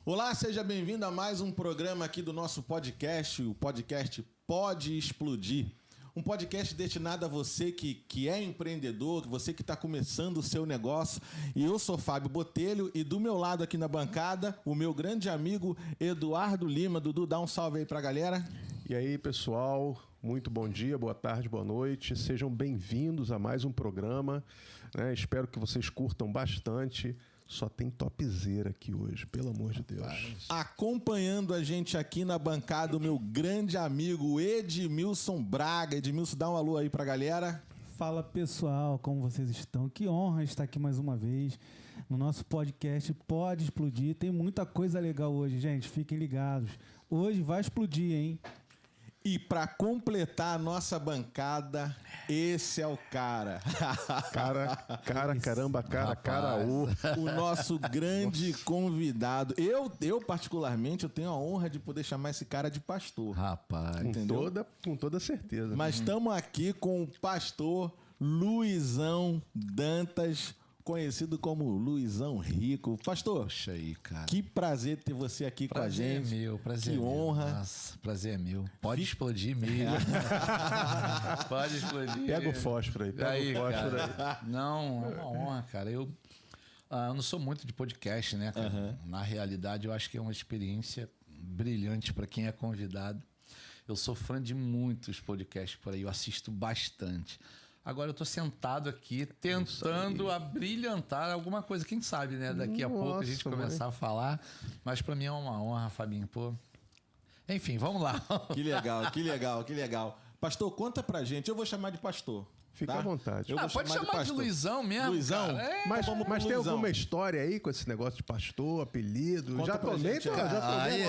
Olá, seja bem-vindo a mais um programa aqui do nosso podcast, o podcast Pode Explodir. Um podcast destinado a você que é empreendedor, você que está começando o seu negócio. E eu sou Fábio Botelho e do meu lado aqui na bancada, o meu grande amigo Eduardo Lima. Dudu, dá um salve aí pra galera. E aí, pessoal, muito bom dia, boa tarde, boa noite. Sejam bem-vindos a mais um programa, né? Espero que vocês curtam bastante. Só tem topzera aqui hoje, pelo amor de Deus. Acompanhando a gente aqui na bancada, o meu grande amigo Edmilson Braga. Edmilson, dá um alô aí pra galera. Fala, pessoal, como vocês estão? Que honra estar aqui mais uma vez no nosso podcast Pode Explodir. Tem muita coisa legal hoje, gente. Fiquem ligados. Hoje vai explodir, hein? E para completar a nossa bancada, esse é o cara. Cara. O nosso grande convidado. Eu particularmente, eu tenho a honra de poder chamar esse cara de pastor. Rapaz, entendeu? Com toda certeza. Mas estamos aqui com o pastor Luizão Dantas, conhecido como Luizão Rico. Pastor, poxa aí, cara. Que prazer ter você aqui com a gente. Prazer é meu, prazer que é meu. honra. Nossa, prazer é meu. Pode explodir mesmo. Pode explodir. Pega o fósforo aí, aí. Não, é uma honra, cara. Eu não sou muito de podcast, né, cara? Uhum. Na realidade, eu acho que é uma experiência brilhante para quem é convidado. Eu sou fã de muitos podcasts por aí, eu assisto bastante. Agora eu tô sentado aqui tentando abrilhantar alguma coisa. Quem sabe, né? Daqui a pouco a gente começar a falar. Mas para mim é uma honra, Fabinho. Pô. Enfim, vamos lá. Que legal. Pastor, conta pra gente. Eu vou chamar de pastor. Fica à vontade. Pode chamar de Luizão mesmo. Luizão? Mas tem alguma história aí com esse negócio de pastor, apelido? Conta já tomei, gente, Conta pra gente.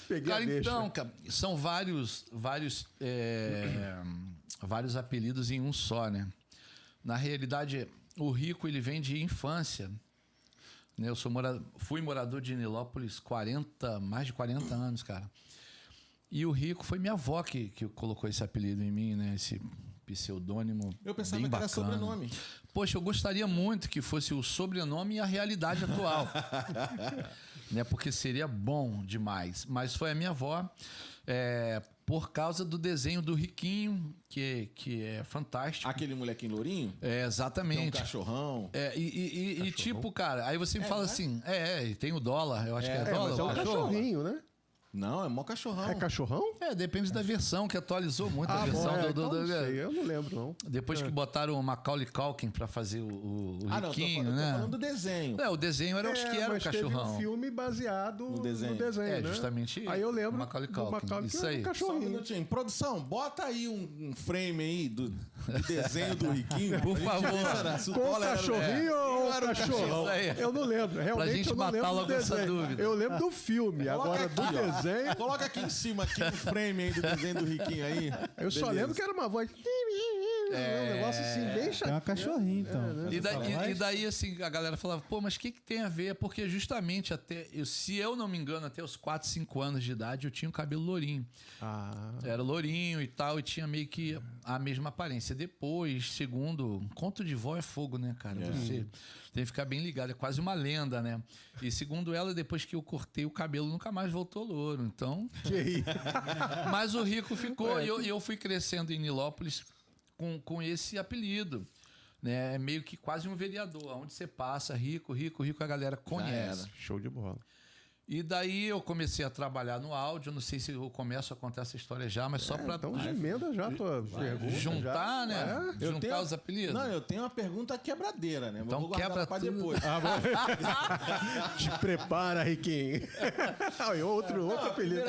Peguei cara, então, cara, são vários apelidos em um só, né? Na realidade, o Rico, ele vem de infância. Né? Eu fui morador de Nilópolis mais de 40 anos, cara. E o Rico foi minha avó que colocou esse apelido em mim, né? Esse pseudônimo. Eu pensava bem que era bacana. Sobrenome. Poxa, eu gostaria muito que fosse o sobrenome e a realidade atual. Né? Porque seria bom demais. Mas foi a minha avó, por causa do desenho do Riquinho, que é fantástico. Aquele molequinho lourinho? Exatamente. Tem um cachorrão. E tipo, cara, aí você me fala assim, e tem o dólar, eu acho que é dólar. Mas é um cachorrinho, né? Não, é mó cachorrão. É cachorrão? Depende da versão, que atualizou muito a versão não sei, eu não lembro, não. Depois que botaram o Macaulay Culkin pra fazer o Riquinho, não, né? tô falando do desenho. O desenho era os que era o cachorrão. Teve um filme baseado no desenho, né? Justamente. Aí eu lembro do Macaulay Culkin. Isso aí. Só um minutinho. Produção, bota aí um frame aí do desenho do Riquinho, por favor. Com o cachorrinho ou o cachorrão? Eu não lembro. Realmente pra gente eu não matar lembro logo essa dúvida. Eu lembro do filme, agora do desenho. Coloca aqui em cima, aqui um frame aí do desenho do Riquinho aí. Eu só lembro que era uma voz. Um negócio assim, bem chato. É uma cachorrinha, então. E daí, assim, a galera falava, pô, mas o que tem a ver? Porque justamente se eu não me engano, até os 4, 5 anos de idade, eu tinha o cabelo lourinho. Era lourinho e tal, e tinha meio que a mesma aparência. Depois, segundo, conto de vó é fogo, né, cara? Você tem que ficar bem ligado, é quase uma lenda, né? E segundo ela, depois que eu cortei o cabelo, nunca mais voltou louro. Então. Mas o Rico ficou, e eu fui crescendo em Nilópolis com esse apelido. Né? É meio que quase um vereador. Onde você passa, Rico, a galera conhece. Show de bola. E daí eu comecei a trabalhar no áudio. Eu não sei se eu começo a contar essa história já, mas só para... Então emenda já a tua pergunta. Juntar, né? Juntar os apelidos. Não, eu tenho uma pergunta quebradeira, né? Então vou guardar pra depois. Te prepara, Riquinho. Outro apelido.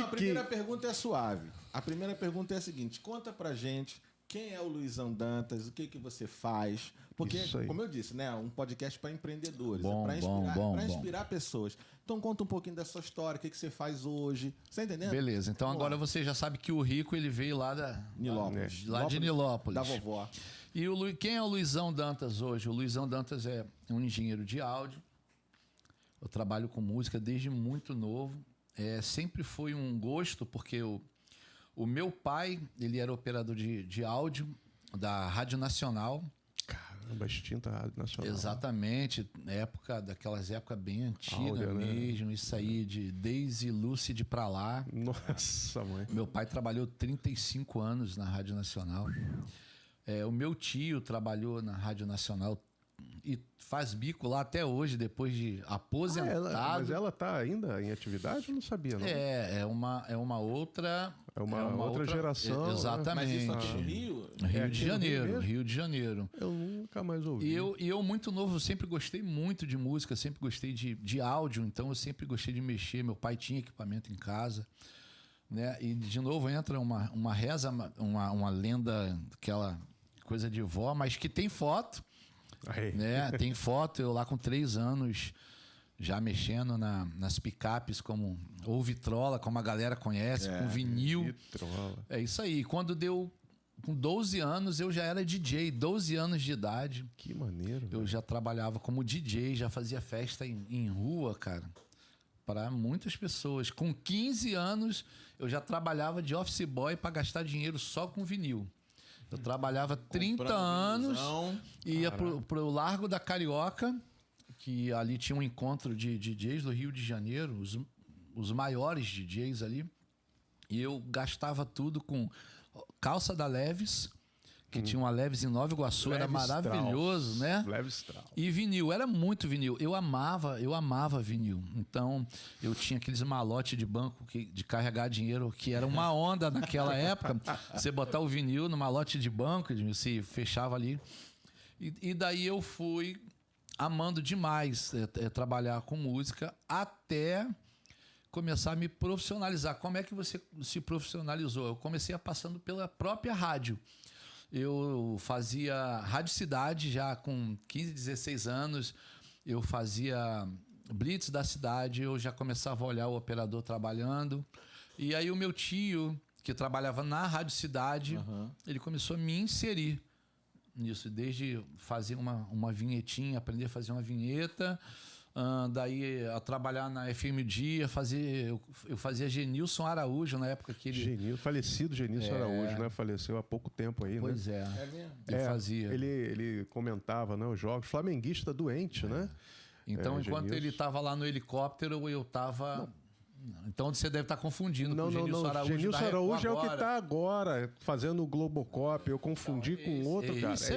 A primeira pergunta é suave. A primeira pergunta é a seguinte. Conta pra gente... Quem é o Luizão Dantas? O que você faz? Porque, como eu disse, né, um podcast para empreendedores, para inspirar pessoas. Então conta um pouquinho da sua história, o que você faz hoje. Você tá entendendo? Beleza, então agora você já sabe que o Rico ele veio lá da Nilópolis. Lá de Nilópolis. Da vovó. E quem é o Luizão Dantas hoje? O Luizão Dantas é um engenheiro de áudio. Eu trabalho com música desde muito novo. Sempre foi um gosto, porque o meu pai, ele era operador de áudio da Rádio Nacional. A extinta Rádio Nacional. Exatamente, daquelas épocas bem antigas Áurea, mesmo, né? isso aí de Daisy Lúcide pra lá. Nossa, mãe. Meu pai trabalhou 35 anos na Rádio Nacional. O meu tio trabalhou na Rádio Nacional e faz bico lá até hoje, depois de aposentado. Mas ela está ainda em atividade? Eu não sabia, não. É uma outra... É uma outra geração. Exatamente. Mas isso aqui no Rio? Rio de Janeiro. Eu nunca mais ouvi. E eu muito novo, sempre gostei muito de música, sempre gostei de áudio, então eu sempre gostei de mexer. Meu pai tinha equipamento em casa, né? E de novo entra uma reza, uma lenda, aquela coisa de vó, mas que tem foto, né? Tem foto, eu lá com 3 anos, já mexendo nas picapes, ou vitrola, como a galera conhece, com vinil. Vitrola. É isso aí. Quando deu com 12 anos, eu já era DJ, 12 anos de idade. Que maneiro. Eu já trabalhava como DJ, já fazia festa em rua, cara, para muitas pessoas. Com 15 anos, eu já trabalhava de office boy para gastar dinheiro só com vinil. Eu trabalhava 30 anos e ia pro Largo da Carioca, que ali tinha um encontro de DJs do Rio de Janeiro, os maiores DJs ali. E eu gastava tudo com calça da Levis, que tinha uma Levis em Nova Iguaçu, era maravilhoso, né? Levis Strauss. E vinil, era muito vinil. Eu amava vinil. Então, eu tinha aqueles malotes de banco de carregar dinheiro, que era uma onda naquela época. Você botar o vinil no malote de banco, se fechava ali. E daí eu fui amando demais trabalhar com música, até começar a me profissionalizar. Como é que você se profissionalizou? Eu comecei passando pela própria rádio. Eu fazia Rádio Cidade já com 15, 16 anos. Eu fazia Blitz da cidade. Eu já começava a olhar o operador trabalhando. E aí o meu tio, que trabalhava na Rádio Cidade, ele começou a me inserir nisso. Desde fazer uma vinhetinha, aprender a fazer uma vinheta. Daí a trabalhar na FM Dia, eu fazia Genilson Araújo na época que ele... Falecido Genilson Araújo, né? Faleceu há pouco tempo aí, pois né? Pois é. É mesmo? Ele fazia. Ele comentava, né, os jogos. Flamenguista doente, né? Então, enquanto ele estava lá no helicóptero, eu estava... Então você deve estar confundindo com o Genilson Araújo. Genilson Araújo é o que está agora fazendo o Globocop. Eu confundi com outro, cara. Isso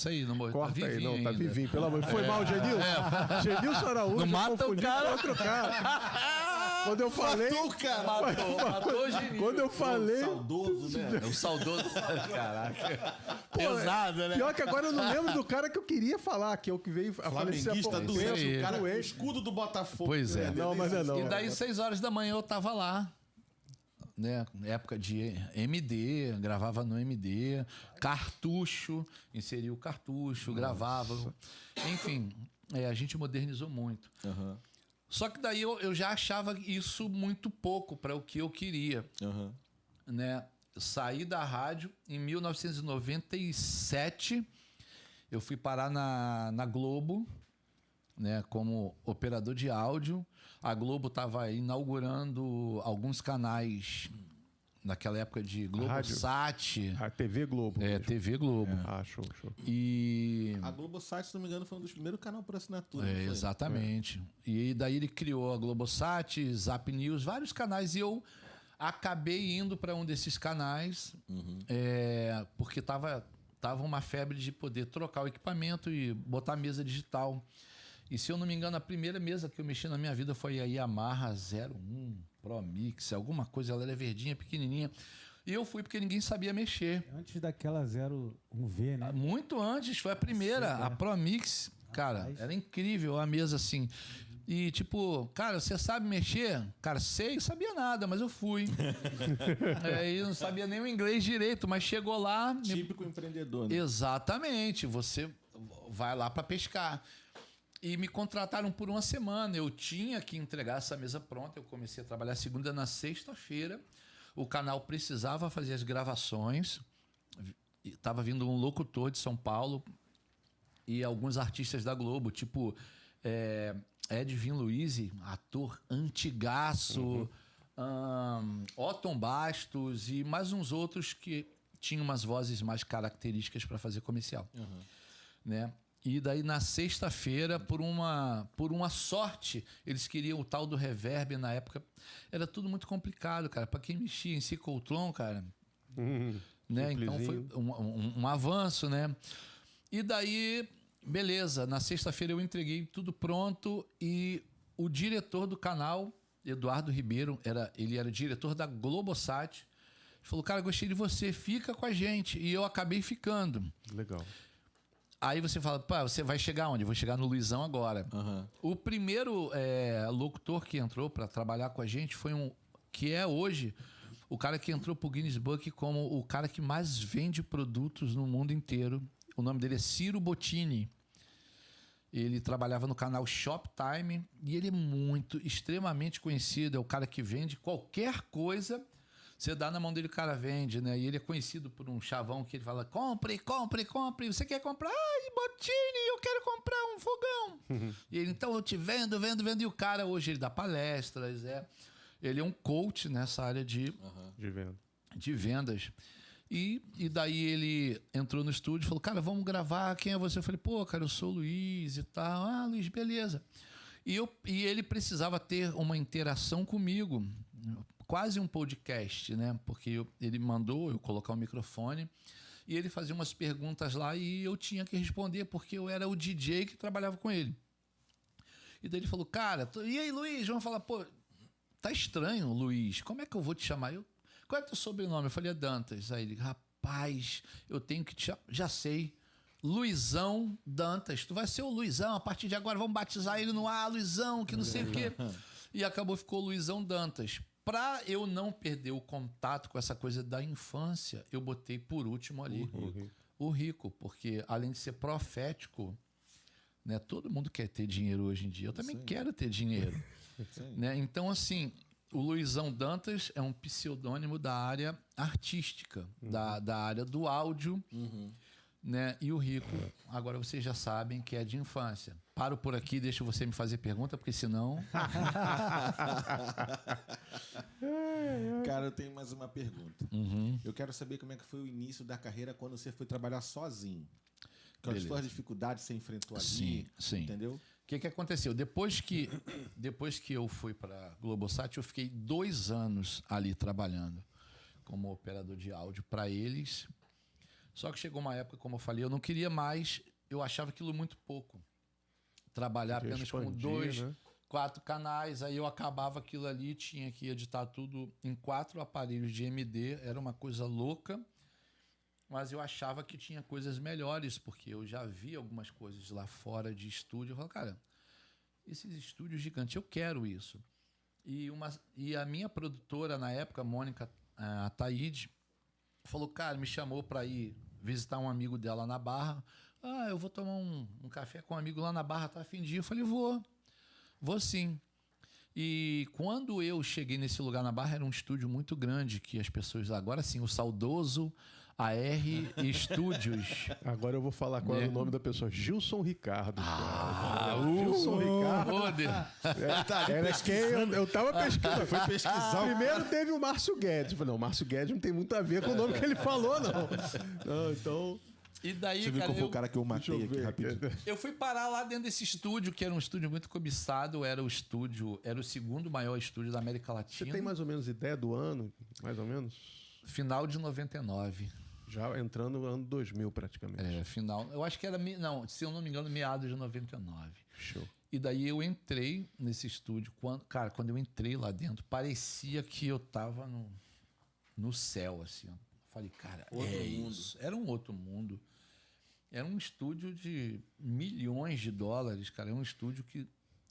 aí. Não, corta tá aí, não, ainda. tá vivinho. Pelo amor, foi mal, Genilson? Genilson Araújo, não mata confundi o cara. com outro cara. Quando eu falei... Matou o cara. Matou o Genilson. Quando eu falei... Saudoso, né? É o saudoso. Caraca. Pesado, né? Pior que agora eu não lembro do cara que eu queria falar, que é o que veio a falecer há pouco Flamenguista tempo. doente, o cara com o escudo do Botafogo. Pois é. Não, mas é não. E daí, 6 horas da manhã, eu tava lá, né? Época de MD, gravava no MD, cartucho, inseria o cartucho, gravava. Enfim, a gente modernizou muito. Só que daí eu já achava isso muito pouco para o que eu queria. Né? Saí da rádio em 1997, eu fui parar na Globo, né, como operador de áudio. A Globo estava inaugurando alguns canais naquela época de Globosat. A TV Globo. TV Globo. Show. E... A Globosat, se não me engano, foi um dos primeiros canais por assinatura. Exatamente. E daí ele criou a Globosat, Zap News, vários canais. E eu acabei indo para um desses canais, porque tava uma febre de poder trocar o equipamento e botar mesa digital. E se eu não me engano, a primeira mesa que eu mexi na minha vida foi a Yamaha 01 Pro Mix, alguma coisa, ela era verdinha, pequenininha. E eu fui porque ninguém sabia mexer. Antes daquela 01V, né? Muito antes, foi a primeira, a Pro Mix. Cara, era incrível a mesa assim. E tipo, cara, você sabe mexer? Cara, sabia nada, mas eu fui. E não sabia nem o inglês direito, mas chegou lá... Típico empreendedor, né? Exatamente, você vai lá para pescar. E me contrataram por uma semana. Eu tinha que entregar essa mesa pronta. Eu comecei a trabalhar segunda na sexta-feira. O canal precisava fazer as gravações. Estava vindo um locutor de São Paulo e alguns artistas da Globo, tipo Edvin Luiz, ator antigaço, Otton Bastos e mais uns outros que tinham umas vozes mais características para fazer comercial. né? E daí, na sexta-feira, por uma sorte, eles queriam o tal do reverb na época. Era tudo muito complicado, cara. Para quem mexia em Ciclotron, cara... né? Então, foi um avanço, né? E daí, beleza. Na sexta-feira, eu entreguei tudo pronto e o diretor do canal, Eduardo Ribeiro, ele era diretor da Globosat, falou, cara, gostei de você, fica com a gente. E eu acabei ficando. Legal. Aí você fala, pá, você vai chegar onde? Eu vou chegar no Luizão agora. Uhum. O primeiro locutor que entrou para trabalhar com a gente foi que é hoje o cara que entrou pro Guinness Book como o cara que mais vende produtos no mundo inteiro. O nome dele é Ciro Bottini. Ele trabalhava no canal Shoptime e ele é extremamente conhecido. É o cara que vende qualquer coisa. Você dá na mão dele, o cara vende, né? E ele é conhecido por um chavão que ele fala, compre, compre, compre. Você quer comprar? Ai, Bottini, eu quero comprar um fogão. E ele, então, eu te vendo. E o cara hoje, ele dá palestras, ele é um coach nessa área de vendas. E daí ele entrou no estúdio e falou, cara, vamos gravar, quem é você? Eu falei, pô, cara, eu sou o Luiz e tal. Ah, Luiz, beleza. E ele precisava ter uma interação comigo, quase um podcast, né? Porque ele mandou eu colocar o microfone e ele fazia umas perguntas lá e eu tinha que responder, porque eu era o DJ que trabalhava com ele. E daí ele falou, cara, e aí, Luiz? Vamos falar, pô, tá estranho, Luiz, como é que eu vou te chamar? Qual é o teu sobrenome? Eu falei, é Dantas. Aí ele, rapaz, eu tenho que te chamar, já sei, Luizão Dantas. Tu vai ser o Luizão, a partir de agora vamos batizar ele no Luizão, que não sei o quê. E ficou Luizão Dantas. Pra eu não perder o contato com essa coisa da infância, eu botei por último ali o Rico, porque além de ser profético, né, todo mundo quer ter dinheiro hoje em dia. Eu também quero ter dinheiro. Né? Então, assim, o Luizão Dantas é um pseudônimo da área artística, da área do áudio, né? E o Rico, agora vocês já sabem que é de infância. Paro por aqui, deixa você me fazer pergunta, porque senão... Cara, eu tenho mais uma pergunta. Eu quero saber como é que foi o início da carreira quando você foi trabalhar sozinho. Quais foram as dificuldades que você enfrentou ali, entendeu? O que aconteceu? Depois que eu fui para Globosat, eu fiquei 2 anos ali trabalhando como operador de áudio para eles. Só que chegou uma época, como eu falei, eu não queria mais, eu achava aquilo muito pouco. Trabalhar apenas com 2, 4 canais, aí eu acabava aquilo ali, tinha que editar tudo em 4 aparelhos de MD, era uma coisa louca, mas eu achava que tinha coisas melhores, porque eu já vi algumas coisas lá fora de estúdio. Eu falava, cara, esses estúdios gigantes, eu quero isso. E a minha produtora na época, Mônica Ataíde, falou, cara, me chamou para ir visitar um amigo dela na Barra. Ah, eu vou tomar um café com um amigo lá na Barra, tá a fim de ir? Eu falei, vou sim. E quando eu cheguei nesse lugar na Barra, era um estúdio muito grande, que as pessoas, agora sim, o saudoso AR Studios. Agora eu vou falar qual é o nome da pessoa. Gilson Ricardo. Gilson Ricardo. Era quem eu tava pesquisando. Foi pesquisar. Primeiro teve o Márcio Guedes. Eu falei, não, o Márcio Guedes não tem muito a ver com o nome que ele falou, não. Então... E daí, você viu qual foi o cara que eu matei aqui rapidinho? Eu fui parar lá dentro desse estúdio, que era um estúdio muito cobiçado, era o 2º maior estúdio da América Latina. Você tem mais ou menos ideia do ano? Mais ou menos? Final de 99. Já entrando no ano 2000 praticamente. Final. Eu acho que era, não, se eu não me engano, meados de 99. Show. E daí eu entrei nesse estúdio. Quando eu entrei lá dentro, parecia que eu tava no céu, assim. Ó. Falei, cara, outro mundo. Isso. Era um outro mundo. Era um estúdio de milhões de dólares, cara. É um estúdio que,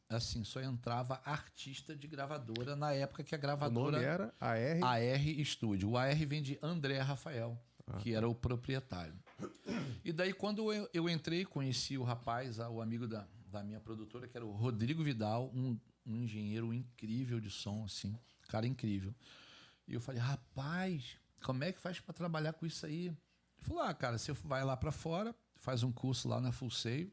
assim, só entrava artista de gravadora na época que a gravadora... O nome era AR? AR Studio. O AR vem de André Rafael, que era o proprietário. E daí, quando eu entrei, conheci o rapaz, o amigo da minha produtora, que era o Rodrigo Vidal, um engenheiro incrível de som, assim, cara incrível. E eu falei, rapaz, como é que faz para trabalhar com isso aí? Ele falou, cara, você vai lá para fora, faz um curso lá na Full Sail,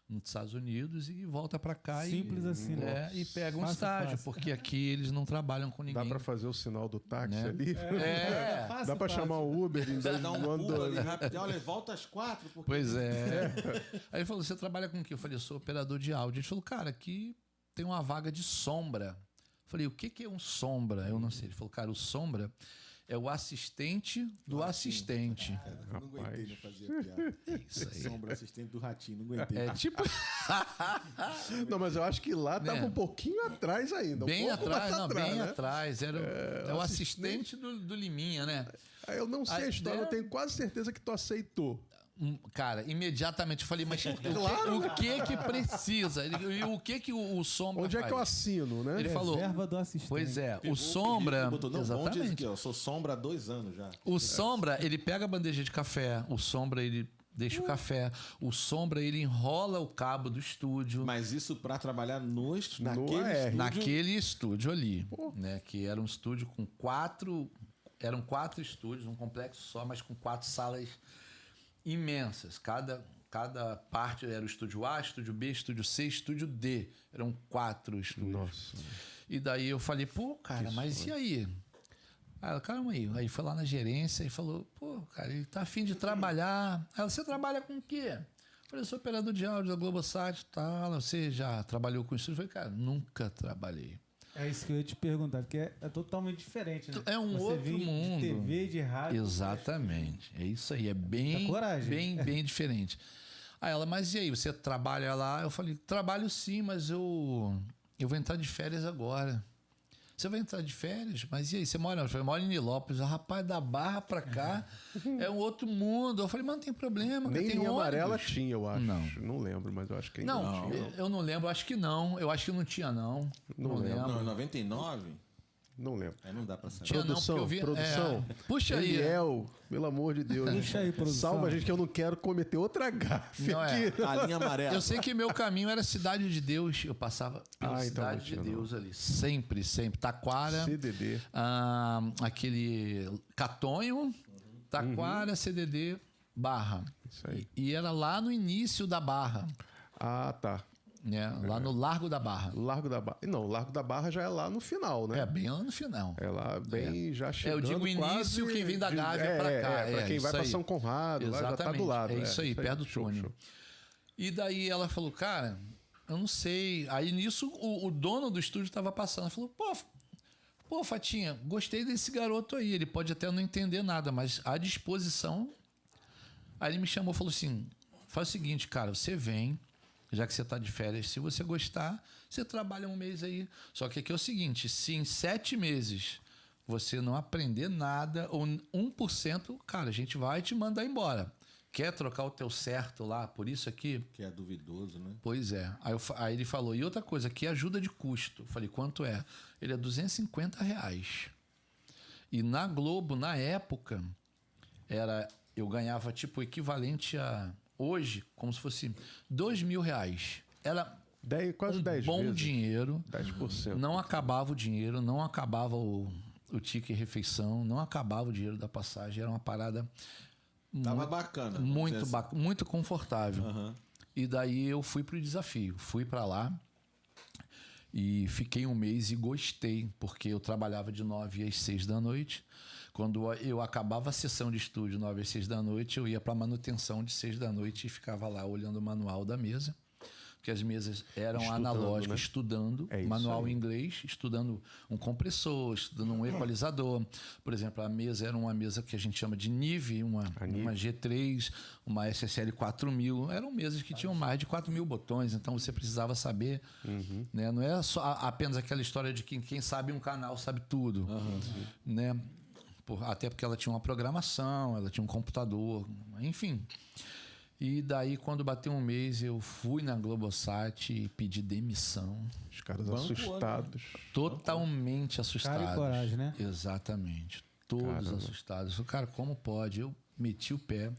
nos Estados Unidos e volta para cá. Simples assim, né? E pega um Fácil, estágio, fácil. porque aqui eles não trabalham com ninguém. Dá pra fazer o sinal do táxi Né? ali? Fácil, Dá pra fácil. chamar o Uber em Dá um quando... pulo ali rapidinho. Olha, volta às 4. Porque... Pois é. Aí ele falou, você trabalha com o quê? Eu falei, eu sou operador de áudio. Ele falou, cara, aqui tem uma vaga de sombra. Eu falei, o que é um sombra? Eu não sei. Ele falou, cara, o sombra é o assistente do assistente. Eu não aguentei não fazer a piada. Isso aí. Sombra assistente do Ratinho, não aguentei. É tipo... Não, mas eu acho que lá tava Né? um pouquinho atrás ainda. Bem pouco atrás, mais não, bem né? atrás. Era o assistente do Liminha, né? Aí eu não sei a Aí, história, né? eu tenho quase certeza que tu aceitou. Cara, imediatamente eu falei, mas Claro. o que precisa? E o que o Sombra Onde é que eu faz? assino, né? Ele falou, Reserva do assistente. pois é, Pegou o Sombra... pedido, botou, não, bom disso Exatamente. aqui, ó, eu sou Sombra há 2 anos já. O Sombra, ele pega a bandeja de café, o Sombra, ele deixa o café, o Sombra, ele enrola o cabo do estúdio. Mas isso pra trabalhar naquele AR. estúdio. Naquele estúdio ali, né? Que era um estúdio com 4... Eram 4 estúdios, um complexo só, mas com 4 salas imensas. Cada parte era o estúdio A, estúdio B, estúdio C, estúdio D. Eram 4 estúdios. Nossa. E daí eu falei, pô, cara, mas e aí? Aí ela, calma aí. Aí foi lá na gerência e falou, pô, cara, ele tá afim de trabalhar. Aí ela, você trabalha com o quê? Eu falei, eu sou operador de áudio da Globosat e tal. Você já trabalhou com estúdio? Eu falei, cara, nunca trabalhei. É isso que eu ia te perguntar, porque é totalmente diferente, né? É um Você outro vem mundo. De TV, de rádio. Exatamente. É isso aí. É bem, Muita coragem. bem diferente. Aí ela, mas e aí, você trabalha lá? Eu falei, trabalho sim, mas eu vou entrar de férias agora. Você vai entrar de férias? Mas e aí, você mora? Eu falei, moro em Nilópolis. Ah, rapaz, da Barra pra cá é um outro mundo. Eu falei, mas não tem problema. Nem tem linha ônibus. amarela tinha, eu acho. Não. Não lembro, mas eu acho que ainda Não, tinha. eu não lembro. Acho que não. Eu acho que não tinha, não. Não lembro. Não, em 99? Não lembro. Aí não dá pra saber. Tinha não, porque Produção, eu vi... produção. Puxa aí. Eliel, pelo amor de Deus. Puxa aí, produção. Salva a gente que eu não quero cometer outra gafe Não é. aqui. A linha amarela. Eu sei que meu caminho era Cidade de Deus. Eu passava pela então Cidade não tinha, de Deus ali. Sempre. Taquara. CDD. Aquele Catonho. Taquara, CDD, Barra. Isso aí. E era lá no início da Barra. Ah, tá. Né? Lá no Largo da Barra. Largo da Barra. Não, Largo da Barra já é lá no final, né? É, bem lá no final. É lá bem já chegando. eu digo início, quase quem vem da Gávea pra cá. pra quem vai isso pra aí. São Conrado, lá já tá do Exatamente. lado. É isso aí, perto do Show, túnel. show. E daí ela falou, cara, eu não sei. Aí nisso o dono do estúdio tava passando. Ela falou, pô, Fatinha, gostei desse garoto aí. Ele pode até não entender nada, mas à disposição. Aí ele me chamou e falou assim, faz o seguinte, cara, você vem, já que você tá de férias, se você gostar, você trabalha um mês aí. Só que aqui é o seguinte, se em 7 meses você não aprender nada, ou 1%, cara, a gente vai te mandar embora. Quer trocar o teu certo lá por isso aqui? Que é duvidoso, né? Pois é. Aí ele falou, e outra coisa, que ajuda de custo. Eu falei, quanto é? Ele é R$250. E na Globo, na época, eu ganhava tipo o equivalente a hoje, como se fosse R$2.000. Era Quase 10 bom vezes. dinheiro. 10%. Não acabava o dinheiro, não acabava o ticket refeição, não acabava o dinheiro da passagem. Era uma parada Tava bacana. vamos dizer assim. muito confortável. Aham. E daí eu fui pro desafio. Fui para lá e fiquei um mês e gostei, porque eu trabalhava de 9 às 6 da noite. Quando eu acabava a sessão de estúdio 9 às 6 da noite, eu ia para manutenção de 6 da noite e ficava lá olhando o manual da mesa. Porque as mesas eram Estudando, analógicas, né? estudando, É isso manual aí. em inglês, estudando um compressor, estudando um equalizador. Por exemplo, a mesa era uma mesa que a gente chama de NIV, uma G3, uma SSL 4000. Eram mesas que tinham mais de 4.000 botões, então você precisava saber. Né? Não é só apenas aquela história de que quem sabe um canal sabe tudo. Né? Até porque ela tinha uma programação, ela tinha um computador, enfim. E daí, quando bateu um mês, eu fui na Globosat e pedi demissão. Os caras Bancou, assustados. Totalmente assustados. Cara e coragem, né? Exatamente. Todos Caramba. assustados. Eu falei, cara, como pode? Eu meti o pé.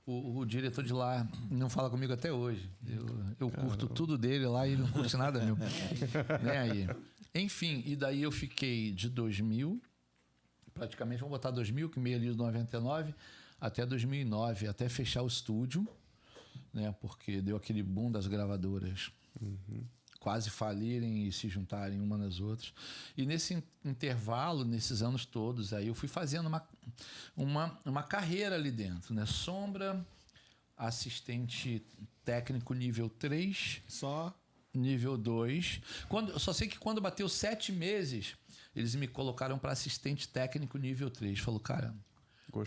O diretor de lá não fala comigo até hoje. Eu curto tudo dele lá e ele não curte nada meu. Né, aí. Enfim, e daí eu fiquei de 2000, praticamente, vamos botar 2000, que meio ali de 99, até 2009, até fechar o estúdio. né? Porque deu aquele boom das gravadoras quase falirem e se juntarem uma nas outras. E nesse intervalo, nesses anos todos, aí eu fui fazendo uma carreira ali dentro, né? Sombra, assistente técnico nível 3. Só... Nível 2. Eu só sei que quando bateu 7 meses, eles me colocaram para assistente técnico nível 3. Falou, cara,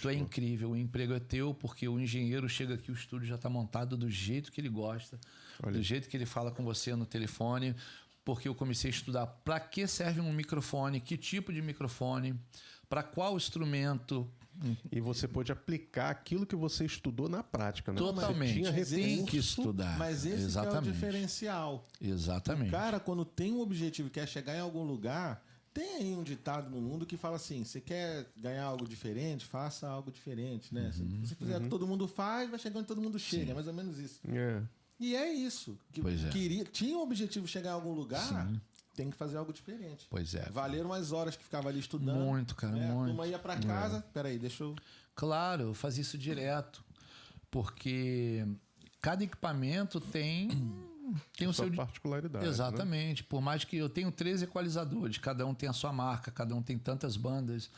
tu é incrível, o emprego é teu, porque o engenheiro chega aqui, o estúdio já está montado do jeito que ele gosta, do jeito que ele fala com você no telefone, porque eu comecei a estudar para que serve um microfone, que tipo de microfone, para qual instrumento. E você pôde aplicar aquilo que você estudou na prática, né? Totalmente. Tem que estudar. Mas esse que é o diferencial. Exatamente. O cara, quando tem um objetivo e quer chegar em algum lugar, tem aí um ditado no mundo que fala assim, você quer ganhar algo diferente, faça algo diferente, né? Se você fizer o que todo mundo faz, vai chegar onde todo mundo chega. É mais ou menos isso. E é isso. Tinha um objetivo de chegar em algum lugar... Tem que fazer algo diferente. Pois é. Valeram as horas que ficava ali estudando. Muito, cara, muito. A turma ia pra casa. Peraí, deixa eu... Claro, eu fazia isso direto. Porque cada equipamento tem o seu... particularidade. Exatamente. Né? Por mais que eu tenho 13 equalizadores, cada um tem a sua marca, cada um tem tantas bandas.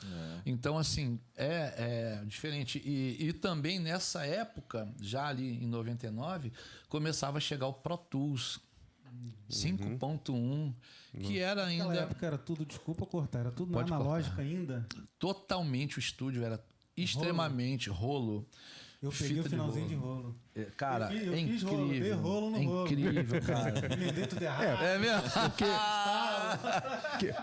Então, assim, é diferente. E também nessa época, já ali em 99, começava a chegar o Pro Tools 5.1, que era ainda... Naquela época era tudo, desculpa cortar, era tudo analógico ainda. Totalmente, o estúdio era extremamente rolo. Eu peguei o finalzinho de rolo. Cara, eu é fiz incrível. Rolo, dei rolo no rolo. Incrível, cara. Emendei tudo errado. É mesmo?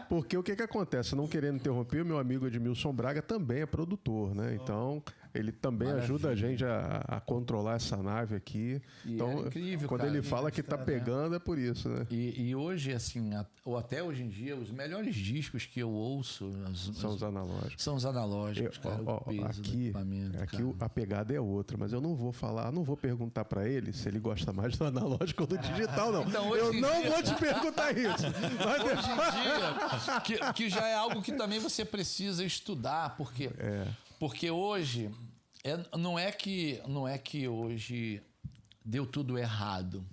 Porque o que acontece? Não querendo interromper, o meu amigo Edmilson Braga também é produtor, né? Então, ele também ajuda a gente a controlar essa nave aqui. Então, incrível, quando cara. ele fala que tá pegando, é por isso, né? E hoje, assim, ou até hoje em dia, os melhores discos que eu ouço... São os analógicos. São os analógicos, cara. O peso do equipamento, aqui a pegada é outra, mas eu não vou falar, não vou perguntar pra ele se ele gosta mais do analógico ou do digital, não. Então, eu não vou te perguntar isso. Mas hoje em dia, que já é algo que também você precisa estudar, porque hoje não é que hoje deu tudo errado.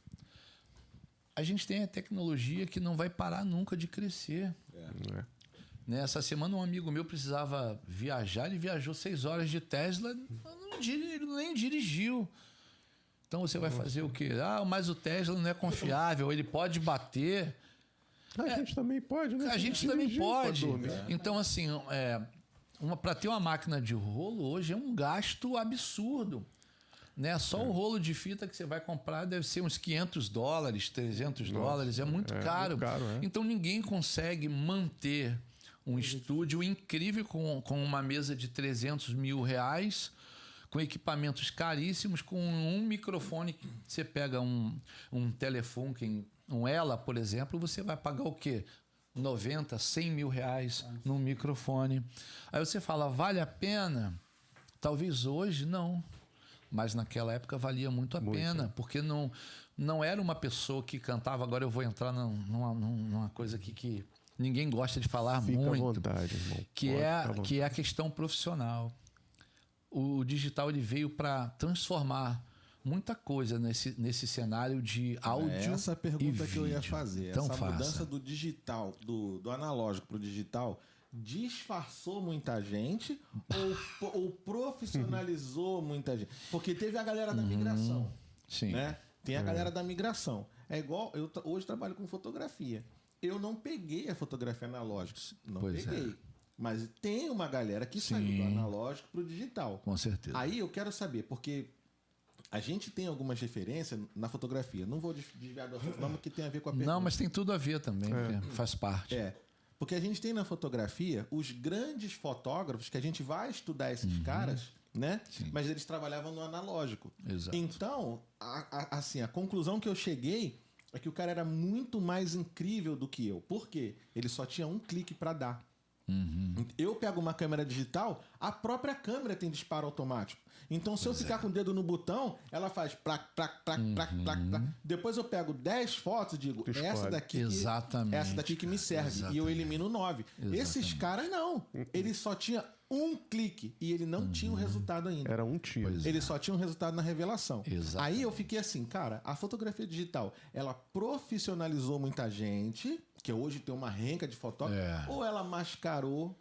A gente tem a tecnologia que não vai parar nunca de crescer. Nessa semana um amigo meu precisava viajar, ele viajou 6 horas de Tesla, ele nem dirigiu. Então você vai fazer o quê? Mas o Tesla não é confiável, ele pode bater. A gente também pode, né? A gente também pode. Então, assim, para ter uma máquina de rolo hoje é um gasto absurdo. Né? Só o rolo de fita que você vai comprar deve ser uns $500, $300. É muito caro. Muito caro, Então ninguém consegue manter um estúdio incrível com uma mesa de R$300 mil, com equipamentos caríssimos, com um microfone que você pega um Telefunken, um Ela, por exemplo, você vai pagar o quê? 90, 100 mil reais num microfone. Aí você fala, vale a pena? Talvez hoje não. Mas naquela época valia muito a pena, porque não era uma pessoa que cantava. Agora eu vou entrar numa coisa aqui que ninguém gosta de falar muito. Fica à vontade, irmão. Que é a questão profissional. O digital ele veio para transformar muita coisa nesse cenário de áudio. Essa pergunta que eu ia fazer. Então, essa mudança do digital, do analógico para o digital, disfarçou muita gente ou profissionalizou muita gente? Porque teve a galera da migração. Sim. Né? Tem a galera da migração. É igual, eu hoje trabalho com fotografia. Eu não peguei a fotografia analógica. Não peguei. Mas tem uma galera que saiu do analógico para o digital. Com certeza. Aí eu quero saber, porque a gente tem algumas referências na fotografia. Não vou desviar do assunto, não, porque tem a ver com a pergunta. Não, mas tem tudo a ver também, faz parte. Porque a gente tem na fotografia os grandes fotógrafos que a gente vai estudar esses caras, né? Sim. Mas eles trabalhavam no analógico. Exato. Então, a conclusão que eu cheguei é que o cara era muito mais incrível do que eu. Por quê? Ele só tinha um clique para dar. Eu pego uma câmera digital, a própria câmera tem disparo automático. Então, se eu ficar com o dedo no botão, ela faz plac, plac, plac, plac, plac, plac. Depois eu pego 10 fotos e digo, essa daqui que me serve. E eu elimino 9. Esses caras não. Ele só tinha um clique e ele não tinha o resultado ainda. Era um tiro. Pois é. Ele só tinha um resultado na revelação. Exatamente. Aí eu fiquei assim, cara, a fotografia digital, ela profissionalizou muita gente, que hoje tem uma renca de fotógrafo, ou ela mascarou.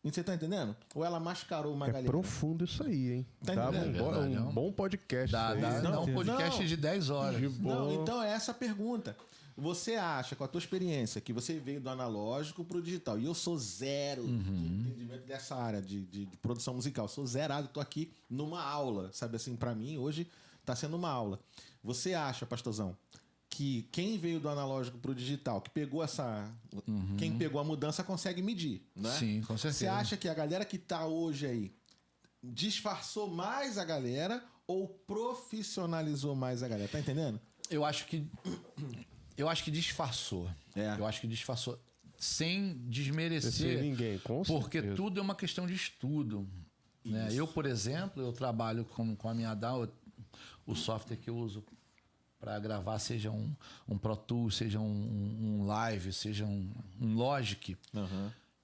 Você tá entendendo? Ou ela mascarou uma É galera. profundo isso aí, hein? Tá Dava entendendo? um bom podcast. Dá um podcast Não. de 10 horas. De boa. Não, então é essa a pergunta. Você acha, com a tua experiência, que você veio do analógico pro digital, e eu sou zero de entendimento dessa área de produção musical, sou zerado, tô aqui numa aula, sabe assim, para mim hoje tá sendo uma aula. Você acha, pastorzão, que quem veio do analógico pro digital, que pegou quem pegou a mudança consegue medir, né? Sim, com certeza. Você acha que a galera que tá hoje aí disfarçou mais a galera ou profissionalizou mais a galera? Tá entendendo? Eu acho que disfarçou. É. Eu acho que disfarçou. Sem desmerecer. Sem ninguém, com Porque certeza. tudo é uma questão de estudo. Né? Eu, por exemplo, eu trabalho com a minha DAW, o software que eu uso para gravar, seja um Pro Tools, seja um Live, seja um Logic,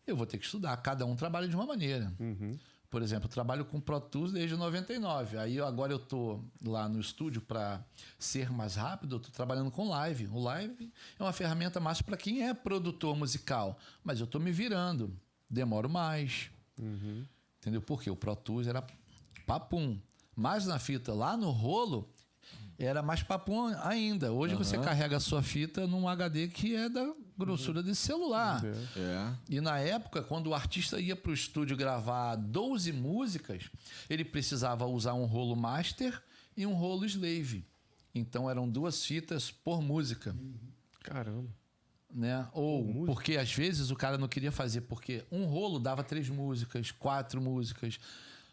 eu vou ter que estudar. Cada um trabalha de uma maneira. Por exemplo, eu trabalho com Pro Tools desde 99. Aí agora eu tô lá no estúdio para ser mais rápido, eu tô trabalhando com Live. O Live é uma ferramenta mais para quem é produtor musical, mas eu tô me virando, demoro mais. Entendeu? Porque o Pro Tools era papum. Mas na fita, lá no rolo, era mais papum ainda. Hoje você carrega a sua fita num HD que é da grossura desse celular. É. E na época, quando o artista ia para o estúdio gravar 12 músicas, ele precisava usar um rolo master e um rolo slave. Então eram 2 fitas por música. Caramba. Né? Ou porque às vezes o cara não queria fazer, porque um rolo dava 3 músicas, 4 músicas.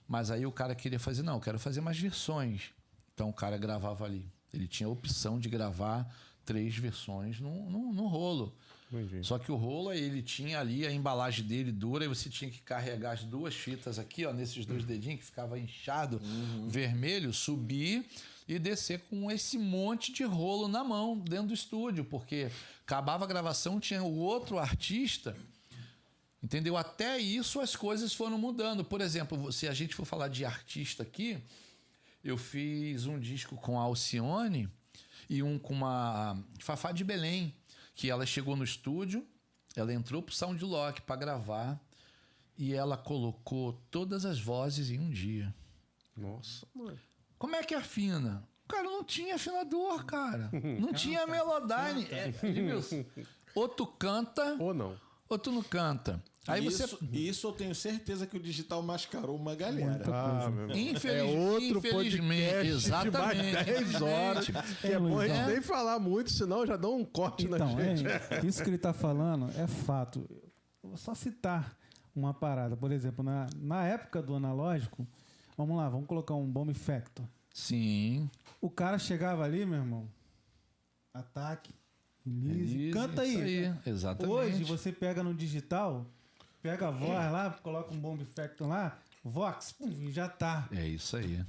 Mas aí o cara queria fazer, não, eu quero fazer mais versões. Então o cara gravava ali. Ele tinha a opção de gravar 3 versões no rolo. Entendi. Só que o rolo, ele tinha ali a embalagem dele dura e você tinha que carregar as 2 fitas aqui, ó, nesses 2 dedinhos que ficava inchado, vermelho, subir e descer com esse monte de rolo na mão dentro do estúdio, porque acabava a gravação, tinha o outro artista, entendeu? Até isso as coisas foram mudando. Por exemplo, se a gente for falar de artista aqui, eu fiz um disco com a Alcione e um com uma Fafá de Belém, que ela chegou no estúdio, ela entrou pro Soundlock para gravar e ela colocou todas as vozes em um dia. Nossa, mano. Como é que afina? Cara, não tinha afinador, cara. Não tinha Melodyne. Edmilson, ou tu canta, Ou não. ou tu não canta. Aí Isso eu tenho certeza que o digital mascarou uma galera. Meu irmão. Infelizmente, exatamente. De mais 10 horas. É bom a gente Luizão. nem falar muito, senão já dá um corte na Então, gente. isso que ele está falando é fato. Eu vou só citar uma parada. Por exemplo, na época do analógico, vamos lá, vamos colocar um Bomb Factor. Sim. O cara chegava ali, meu irmão, ataque, release, canta isso aí. Exatamente. Hoje você pega no digital, pega a voz lá, coloca um Bomb Factor lá, Vox, pum, e já tá. É isso aí.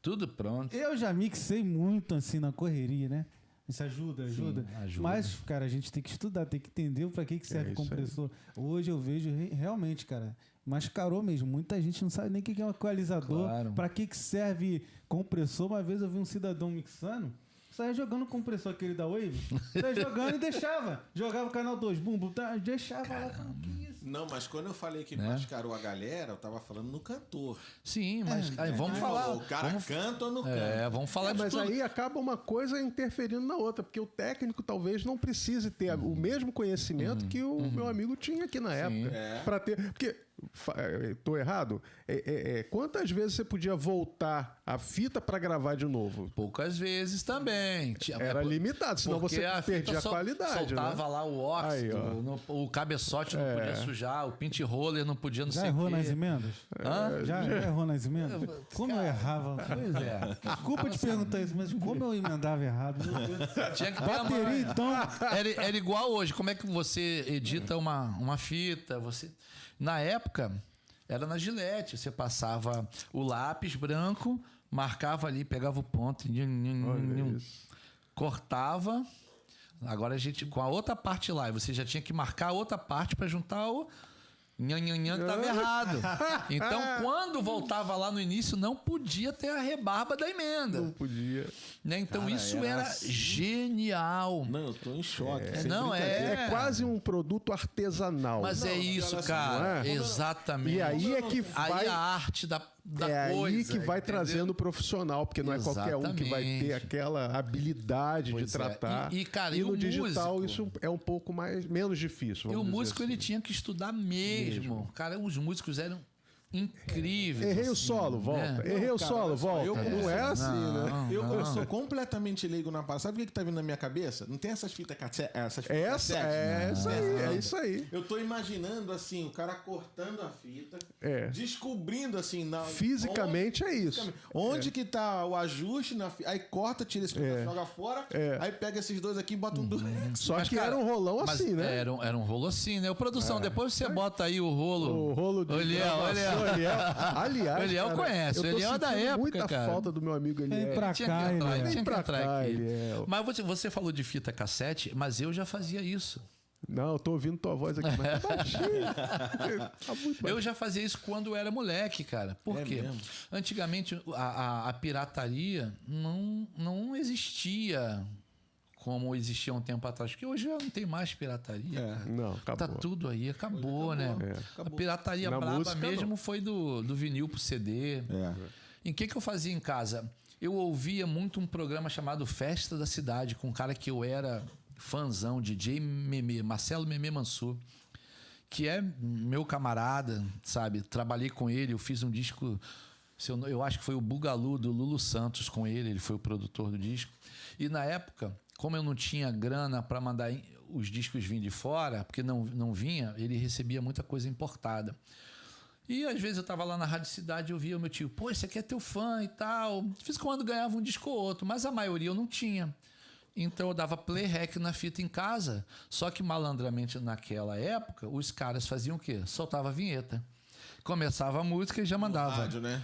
Tudo pronto. Eu já mixei muito assim na correria, né? Isso ajuda. ajuda. Mas, cara, a gente tem que estudar, tem que entender pra que serve o isso aí. compressor. Hoje eu vejo realmente, cara, mascarou mesmo. Muita gente não sabe nem o que é um equalizador, Claro. pra que serve compressor. Uma vez eu vi um cidadão mixando, saia jogando o compressor aquele da Wave, saia jogando e deixava. Jogava o canal 2, bum, bum, tá, deixava lá. Falando, que isso? Não, mas quando eu falei que mascarou a galera, eu tava falando no cantor. Sim, mas aí, vamos Ele falar. falou, o cara canta ou não canta? Vamos falar de Mas tudo. aí acaba uma coisa interferindo na outra, porque o técnico talvez não precise ter o mesmo conhecimento que o meu amigo tinha aqui na época. Para ter, porque tô errado? Quantas vezes você podia voltar a fita para gravar de novo? Poucas vezes também. Era limitado, senão porque você a fita perdia a qualidade, soltava né? lá o óxido, o cabeçote não podia sujar, o pinch roller não podia não Já sei o errou quê. nas emendas? Hã? Já errou nas emendas? Como eu errava? Pois é. Desculpa te perguntar isso, mas como eu emendava errado? Meu Deus do céu. Tinha que ter a Bateria, manha. então. Era igual hoje. Como é que você edita uma fita? Na época, era na Gillette. Você passava o lápis branco, marcava ali, pegava o ponto, Olha isso. cortava. Agora a gente, com a outra parte lá, você já tinha que marcar a outra parte para juntar o... nhanhanhan tava errado. Então, quando voltava lá no início, não podia ter a rebarba da emenda. Não podia. Né? Então, Cara, isso era era assim. genial. Não, eu tô em choque. sem Não, brincadeira. É quase um produto artesanal. Mas é isso, olha só, cara. não é? Exatamente. E aí é que Aí vai... a arte da É coisa. aí que vai entendeu? trazendo o profissional, porque não é qualquer um que vai ter Exatamente. aquela habilidade Pois de tratar. é. E, cara, e e no o digital músico? isso é um pouco menos difícil. E o vamos dizer músico, assim. ele tinha que estudar mesmo. Cara, os músicos eram incríveis. Errei o assim, solo, volta. né? Errei o cara, solo, olha só, volta. eu Não é assim, né? Eu sou completamente leigo na parada. Sabe o que tá vindo na minha cabeça? Não tem essas fitas cassete? Essas fitas Essa, cassete? é isso aí, Não. é isso aí. Eu tô imaginando, assim, o cara cortando a fita, É. descobrindo, assim... Fisicamente é isso. Onde que tá o ajuste na fita? Aí corta, tira esse pedaço, joga fora, aí pega esses dois aqui e bota um durex. Só Mas, que cara, era um rolão mas assim, né? Era um rolo assim, né? O produção, depois você bota aí o rolo. O rolo de Eliel, gravação, Eliel. Aliás, O Eliel cara, conhece, eu o tô Eliel é da sentindo época, muita cara. falta do meu amigo Vem Eliel. pra Tinha cá, que entrar, Eliel. tinha que Pra entrar cá, aqui. Eliel. Mas você falou de fita cassete, mas eu já fazia isso. Não, eu tô ouvindo tua voz aqui, mas tá baixinho. Tá muito baixinho. Eu já fazia isso quando eu era moleque, cara. Por quê? mesmo? Antigamente a pirataria não existia como existia um tempo atrás. Porque hoje já não tem mais pirataria, cara. Não, acabou. Tá tudo aí, acabou, né? A pirataria Na braba música, mesmo não. foi do vinil pro CD. É. Em que eu fazia em casa? Eu ouvia muito um programa chamado Festa da Cidade, com um cara que eu era fãzão, DJ Meme, Marcelo Meme Mansur, que é meu camarada, sabe? Trabalhei com ele, eu fiz um disco, eu acho que foi o Bugalu, do Lulu Santos, com ele foi o produtor do disco. E na época, como eu não tinha grana para mandar os discos vir de fora, porque não vinha, ele recebia muita coisa importada. E às vezes eu tava lá na Rádio Cidade e eu via o meu tio, pô, esse aqui é teu fã e tal. De vez em quando ganhava um disco ou outro, mas a maioria eu não tinha. Então eu dava play rec na fita em casa. Só que malandramente naquela época, os caras faziam o quê? Soltava a vinheta. Começava a música e já mandava. Rádio, né?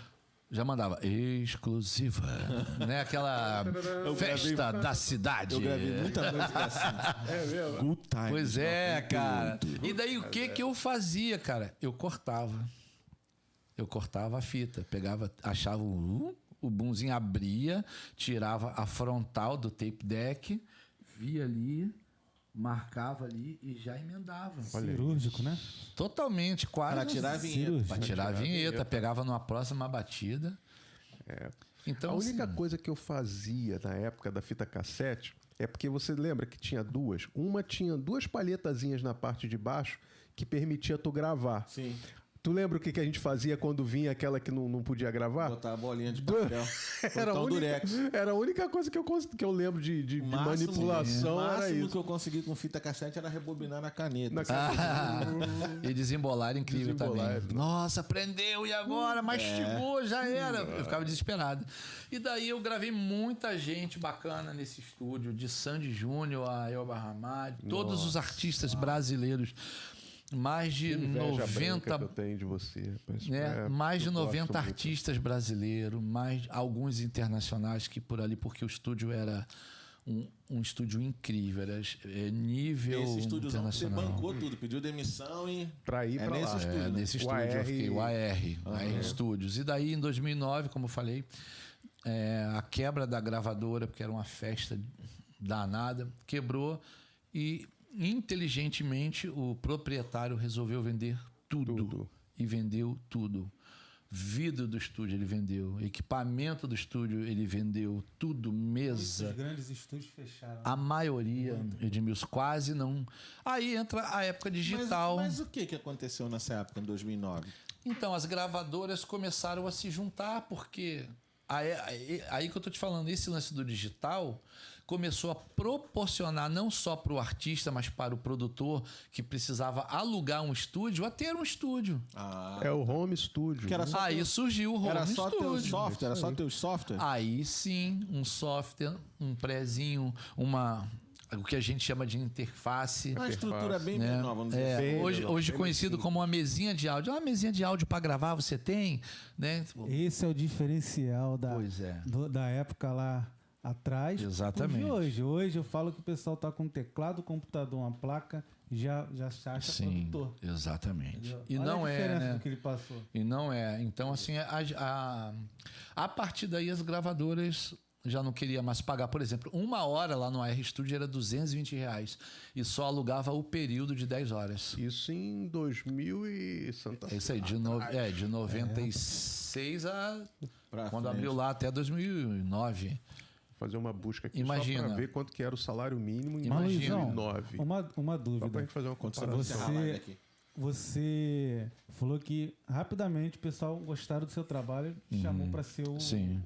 Já mandava exclusiva, né? Aquela festa da cidade. Eu gravei muita música assim. É mesmo? Good Time. Pois é, cara. E daí o que eu fazia, cara? Eu cortava a fita, pegava, achava o boomzinho, abria, tirava a frontal do tape deck, via ali, marcava ali e já emendava. Cirúrgico, né? Totalmente, quase. Pra tirar a vinheta. Cirúrgico. Pra tirar a vinheta, pegava numa próxima batida. Então, A única assim, coisa que eu fazia na época da fita cassete é porque você lembra que tinha duas. Uma tinha duas palhetazinhas na parte de baixo que permitia tu gravar. Sim. Tu lembra o que a gente fazia quando vinha aquela que não podia gravar? Botar a bolinha de papel. Era a, Botar o única, durex. era a única coisa que eu lembro de manipulação. O Era máximo isso. que eu consegui com fita cassete era rebobinar na caneta. e desembolar incrível Desembolar. também. Nossa, prendeu e agora? Mastigou, já era. Eu ficava desesperado. E daí eu gravei muita gente bacana nesse estúdio, de Sandy Júnior a Elba Ramalho, todos os artistas brasileiros. Mais de Inveja branca 90. que eu tenho de você. Mas, Mais de eu 90 gosto muito. artistas brasileiros, mais alguns internacionais que por ali, porque o estúdio era um estúdio incrível, era nível Esse estúdio você internacional. bancou tudo, pediu demissão e... Pra ir pra nesse lá. estúdio, né? Nesse O estúdio eu AR. fiquei, o AR Studios. E daí, em 2009, como eu falei, a quebra da gravadora, porque era uma festa danada, quebrou e, inteligentemente, o proprietário resolveu vender tudo. E vendeu tudo. Vidro do estúdio ele vendeu, equipamento do estúdio ele vendeu, tudo, mesa. Os grandes estúdios fecharam. A maioria, Edmilson, quase não. Aí entra a época digital. Mas o que aconteceu nessa época, em 2009? Então, as gravadoras começaram a se juntar, porque aí que eu tô te falando, esse lance do digital começou a proporcionar não só para o artista, mas para o produtor que precisava alugar um estúdio, a ter um estúdio. É o home studio. Que era né? só Aí surgiu o home Era só teu studio. software? Era só teu software? Aí sim, um software, um prézinho, o que a gente chama de interface. Uma estrutura bem né? menor, vamos dizer assim. Bem Hoje menor, conhecido bem como uma mesinha de áudio. Uma mesinha de áudio para gravar você tem, né? Esse é o diferencial Pois é. da época lá atrás Exatamente. de hoje. Hoje eu falo que o pessoal tá com um teclado, computador, uma placa, já se acha produtor. Exatamente. Entendeu? E Olha não a é, diferença né? do que ele passou. E não é. Então, assim, a partir daí as gravadoras já não queriam mais pagar. Por exemplo, 1 hora lá no AR Studio era R$220 e só alugava o período de 10 horas. Isso em 2000 e Santa É isso aí, de 96 a... Pra quando frente. abriu lá até 2009. Fazer uma busca aqui Imagina. só para ver quanto que era o salário mínimo em Mas, Luizão, 2009. uma Só pra dúvida. gente fazer uma Quando você comparação. encerrar a live aqui. Você falou que rapidamente o pessoal gostaram do seu trabalho e chamou para ser o, Sim.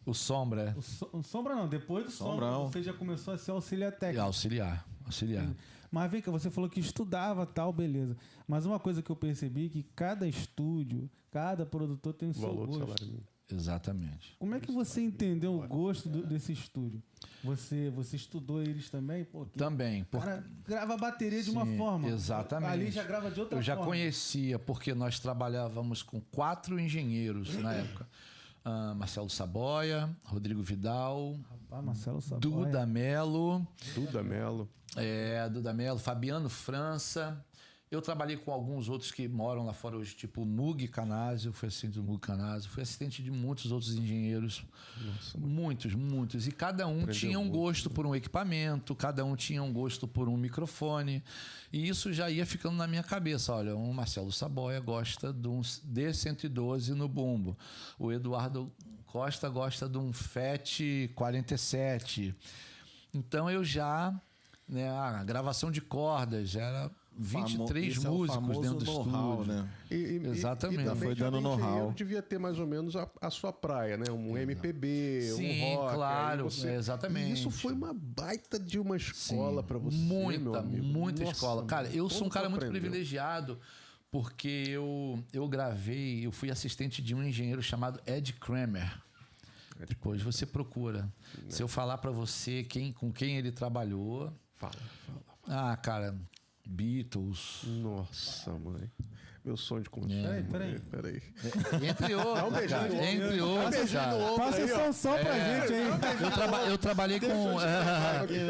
O Sombra o Sombra não, depois do Sombra Sombrão. você já começou a ser auxiliar é técnico. auxiliar. Mas vem cá, você falou que estudava tal, beleza. Mas uma coisa que eu percebi é que cada estúdio, cada produtor tem o O seu valor do gosto. salário mínimo. Exatamente. Como é que você entendeu o gosto desse estúdio? Você estudou eles também? Pô, que Também. o cara grava a bateria de uma Sim, forma. exatamente. Ali já grava de outra Eu já forma. conhecia, porque nós trabalhávamos com 4 engenheiros na época. Marcelo Saboia, Rodrigo Vidal, Rapaz, Marcelo Saboia. Duda Melo, Duda Melo. Fabiano França. Eu trabalhei com alguns outros que moram lá fora hoje, tipo o Mug Canásio, fui assistente do Mug Canásio, fui assistente de muitos outros engenheiros. Nossa, Muitos. E cada um tinha um gosto por um equipamento, cada um tinha um gosto por um microfone. E isso já ia ficando na minha cabeça. Olha, o Marcelo Saboia gosta de um D112 no bumbo. O Eduardo Costa gosta de um FET 47. Então eu já... Né, a gravação de cordas era 23 Esse músicos é o dentro do know-how, estúdio. né? Exatamente. E também Foi dando cada know-how. engenheiro devia ter mais ou menos a sua praia, né? Um MPB, Sim, um rock. claro, aí exatamente. E isso foi uma baita de uma escola para você, meu amigo. Muita Nossa, escola. Cara, eu sou um como cara tu muito aprendeu? privilegiado porque eu fui assistente de um engenheiro chamado Ed Kramer. Depois você procura. Se eu falar para você com quem ele trabalhou... Fala. cara, Beatles... Nossa, mãe. Meu sonho de conhecer. Peraí. Entre outros. Dá um beijinho no ombro. Entre Dá um outros, beijinho cara. no ombro Passa aí, esse ó. som pra gente aí. Eu trabalhei com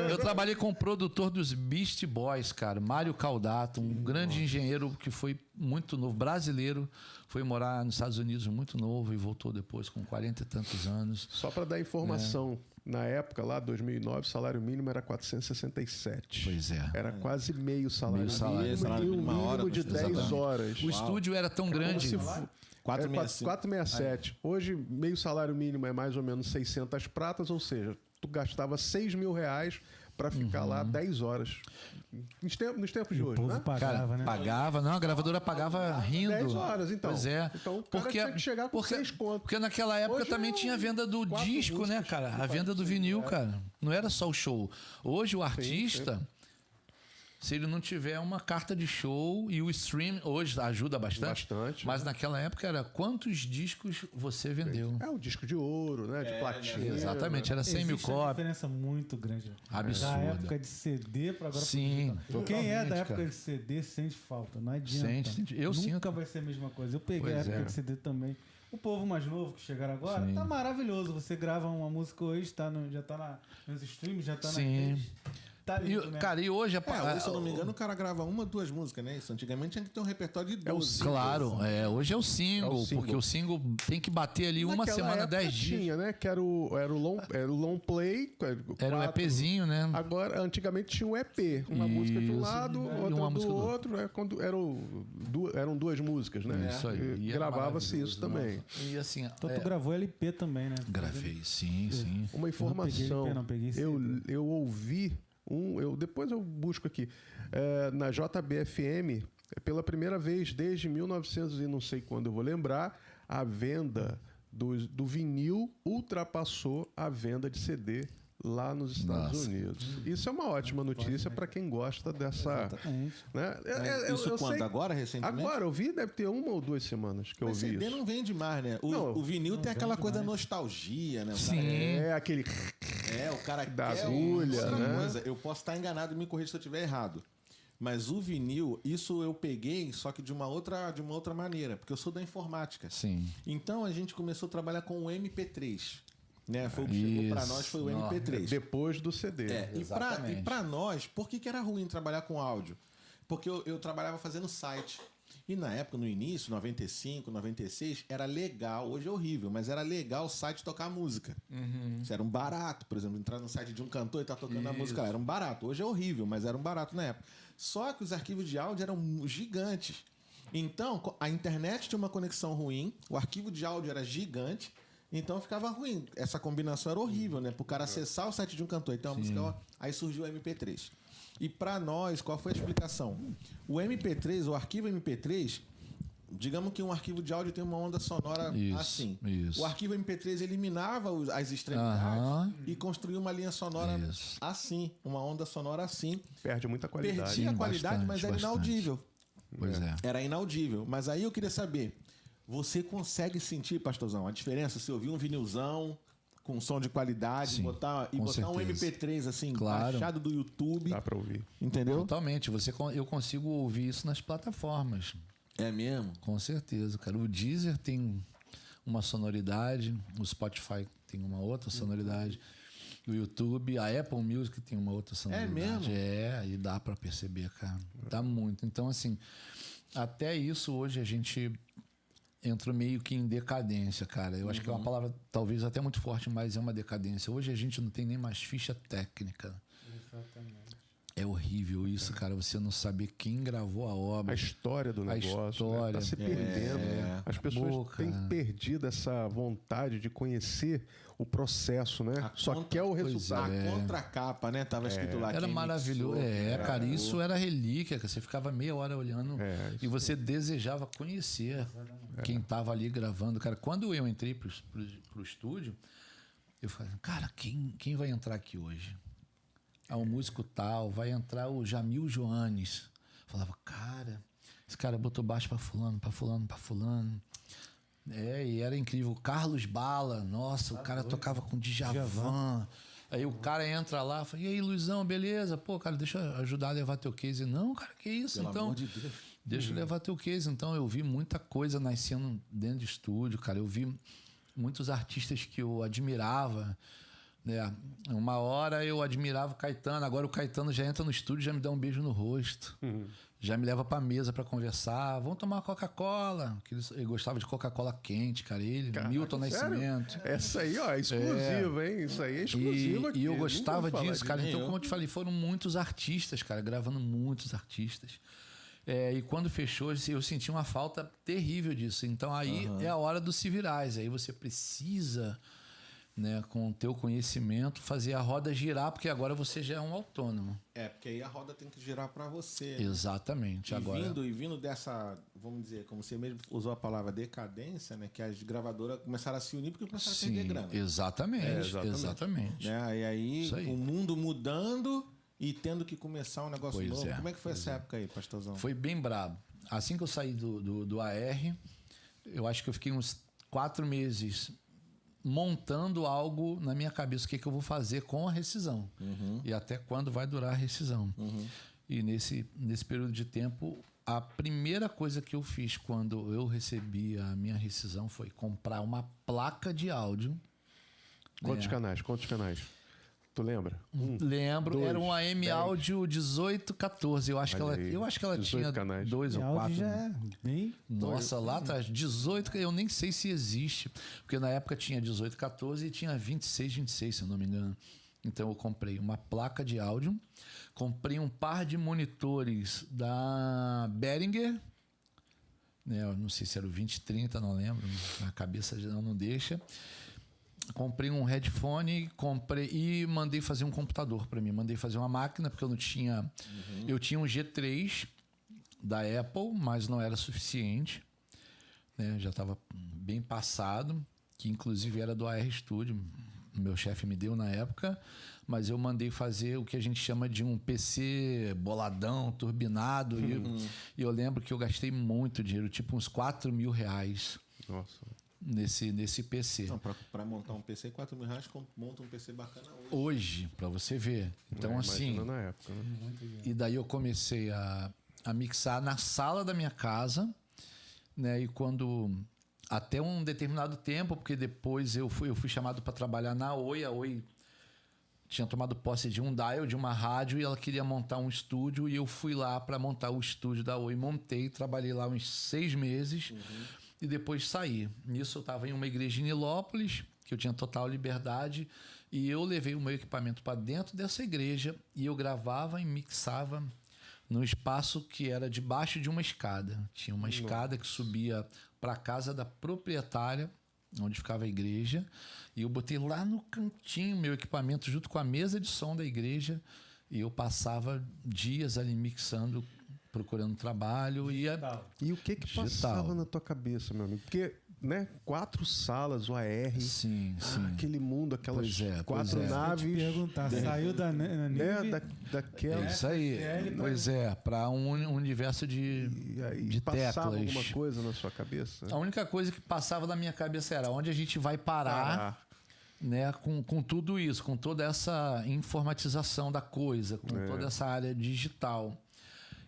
eu trabalhei com o produtor dos Beast Boys, cara, Mário Caldato, um grande engenheiro que foi muito novo, brasileiro, foi morar nos Estados Unidos muito novo e voltou depois com 40 e tantos anos. Só para dar informação, na época lá, 2009, o salário mínimo era 467. Pois é. Era quase meio salário, Meio salário. mínimo Salário e um mínimo, mínimo hora, de 10 exatamente. horas. O estúdio era tão grande. Se for- 465. 467. Hoje, meio salário mínimo é mais ou menos 600 pratas, ou seja, tu gastava R$6.000 para ficar lá 10 horas. Nos tempos de O hoje, povo né? pagava, né? Pagava, não, a gravadora pagava rindo. 10 horas, então. Pois é. Então, o cara tinha que chegar com 6 contos. Porque naquela época Hoje também é tinha a venda do 4 disco, né, músicas cara? que A venda do faz vinil, isso, cara. Não era só o show. Hoje o artista, se ele não tiver uma carta de show e o stream hoje ajuda bastante. Mas naquela época era quantos discos você vendeu. É o disco de ouro, né? De platina. Exatamente, era 100 mil Existe uma cópias. diferença muito grande. Absurda. Da época de CD para agora. Sim, pro digital. Quem é da totalmente, época cara. de CD sente falta. Não adianta. Sente. Eu Nunca sinto. vai ser a mesma coisa. Eu peguei Pois a época é. de CD também. O povo mais novo que chegaram agora, Sim. tá maravilhoso. Você grava uma música hoje, já tá nos streams, já tá nas Sim. redes. Tá lindo, né? Cara, e hoje... Hoje, se eu não me engano, o cara grava 1 ou 2 músicas, né? Isso antigamente tinha que ter um repertório de 12. Claro, hoje é o single, porque o single tem que bater ali uma Naquela semana, época 10 dias. tinha, né? Que era o long play. Era o 4. EPzinho, né? Agora, antigamente tinha um EP. Uma música de um Isso. lado, E outra uma do música do outro. Quando eram 2 músicas, né? Isso aí. E E era gravava-se isso maravilhoso, também. E assim... Então tu gravou LP também, né? Gravei, sim. Uma informação. Eu não peguei CD. Eu ouvi depois eu busco aqui. Na JBFM, pela primeira vez desde 1900 e não sei quando eu vou lembrar, a venda do vinil ultrapassou a venda de CD lá nos Estados Unidos. Isso é uma ótima notícia para quem gosta dessa... Exatamente. Né? Isso eu quando? sei- Agora, recentemente? Agora, eu vi, deve ter 1 ou 2 semanas que eu Mas ouvi CD isso. não vende mais, né? Não, O vinil tem aquela vende coisa mais. nostalgia, né? O Sim. cara Aquele... o cara Da quer agulha, outra né? coisa. Eu posso estar enganado e me corrija se eu estiver errado. Mas o vinil, isso eu peguei, só que de uma outra maneira, porque eu sou da informática. Sim. Então a gente começou a trabalhar com o MP3. Né? Foi o que chegou para nós, foi o MP3. Depois do CD. E para nós, por que era ruim trabalhar com áudio? Porque eu trabalhava fazendo site. E na época, no início, 95, 96, era legal. Hoje é horrível, mas era legal o site tocar música. Isso era um barato. Por exemplo, entrar no site de um cantor e estar tocando a música lá. Era um barato. Hoje é horrível, mas era um barato na época. Só que os arquivos de áudio eram gigantes. Então, a internet tinha uma conexão ruim, o arquivo de áudio era gigante, então ficava ruim. Essa combinação era horrível, né? Para o cara acessar o site de um cantor. Então, a música... Aí surgiu o MP3. E para nós, qual foi a explicação? O MP3, o arquivo MP3, digamos que um arquivo de áudio tem uma onda sonora assim. O arquivo MP3 eliminava as extremidades e construía uma linha sonora assim, uma onda sonora assim. Perde muita qualidade. Perdia a qualidade, mas era inaudível. Pois é. Era inaudível. Mas aí eu queria saber, você consegue sentir, pastorzão, a diferença? Se ouvir um vinilzão com som de qualidade, botar um MP3 assim, baixado do YouTube. Dá pra ouvir. Entendeu? Totalmente. Eu consigo ouvir isso nas plataformas. É mesmo? Com certeza, cara. O Deezer tem uma sonoridade, o Spotify tem uma outra sonoridade, o YouTube, a Apple Music tem uma outra sonoridade. É mesmo? E dá pra perceber, cara. Dá muito. Então, assim, até isso hoje a gente entrou meio que em decadência, cara. Eu acho que é uma palavra talvez até muito forte, mas é uma decadência. Hoje a gente não tem nem mais ficha técnica. Exatamente. É horrível isso, cara. Você não saber quem gravou a obra. A história do negócio. Né? Tá se perdendo. As pessoas têm perdido essa vontade de conhecer o processo, né? Só quer o resultado. A contracapa, né? Tava escrito lá. Era maravilhoso. Cara, isso era relíquia. Você ficava meia hora olhando e você desejava conhecer quem tava ali gravando. Cara, quando eu entrei pro estúdio, eu falei, cara, quem vai entrar aqui hoje? Um músico tal, vai entrar o Jamil Joanes. Falava, cara, esse cara botou baixo pra fulano, pra fulano, pra fulano. E era incrível. Carlos Bala, nossa, o cara tocava com Djavan. Aí o cara entra lá, fala, e aí, Luizão, beleza? Pô, cara, deixa eu ajudar a levar teu case. Não, cara, que isso? Pelo então, amor de Deus. Deixa eu levar teu case. Então, eu vi muita coisa nascendo dentro de estúdio, cara. Eu vi muitos artistas que eu admirava. Uma hora eu admirava o Caetano, agora o Caetano já entra no estúdio e já me dá um beijo no rosto. Já me leva pra mesa pra conversar. Vamos tomar uma Coca-Cola. Ele gostava de Coca-Cola quente, cara. Milton Nascimento. Essa aí, ó, é exclusiva, hein? Isso aí é exclusivo aqui. E eu gostava disso, cara. Então, como eu te falei, foram muitos artistas, cara, gravando muitos artistas. E quando fechou, eu senti uma falta terrível disso. Então, aí é a hora dos se virais. Aí você precisa... Né, com o teu conhecimento, fazer a roda girar, porque agora você já é um autônomo. Porque aí a roda tem que girar para você. Exatamente. E vindo dessa, vamos dizer, como você mesmo usou a palavra decadência, né, que as gravadoras começaram a se unir porque começaram a perder grana. Exatamente. Né? E aí o mundo mudando e tendo que começar um negócio novo. Como é que foi essa época aí, pastorzão? Foi bem brabo. Assim que eu saí do AR, eu acho que eu fiquei uns 4 meses... montando algo na minha cabeça, o que eu vou fazer com a rescisão e até quando vai durar a rescisão. E nesse período de tempo, a primeira coisa que eu fiz quando eu recebi a minha rescisão foi comprar uma placa de áudio. Quantos canais? Tu lembra? Lembro, 2, era uma AM 10. Áudio 1814. Eu acho que ela tinha canais. 2 ou 4. Já é bem... Nossa, lá atrás, 18, eu nem sei se existe. Porque na época tinha 1814 e tinha 26, se eu não me engano. Então eu comprei uma placa de áudio, comprei um par de monitores da Behringer. Eu não sei se era o 2030, não lembro. A cabeça já não deixa. Comprei um headphone, e mandei fazer um computador para mim. Mandei fazer uma máquina, porque eu não tinha... Eu tinha um G3 da Apple, mas não era suficiente. Já estava bem passado, que inclusive era do AR Studio. Meu chefe me deu na época, mas eu mandei fazer o que a gente chama de um PC boladão, turbinado. E eu lembro que eu gastei muito dinheiro, tipo uns R$4.000. Nossa... Nesse PC. Não, para montar um PC, R$4.000, monta um PC bacana hoje, para você ver. Então, assim... na época, né? E daí eu comecei a mixar na sala da minha casa, né? E quando até um determinado tempo, porque depois eu fui chamado para trabalhar na Oi. A Oi tinha tomado posse de um dial, de uma rádio, e ela queria montar um estúdio, e eu fui lá para montar o estúdio da Oi. Montei, trabalhei lá uns 6 meses e depois saí. Nisso eu estava em uma igreja em Nilópolis, que eu tinha total liberdade, e eu levei o meu equipamento para dentro dessa igreja e eu gravava e mixava no espaço que era debaixo de uma escada. Tinha uma escada que subia para a casa da proprietária, onde ficava a igreja, e eu botei lá no cantinho meu equipamento junto com a mesa de som da igreja, e eu passava dias ali mixando, procurando trabalho. E o que passava na tua cabeça, meu amigo? Porque, né, 4 salas, OAR, sim. aquele mundo, aquelas 4 naves. Vou te perguntar, saiu da neve... daquela... É isso aí. Pois é, para um universo de passava teclas. alguma coisa na sua cabeça? A única coisa que passava na minha cabeça era onde a gente vai parar. Né, com tudo isso, com toda essa informatização da coisa, com toda essa área digital.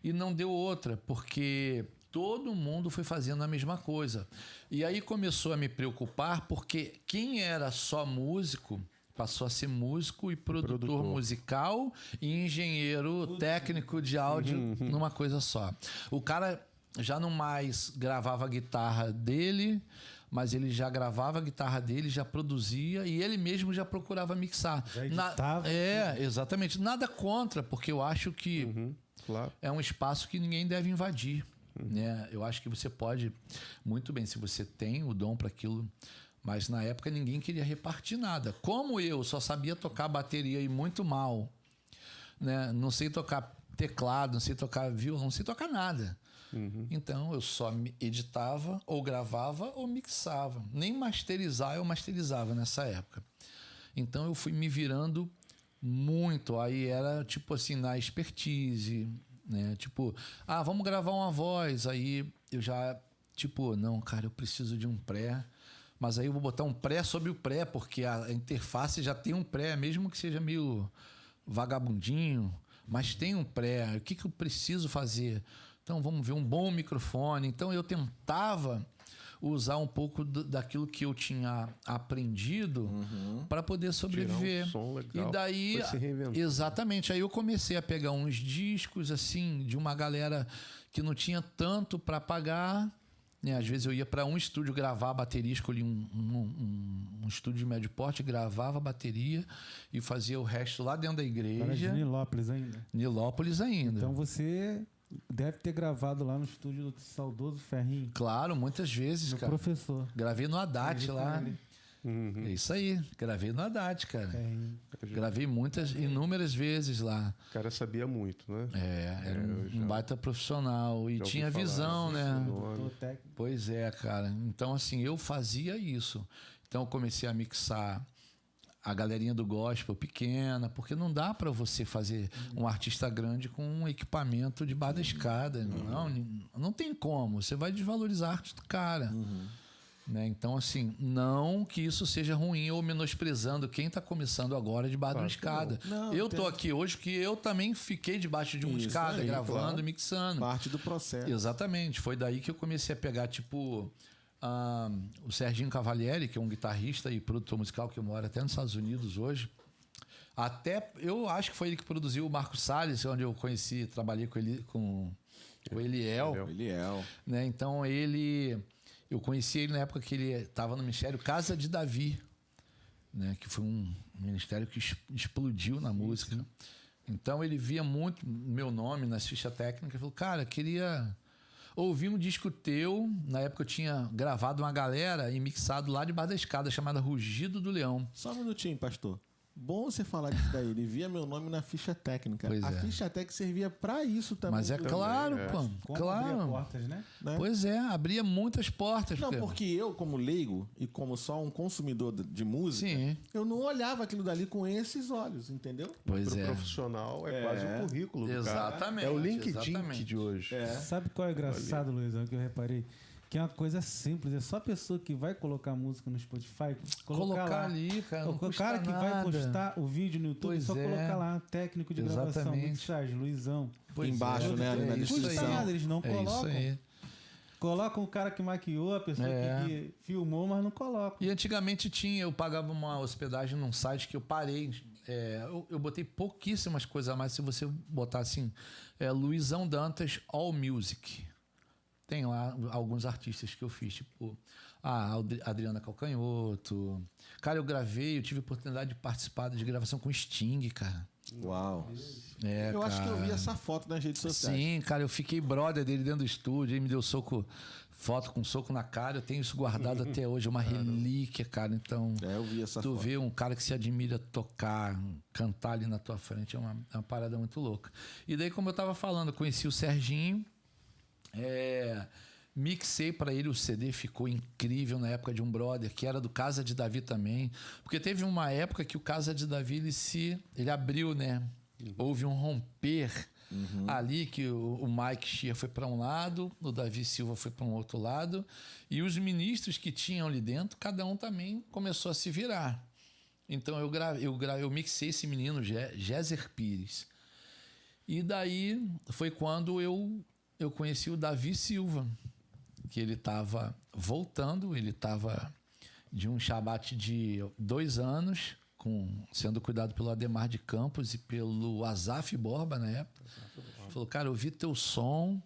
E não deu outra, porque todo mundo foi fazendo a mesma coisa. E aí começou a me preocupar, porque quem era só músico passou a ser músico e produtor musical e engenheiro técnico de áudio numa coisa só. O cara já não mais gravava a guitarra dele, mas ele já gravava a guitarra dele, já produzia e ele mesmo já procurava mixar. Já editava. Exatamente. Nada contra, porque eu acho que é um espaço que ninguém deve invadir. Né? Eu acho que você pode, muito bem, se você tem o dom para aquilo, mas na época ninguém queria repartir nada. Como eu só sabia tocar bateria e muito mal, né? Não sei tocar teclado, não sei tocar violão, não sei tocar nada. Então eu só editava, ou gravava, ou mixava. Nem masterizar eu masterizava nessa época. Então eu fui me virando muito. Aí era tipo assim, na expertise, né? Tipo, vamos gravar uma voz. Aí eu já, tipo, não, cara, eu preciso de um pré. Mas aí eu vou botar um pré sobre o pré, porque a interface já tem um pré, mesmo que seja meio vagabundinho, mas tem um pré. O que eu preciso fazer? Então vamos ver um bom microfone. Então eu tentava usar um pouco daquilo que eu tinha aprendido para poder sobreviver. Tirar um som legal. E daí, foi se reinventando. exatamente, aí eu comecei a pegar uns discos assim de uma galera que não tinha tanto para pagar. Né? Às vezes eu ia para um estúdio gravar a bateria, escolhi um estúdio de médio porte, gravava a bateria e fazia o resto lá dentro da igreja. Era de Nilópolis ainda. Nilópolis ainda. Então você deve ter gravado lá no estúdio do saudoso Ferrinho. Claro, muitas vezes, Meu cara. professor. Gravei no Haddad lá. É isso aí, gravei no Haddad, cara. Ferrinho. Gravei inúmeras vezes lá. O cara sabia muito, né? Era um baita profissional. E tinha visão, né? Doutor técnico. Pois é, cara. Então, assim, eu fazia isso. Então, eu comecei a mixar a galerinha do gospel pequena, porque não dá para você fazer um artista grande com um equipamento debaixo da escada. Não tem como. Você vai desvalorizar a arte do cara. Né? Então, assim, não que isso seja ruim ou menosprezando quem está começando agora debaixo de uma escada. Eu tô aqui hoje porque eu também fiquei debaixo de uma escada, gravando e mixando. Parte do processo. Exatamente. Foi daí que eu comecei a pegar, tipo, o Serginho Cavalieri, que é um guitarrista e produtor musical que mora até nos Estados Unidos hoje. Até, eu acho que foi ele que produziu o Marcos Salles, onde eu conheci, trabalhei com ele, com o Eliel. Né? Então, eu conheci ele na época que ele estava no Ministério Casa de Davi, né? Que foi um ministério que explodiu na música. Então ele via muito meu nome nas fichas técnicas e falou, cara, queria ouvir um disco teu. Na época eu tinha gravado uma galera e mixado lá debaixo da escada, chamada Rugido do Leão. Só um minutinho, pastor. Bom você falar disso daí. Ele via meu nome na ficha técnica. A ficha técnica servia pra isso também. Mas é claro, pô. Como Claro. abria portas, né? Pois é, abria muitas portas. Não, porque eu, como leigo e como só um consumidor de música, Sim. eu não olhava aquilo dali com esses olhos, entendeu? Pois Pro é. profissional é quase um currículo do cara. Exatamente. É o LinkedIn exatamente. de hoje. Sabe qual é engraçado, Luizão, que eu reparei? Que é uma coisa simples, é só a pessoa que vai colocar música no Spotify, colocar lá. ali, cara. Não O custa cara que vai nada. postar o vídeo no YouTube, Pois só é. colocar lá, técnico de gravação, Exatamente. mixagem, Luizão. Pois Embaixo, né? Ali na isso descrição. Custa nada, eles não É isso colocam. aí. Colocam o cara que maquiou, a pessoa que filmou, mas não colocam. E antigamente eu pagava uma hospedagem num site que eu parei. Eu botei pouquíssimas coisas a mais. Se você botar assim, Luizão Dantas All Music. Tem lá alguns artistas que eu fiz, tipo a Adriana Calcanhoto. Cara, eu tive a oportunidade de participar de gravação com Sting, cara. Uau. Eu acho que eu vi essa foto nas redes sociais. Sim, cara, eu fiquei brother dele dentro do estúdio, ele me deu foto com soco na cara, eu tenho isso guardado até hoje, é uma relíquia, cara. Então, eu vi essa foto. Vê um cara que se admira tocar, cantar ali na tua frente, é uma parada muito louca. E daí, como eu tava falando, eu conheci o Serginho, mixei pra ele, o CD ficou incrível na época de um brother, que era do Casa de Davi também. Porque teve uma época que o Casa de Davi, ele abriu, né? Houve um romper ali, que o Mike Shea foi para um lado, o Davi Silva foi para um outro lado, e os ministros que tinham ali dentro, cada um também começou a se virar. Então eu mixei esse menino, Géser Pires. E daí foi quando eu conheci o Davi Silva, que ele estava voltando, ele estava de um Shabat de 2 anos, sendo cuidado pelo Ademar de Campos e pelo Azaf Borba na época. Falou, cara, eu ouvi teu som,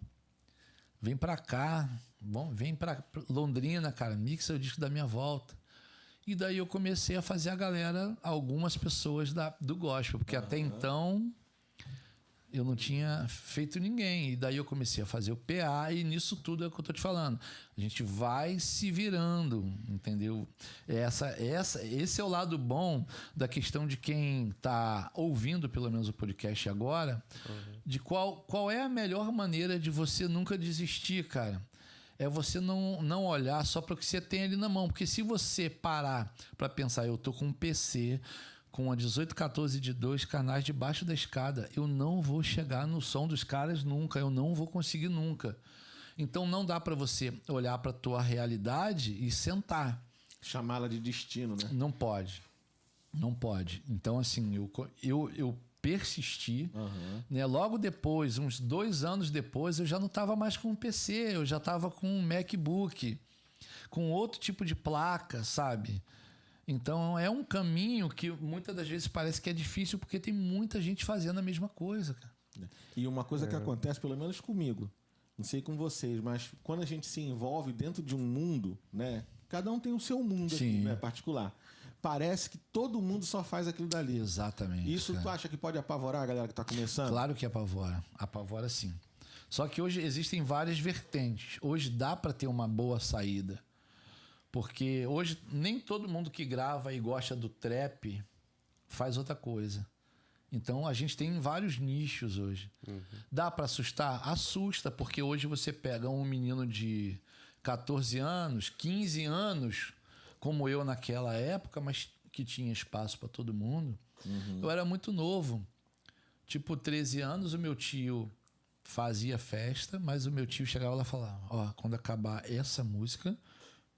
vem pra cá, vem pra Londrina, cara, mixa o disco da minha volta. E daí eu comecei a fazer algumas pessoas do gospel, porque até então eu não tinha feito ninguém. E daí eu comecei a fazer o PA, e nisso tudo é o que eu tô te falando. A gente vai se virando, entendeu? Esse é o lado bom da questão de quem tá ouvindo, pelo menos, o podcast agora, de qual é a melhor maneira de você nunca desistir, cara. É você não olhar só para o que você tem ali na mão. Porque se você parar para pensar, eu tô com um PC... com a 1814 de 2 canais debaixo da escada, eu não vou chegar no som dos caras nunca, eu não vou conseguir nunca. Então não dá para você olhar para tua realidade e sentar. Chamá-la de destino, né? Não pode. Não pode. Então, assim, eu persisti. Né? Logo depois, uns 2 anos depois, eu já não estava mais com um PC, eu já estava com um MacBook, com outro tipo de placa, sabe? Então, é um caminho que muitas das vezes parece que é difícil, porque tem muita gente fazendo a mesma coisa, cara. E uma coisa que acontece, pelo menos comigo, não sei com vocês, mas quando a gente se envolve dentro de um mundo, né? Cada um tem o seu mundo aqui, né, particular. Parece que todo mundo só faz aquilo dali. Exatamente. Isso tu acha que pode apavorar a galera que está começando? Claro que apavora. Apavora sim. Só que hoje existem várias vertentes. Hoje dá para ter uma boa saída. Porque hoje nem todo mundo que grava e gosta do trap faz outra coisa. Então a gente tem vários nichos hoje. Dá para assustar? Assusta, porque hoje você pega um menino de 14 anos, 15 anos, como eu naquela época, mas que tinha espaço para todo mundo. Eu era muito novo. Tipo, 13 anos, o meu tio fazia festa, mas o meu tio chegava lá e falava, ó, quando acabar essa música...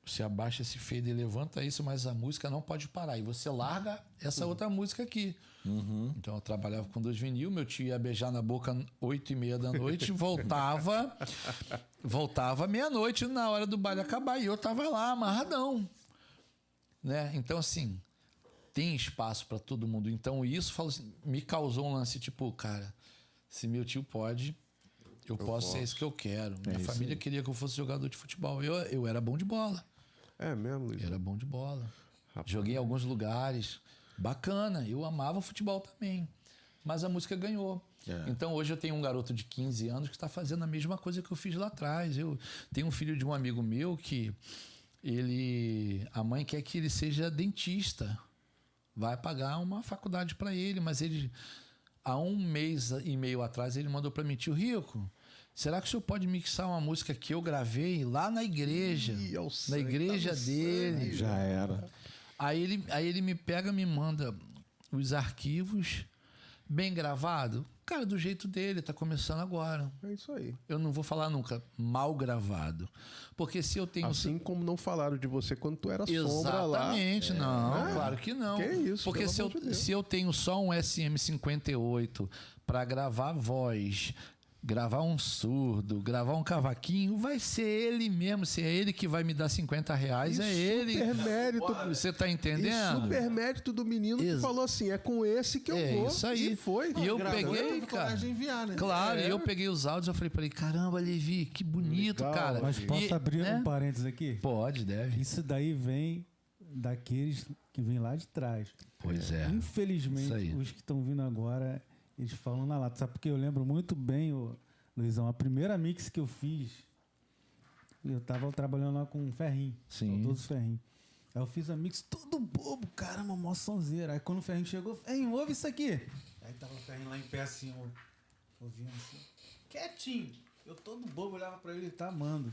Você abaixa esse fader e levanta isso, mas a música não pode parar. E você larga essa outra música aqui. Então eu trabalhava com 2 vinil, meu tio ia beijar na boca 8h30 da noite, voltava meia-noite na hora do baile acabar. E eu tava lá, amarradão. Né? Então, assim, tem espaço para todo mundo. Então isso me causou um lance tipo, cara, se meu tio pode... Eu posso ser isso que eu quero. Minha família queria que eu fosse jogador de futebol. Eu era bom de bola. É mesmo, Luiz? Era bom de bola. Rapaz. Joguei em alguns lugares. Bacana. Eu amava futebol também. Mas a música ganhou. Então hoje eu tenho um garoto de 15 anos que está fazendo a mesma coisa que eu fiz lá atrás. Eu tenho um filho de um amigo meu que a mãe quer que ele seja dentista. Vai pagar uma faculdade para ele, mas ele... Há 1 mês e meio atrás ele mandou para mim, tio Rico, será que o senhor pode mixar uma música que eu gravei lá na igreja? Na igreja dele. Já era. Aí ele me pega, me manda os arquivos bem gravado. Cara, do jeito dele, tá começando agora. É isso aí. Eu não vou falar nunca mal gravado. Porque se eu tenho... Assim como não falaram de você quando tu era sombra lá. Exatamente, não. Claro que não. Que isso, porque se eu tenho só um SM58 para gravar voz gravar um surdo, gravar um cavaquinho, vai ser ele mesmo. Se é ele que vai me dar R$50, é ele. Super mérito. Você tá E entendendo? super mérito do menino que falou assim, é com esse que eu vou. Isso aí. E foi. E eu Gravou, peguei, teve cara. coragem de enviar, né? Claro, e eu peguei os áudios, eu falei pra ele, caramba, Levi, que bonito, Legal, cara. Mas posso abrir né? um parênteses aqui? Pode, deve. Isso daí vem daqueles que vêm lá de trás. Pois é. Infelizmente, Isso aí. os que estão vindo agora, eles falam na lata. Sabe porque eu lembro muito bem, Luizão, a primeira mix que eu fiz, eu tava trabalhando lá com o Ferrinho. Sim. Todos os Ferrinho. Aí eu fiz a mix todo bobo, caramba, mó sonzeira. Aí quando o Ferrinho chegou, Ferrinho, ouve isso aqui. Aí tava o Ferrinho lá em pé assim, ouvindo assim, quietinho. Eu todo bobo, olhava pra ele e tá amando.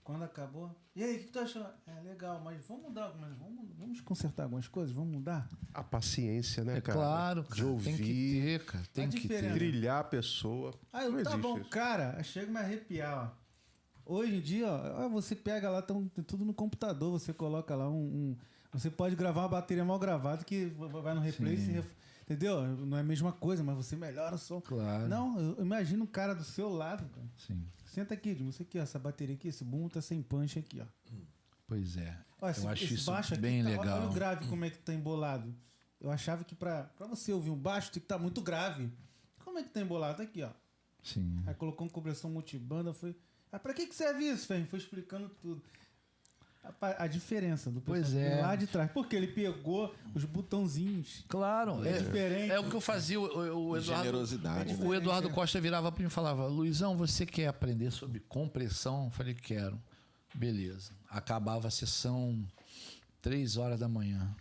Quando acabou, e aí, o que tu achou? É legal, mas vamos mudar algumas, vamos consertar algumas coisas, vamos mudar. A paciência, né, É cara? claro, De cara, ouvir, tem que ter, cara. Tem A que diferença. ter. trilhar a pessoa. Aí eu, Não tá existe bom, isso. cara, chega a me arrepiar, ó. Hoje em dia, ó, você pega lá, tem tudo no computador, você coloca lá você pode gravar uma bateria mal gravada que vai no replay, entendeu? Não é a mesma coisa, mas você melhora o som. Claro. Não, eu imagino um cara do seu lado, cara. Sim. Senta aqui, Edmo, isso aqui, ó, essa bateria aqui, esse boom tá sem punch aqui, ó. Pois é. Ó, Eu acho isso baixo bem tá, legal. Olha o grave como é que tá embolado. Eu achava que pra você ouvir um baixo tem que estar muito grave. Como é que tá embolado? Tá aqui, ó. Sim. Aí colocou uma compressão multibanda, foi... Ah, pra que serve isso, Ferrinho? Foi explicando tudo. A diferença do pessoal Pois que vem é. lá de trás. Porque ele pegou os botãozinhos. Claro. É diferente. É o que eu fazia. O Eduardo, Generosidade, né? o Eduardo Costa virava para mim e falava, Luizão, você quer aprender sobre compressão? Eu falei, quero. Beleza. Acabava a sessão 3 horas da manhã.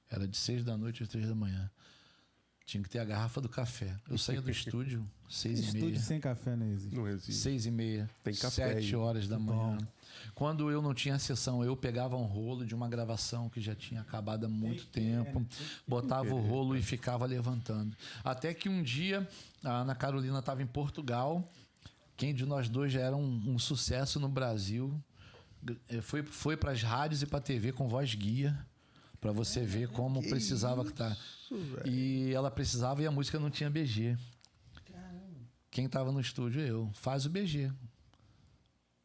Era de 6 da noite às 3 da manhã. Tinha que ter a garrafa do café. Eu saía do estúdio 6h30. Estúdio sem café não existe. Não existe. 6h30. Tem café 7 aí. horas da manhã. Quando eu não tinha sessão, eu pegava um rolo de uma gravação que já tinha acabado há muito tempo, botava o rolo e ficava levantando. Até que um dia, a Ana Carolina estava em Portugal, quem de nós dois já era um sucesso no Brasil, foi para as rádios e para a TV com voz guia, para você ver como precisava estar. E ela precisava e a música não tinha BG. Quem estava no estúdio? Eu. Faz o BG.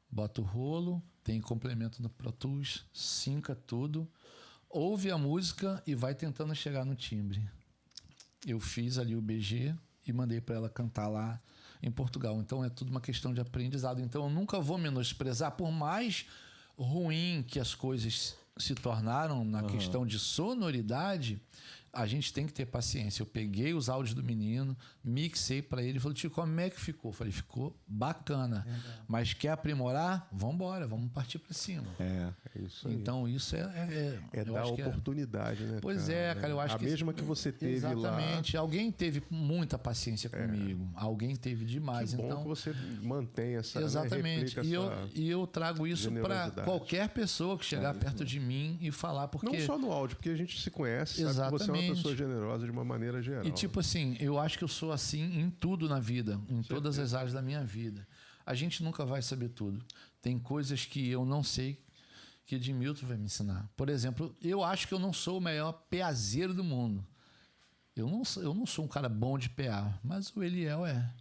Bota o rolo, tem complemento no Pro Tools, sinca tudo, ouve a música e vai tentando chegar no timbre. Eu fiz ali o BG e mandei para ela cantar lá em Portugal. Então é tudo uma questão de aprendizado. Então eu nunca vou menosprezar, por mais ruim que as coisas se tornaram na questão de sonoridade, a gente tem que ter paciência. Eu peguei os áudios do menino, mixei para ele e falei, tio, como é que ficou? Eu falei, ficou bacana. Mas quer aprimorar? Vamos embora, vamos partir para cima. É isso aí. Então isso É eu dar acho que oportunidade, né? Pois é, cara, eu acho a que... mesma que você teve lá. Exatamente. Alguém teve muita paciência comigo. Alguém teve demais. Que bom então, que você mantém essa... exatamente. Né, E eu trago isso para generosidade. qualquer pessoa que chegar perto de mim e falar, porque... Não só no áudio, porque a gente se conhece, sabe que você é uma pessoa generosa de uma maneira geral. E tipo assim, eu acho que eu sou assim em tudo na vida, em todas as áreas da minha vida. A gente nunca vai saber tudo. Tem coisas que eu não sei que Edmilton vai me ensinar. Por exemplo, eu acho que eu não sou o melhor peazeiro do mundo. Eu não sou um cara bom de PA, mas o Eliel é.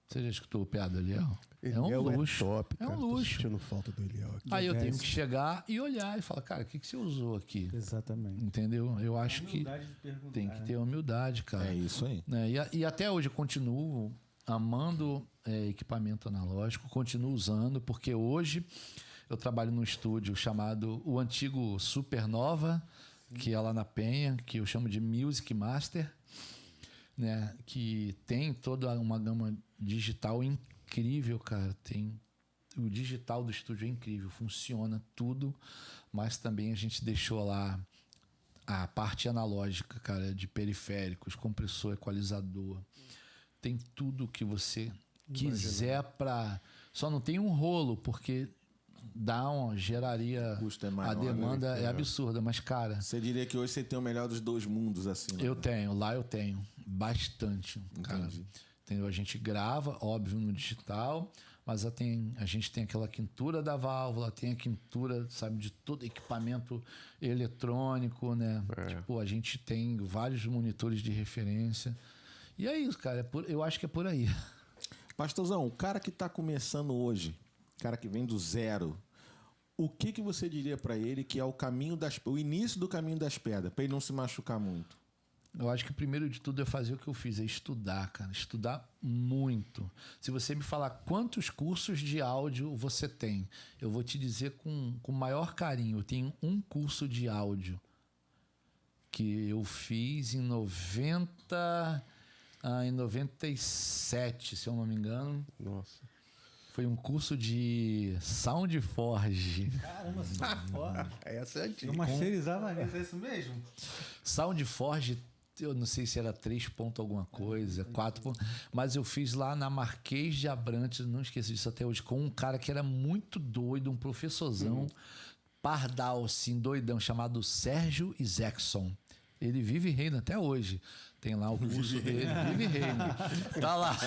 Você já escutou o PA do Eliel? É um luxo. Top, é um cara. Tô luxo. sentindo falta do Eliel aqui. Aí eu tenho que chegar e olhar e falar, cara, o que você usou aqui? Exatamente. Entendeu? Eu acho que Humildade de perguntar, tem que né? ter humildade, cara. É isso aí. Né? E até hoje eu continuo amando equipamento analógico, continuo usando, porque hoje eu trabalho num estúdio chamado o antigo Supernova, que é lá na Penha, que eu chamo de Music Master, né? Que tem toda uma gama digital incrível, cara. O digital do estúdio é incrível, funciona tudo, mas também a gente deixou lá a parte analógica, cara, de periféricos, compressor, equalizador. Tem tudo que você quiser para... Só não tem um rolo, porque geraria... O custo é maior, a demanda né? é absurda, mas, cara... Você diria que hoje você tem o melhor dos dois mundos, assim, né? Eu tenho bastante, cara. Entendi. Entendeu? A gente grava, óbvio, no digital, mas a gente tem aquela quintura da válvula, tem a quintura, sabe, de todo equipamento eletrônico, né? Tipo, a gente tem vários monitores de referência. E é isso, cara. Eu acho que é por aí. Pastorzão, o cara que está começando hoje, o cara que vem do zero, o que você diria para ele que é o início do caminho das pedras, para ele não se machucar muito? Eu acho que o primeiro de tudo é fazer o que eu fiz, é estudar, cara. Estudar muito. Se você me falar quantos cursos de áudio você tem, eu vou te dizer com o maior carinho. Eu tenho um curso de áudio que eu fiz em 97, se eu não me engano. Nossa. Foi um curso de SoundForge. Caramba, SoundForge. Essa é antiga. Eu masterizava nisso, é isso mesmo? SoundForge, eu não sei se era 3 ponto alguma coisa, 4 pontos, mas eu fiz lá na Marquês de Abrantes, não esqueço disso até hoje, com um cara que era muito doido, um professorzão, pardal, assim, doidão, chamado Sérgio Isaacson. Ele vive e reina até hoje. Tem lá o curso dele, vive e reina. Tá lá.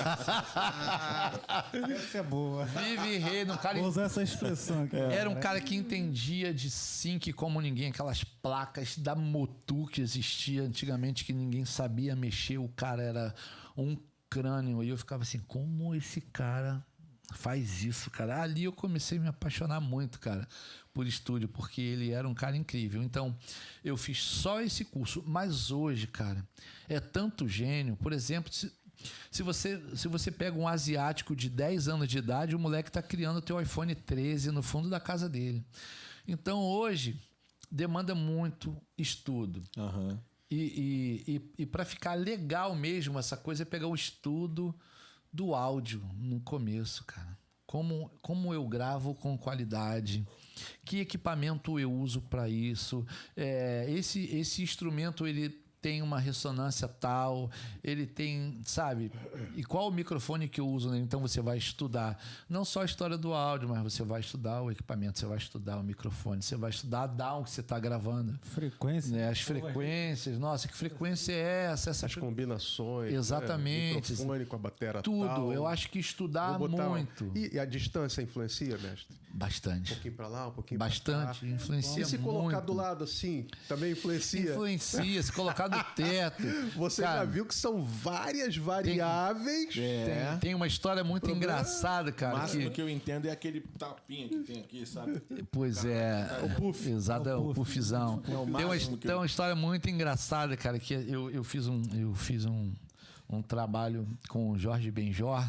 Essa é boa. Vive e reina, um cara... Vou usar essa expressão aqui. Era um cara que entendia de sync como ninguém, aquelas placas da Motu que existia antigamente que ninguém sabia mexer, o cara era um crânio. E eu ficava assim, como esse cara faz isso, cara? Ali eu comecei a me apaixonar muito, cara, por estúdio, porque ele era um cara incrível. Então, eu fiz só esse curso. Mas hoje, cara, é tanto gênio. Por exemplo, se você pega um asiático de 10 anos de idade, o moleque tá criando o teu iPhone 13 no fundo da casa dele. Então, hoje, demanda muito estudo. Aham. E para ficar legal mesmo, essa coisa é pegar o estudo do áudio no começo, cara. Como eu gravo com qualidade, que equipamento eu uso para isso. Esse instrumento, ele tem uma ressonância tal, ele tem, sabe? E qual o microfone que eu uso, né? Então você vai estudar não só a história do áudio, mas você vai estudar o equipamento, você vai estudar o microfone, você vai estudar a DAW que você está gravando. Frequência. Né? As frequências, nossa, que frequência é essa? As combinações. Exatamente. Né? Microfone com a bateria tudo. tal. Eu acho que estudar muito. E a distância influencia, mestre? Bastante. Um pouquinho pra lá, um pouquinho Bastante. pra cá. Influencia E se muito. colocar do lado assim, também influencia? Influencia. Se colocar do teto. Você cara, já viu que são várias variáveis. Tem uma história muito engraçada, cara. O máximo que eu entendo é aquele tapinha que tem aqui, sabe? Pois é. O puff. Exato, é o puffzão. É o Tem uma história muito engraçada, cara, que eu fiz um trabalho com o Jorge Benjor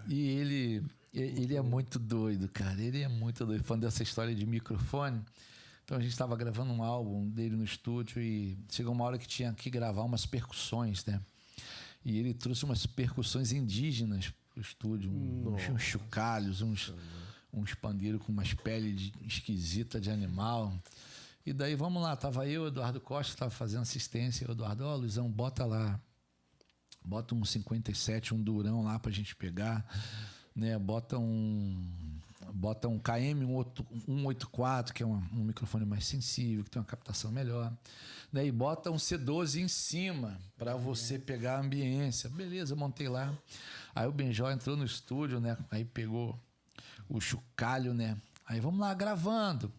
e ele é muito doido, cara. Ele é muito doido. Falando dessa história de microfone. Então a gente estava gravando um álbum dele no estúdio e chegou uma hora que tinha que gravar umas percussões, né? E ele trouxe umas percussões indígenas pro estúdio, uns chocalhos, uns pandeiros com umas peles esquisitas de animal. E daí, vamos lá, tava eu, Eduardo Costa, tava fazendo assistência. O Eduardo, Luizão, bota lá, bota um 57, um durão lá pra gente pegar, né? Bota um KM 184, que é um microfone mais sensível, que tem uma captação melhor. Né? E bota um C12 em cima para você pegar a ambiência. Beleza, eu montei lá. Aí o Benjó entrou no estúdio, né? Aí pegou o chocalho, né? Aí vamos lá, gravando.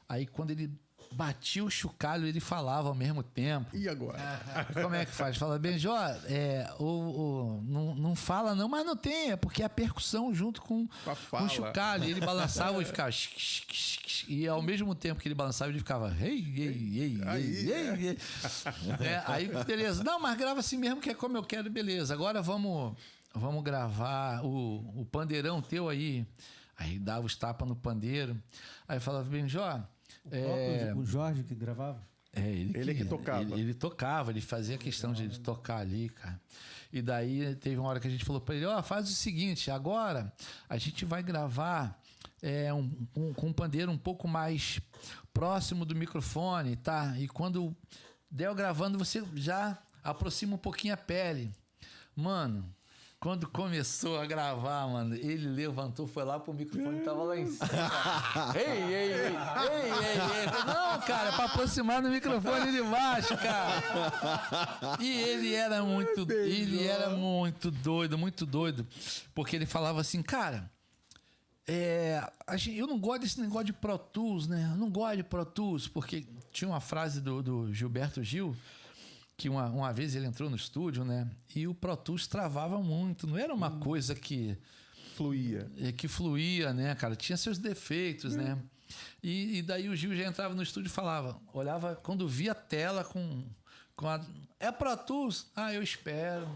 Aí quando ele batia o chocalho, ele falava ao mesmo tempo. E agora? Como é que faz? Fala, Benjó, não fala não, mas não tem, é porque a percussão junto com o chocalho. Ele balançava e ficava... E ao mesmo tempo que ele balançava, ele ficava... Aí, beleza. Não, mas grava assim mesmo, que é como eu quero, beleza. Agora vamos gravar o pandeirão teu aí. Aí dava os tapas no pandeiro. Aí falava, Benjó... O Jorge que gravava? Ele que tocava. Ele tocava, ele fazia questão de tocar ali, cara. E daí teve uma hora que a gente falou pra ele, faz o seguinte, agora a gente vai gravar com um pandeiro um pouco mais próximo do microfone, tá? E quando der gravando, você já aproxima um pouquinho a pele. Mano... Quando começou a gravar, mano, ele levantou, foi lá pro microfone, tava lá em cima. Ei. Não, cara, pra aproximar do microfone de baixo, cara. E ele era muito doido, porque ele falava assim, cara, eu não gosto desse negócio de Pro Tools, né? Eu não gosto de Pro Tools, porque tinha uma frase do Gilberto Gil, que uma vez ele entrou no estúdio, né? E o Pro Tools travava muito. Não era uma coisa que fluía, né, cara? Tinha seus defeitos, né? E daí o Gil já entrava no estúdio e falava, olhava, quando via a tela com a... É Pro Tools? Ah, eu espero.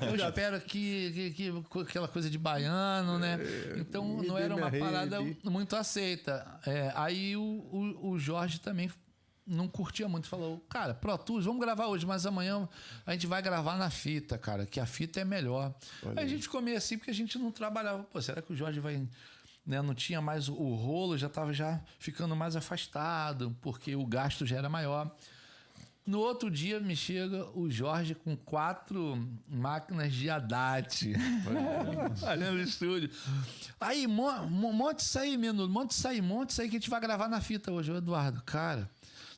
Eu espero que aquela coisa de baiano, né? Então não era uma parada muito aceita. Aí o Jorge também não curtia muito, falou, cara, Pro Tools, vamos gravar hoje, mas amanhã a gente vai gravar na fita, cara, que a fita é melhor. Aí a gente ficou meio assim, porque a gente não trabalhava. Pô, será que o Jorge vai... Né? Não tinha mais o rolo, já estava ficando mais afastado, porque o gasto já era maior. No outro dia me chega o Jorge com 4 máquinas de Haddad. Olhando no estúdio. Aí, monte isso aí, menino. Monte isso aí que a gente vai gravar na fita hoje. O Eduardo, cara,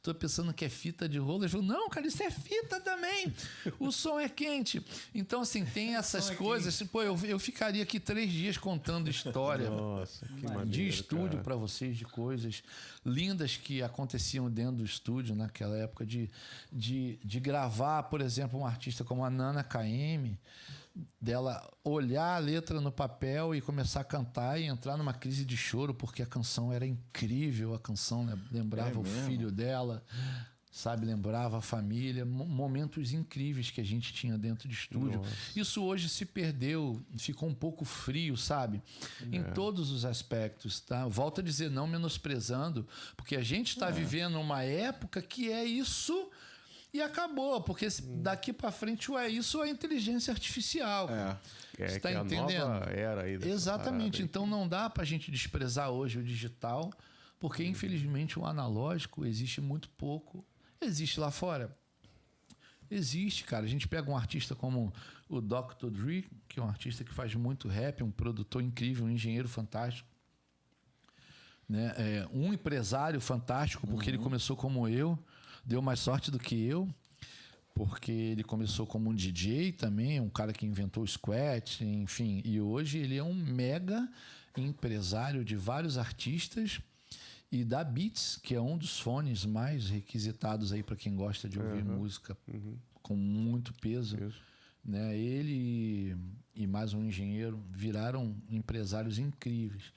tô pensando que é fita de rolo. Ele falou, não, cara, isso é fita também. O som é quente. Então, assim, tem essas coisas. Pô, eu ficaria aqui 3 dias contando história. Nossa, que maneiro, de estúdio para vocês, de coisas lindas que aconteciam dentro do estúdio naquela época. De gravar, por exemplo, um artista como a Nana KM, dela olhar a letra no papel e começar a cantar e entrar numa crise de choro porque a canção era incrível, a canção lembrava o filho dela, sabe, lembrava a família, momentos incríveis que a gente tinha dentro de estúdio. Nossa. Isso hoje se perdeu, ficou um pouco frio, sabe, em todos os aspectos, tá? Volto a dizer, não menosprezando, porque a gente está vivendo uma época que é isso. E acabou, porque daqui para frente isso é inteligência artificial. Você tá entendendo? A nova era aí. Exatamente. Então não dá para a gente desprezar hoje o digital, porque infelizmente o analógico existe muito pouco. Existe lá fora. Existe, cara. A gente pega um artista como o Dr. Dre, que é um artista que faz muito rap, um produtor incrível, um engenheiro fantástico. Né? Um empresário fantástico, porque ele começou como eu. Deu mais sorte do que eu, porque ele começou como um DJ também, um cara que inventou o Squat, enfim. E hoje ele é um mega empresário de vários artistas e da Beats, que é um dos fones mais requisitados aí para quem gosta de ouvir música com muito peso. Né? Ele e mais um engenheiro viraram empresários incríveis.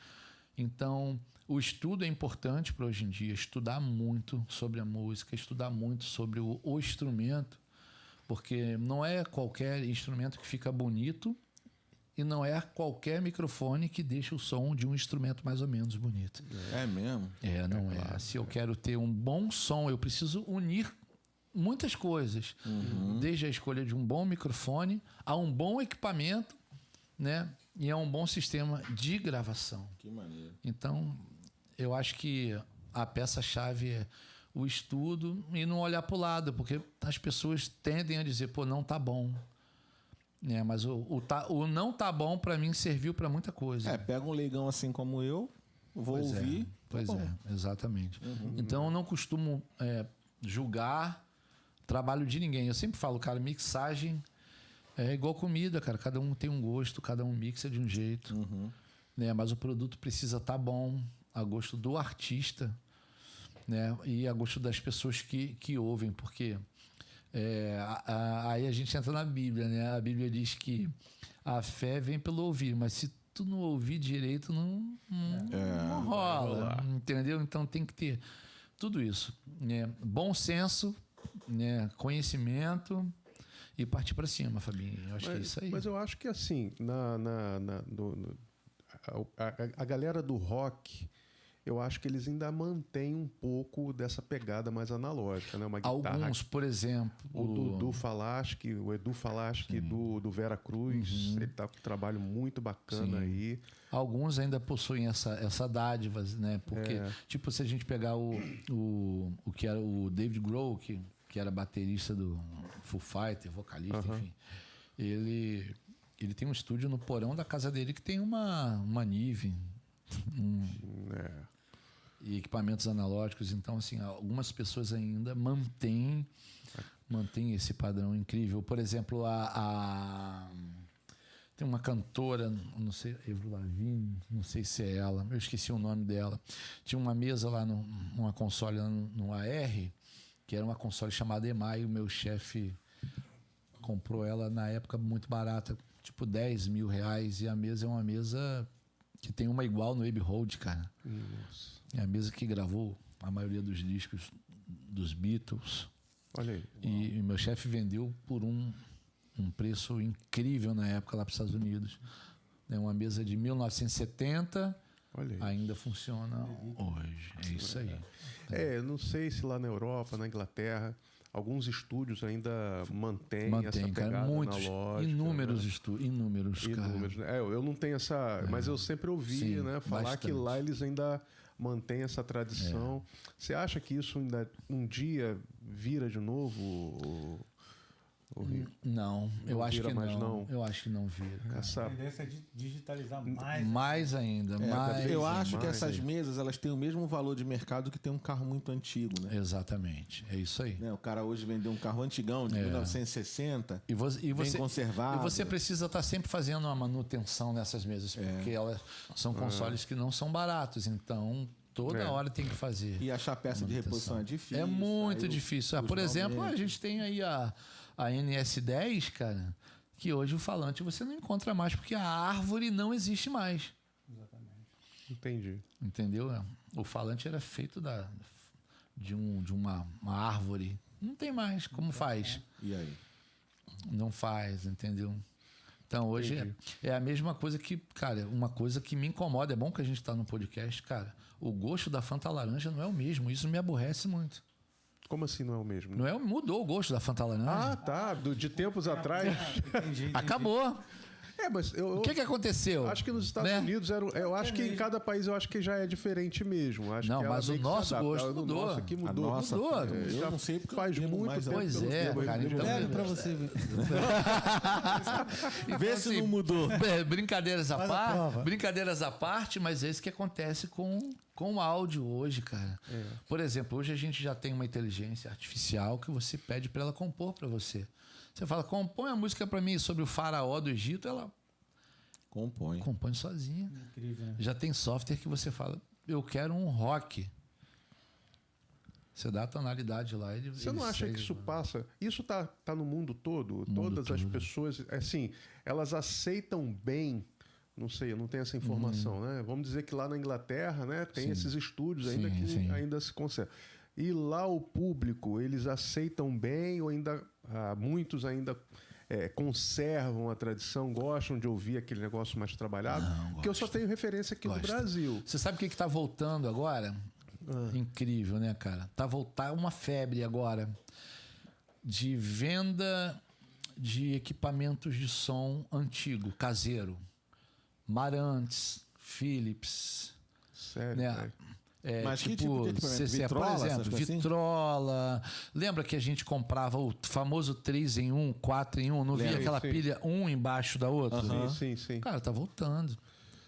Então... O estudo é importante para hoje em dia, estudar muito sobre a música, estudar muito sobre o instrumento, porque não é qualquer instrumento que fica bonito e não é qualquer microfone que deixa o som de um instrumento mais ou menos bonito. É mesmo? Não é. Claro, Se eu quero ter um bom som, eu preciso unir muitas coisas, desde a escolha de um bom microfone a um bom equipamento, né? E a um bom sistema de gravação. Que maneiro. Então... Eu acho que a peça-chave é o estudo e não olhar para o lado, porque as pessoas tendem a dizer, pô, não tá bom. Mas o não tá bom, para mim, serviu para muita coisa. Pega um leigão assim como eu, vou ouvir. Pois é, exatamente. Então, eu não costumo julgar trabalho de ninguém. Eu sempre falo, cara, mixagem é igual comida, cara. Cada um tem um gosto, cada um mixa de um jeito. Mas o produto precisa estar bom, a gosto do artista, né? E a gosto das pessoas que ouvem, porque aí a gente entra na Bíblia, né? A Bíblia diz que a fé vem pelo ouvir, mas se tu não ouvir direito, não rola, entendeu? Então tem que ter tudo isso, né? Bom senso, né? Conhecimento e partir para cima, Fabinho. Eu acho que é isso aí. Mas eu acho que assim, a galera do rock, eu acho que eles ainda mantêm um pouco dessa pegada mais analógica, né? Uma guitarra. Alguns, por exemplo... O Edu Falaschi do Vera Cruz, ele tá com um trabalho muito bacana aí. Alguns ainda possuem essa dádiva, né? Porque, tipo, se a gente pegar o que era o David Grohl, que era baterista do Foo Fighters, vocalista, enfim, ele tem um estúdio no porão da casa dele que tem uma Nive, e equipamentos analógicos. Então, assim, algumas pessoas ainda mantêm esse padrão incrível. Por exemplo, tem uma cantora, não sei, Avril Lavigne, não sei se é ela, eu esqueci o nome dela. Tinha uma mesa lá, numa console no AR, que era uma console chamada EMAI. O meu chefe comprou ela na época muito barata, tipo 10 mil reais. E a mesa é uma mesa que tem uma igual no Abbey Road, cara. Nossa. É a mesa que gravou a maioria dos discos dos Beatles. Olha aí. E meu chefe vendeu por um preço incrível na época lá para os Estados Unidos. É uma mesa de 1970, Olha aí. ainda funciona hoje. É isso aí. Eu não sei se lá na Europa, na Inglaterra, alguns estúdios ainda mantêm essa Mantém, pegada cara. Muitos, analógica. inúmeros né? estúdios, inúmeros, cara. Inúmeros, né? Eu não tenho essa... Mas eu sempre ouvi, Sim, né? Falar que bastante. lá eles ainda mantêm essa tradição. Você acha que isso ainda um dia vira de novo? O Rico? Não, eu acho vira que mais, não. não? Eu acho que não vira. A Essa... tendência é digitalizar mais. Mais ainda, mais. Eu acho que mais, essas hein? mesas elas têm o mesmo valor de mercado que tem um carro muito antigo, né? Exatamente, é isso aí. O cara hoje vendeu um carro antigão de 1960, E você, bem conservado. E você precisa estar sempre fazendo uma manutenção nessas mesas, porque elas são consoles que não são baratos, então toda hora tem que fazer. E achar peça de reposição é difícil. É muito aí difícil. os Por exemplo, momentos. a gente tem aí a NS10, cara, que hoje o falante você não encontra mais, porque a árvore não existe mais. Entendi. Entendeu? O falante era feito de uma árvore. Não tem mais. Como faz? E aí? Não faz, entendeu? Então hoje é a mesma coisa que, cara, uma coisa que me incomoda. É bom que a gente está no podcast, cara. O gosto da Fanta laranja não é o mesmo. Isso me aborrece muito. Como assim não é o mesmo? Não é, mudou o gosto da Fanta laranja. Ah, tá. De tempos atrás. Entendi. Acabou. Mas eu O que aconteceu? acho que nos Estados Né? Unidos eu acho que em cada país eu acho que já é diferente mesmo. Acho Não, que ela mas o meio que se nosso adapta. gosto O mudou. nosso aqui A mudou. nossa, mudou. eu Já não sei porque faz eu bebo muito mais tempo. Pois é, cara. Então, Pega pra você ver. Vê se não mudou. Brincadeiras à Faz a parte, prova. brincadeiras à parte, mas é isso que acontece com o áudio hoje, cara. Por exemplo, hoje a gente já tem uma inteligência artificial que você pede para ela compor para você. Você fala, compõe a música para mim sobre o faraó do Egito, ela Compõe. compõe sozinha. Incrível, né? Já tem software que você fala, eu quero um rock. Você dá a tonalidade lá. Você não acha que isso passa? Isso tá no mundo todo. Todas as pessoas, assim, elas aceitam bem. Não sei, eu não tenho essa informação, né? Vamos dizer que lá na Inglaterra, né, tem esses estúdios ainda que ainda se conservam. E lá o público, eles aceitam bem ou ainda muitos ainda conservam a tradição, gostam de ouvir aquele negócio mais trabalhado? Não, porque eu só tenho referência aqui no Brasil. Você sabe o que está voltando agora? Incrível, né, cara? Tá uma febre agora de venda de equipamentos de som antigo, caseiro. Marantz, Philips, Sério, né? velho. Mas que tipo de equipamento? CCA, Vitrola, por essas exemplo, coisas assim? vitrola. Lembra que a gente comprava o famoso 3 em 1, 4 em 1? Não via Lembro, aquela sim. pilha um embaixo da outra? Sim. Cara, tá voltando.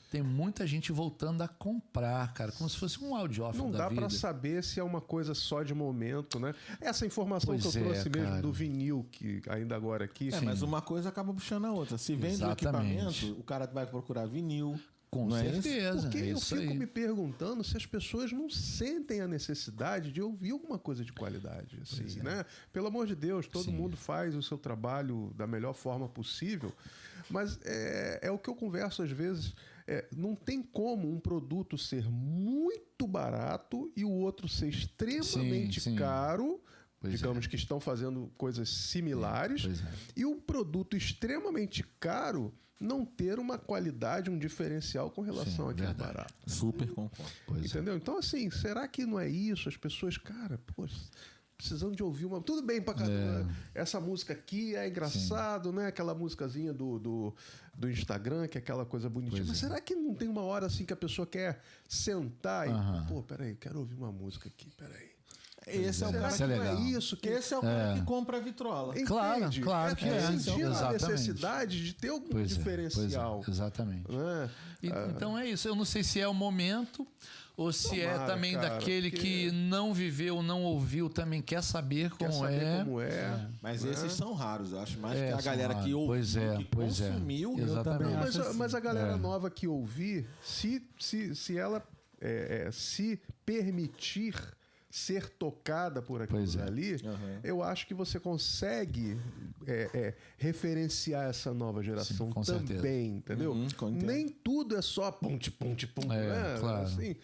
Tem muita gente voltando a comprar, cara, como se fosse um audiófilo Não da dá vida. pra saber se é uma coisa só de momento, né? Essa informação Pois que eu trouxe mesmo cara. do vinil, que ainda agora aqui. Mas uma coisa acaba puxando a outra. Se vende o Exatamente. equipamento, o cara vai procurar vinil. Com não é isso? certeza. Porque é eu isso fico aí. me perguntando se as pessoas não sentem a necessidade de ouvir alguma coisa de qualidade, assim, né? Pelo amor de Deus, todo mundo faz o seu trabalho da melhor forma possível, mas é o que eu converso às vezes. Não tem como um produto ser muito barato e o outro ser extremamente Sim. caro. Pois Digamos que estão fazendo coisas similares, Pois é. e o produto extremamente caro não ter uma qualidade, um diferencial com relação Sim, àquele verdade. barato. Super concordo. Pois é. Entendeu? Então, assim, será que não é isso? As pessoas, cara, pô, precisando de ouvir uma. Tudo bem pra caramba. Essa música aqui é engraçado, né? Aquela musicazinha do Instagram, que é aquela coisa bonitinha. Pois Mas será que não tem uma hora assim que a pessoa quer sentar e. Pô, peraí, quero ouvir uma música aqui, peraí. Esse é o Será cara Isso que é não legal. é isso? Que Esse é o cara que compra a vitrola. Entende? Claro que é. Sentindo a Exatamente. necessidade de ter algum Pois é, diferencial. pois é, exatamente. Né? Então é isso. Eu não sei se é o momento ou se é Tomara, também cara, daquele porque- que não viveu, não ouviu, também quer saber Quer como saber é. como é. Mas né? esses são raros. Eu acho mais que a são galera que raros. ouviu, Pois é, que pois é. consumiu. Exatamente. também acho. Mas a galera nova que ouvir, se ela se permitir ser tocada por aquilo Pois é. ali, eu acho que você consegue referenciar essa nova geração Sim, com certeza. também, entendeu? Nem tudo é só ponte, né? Claro. Assim,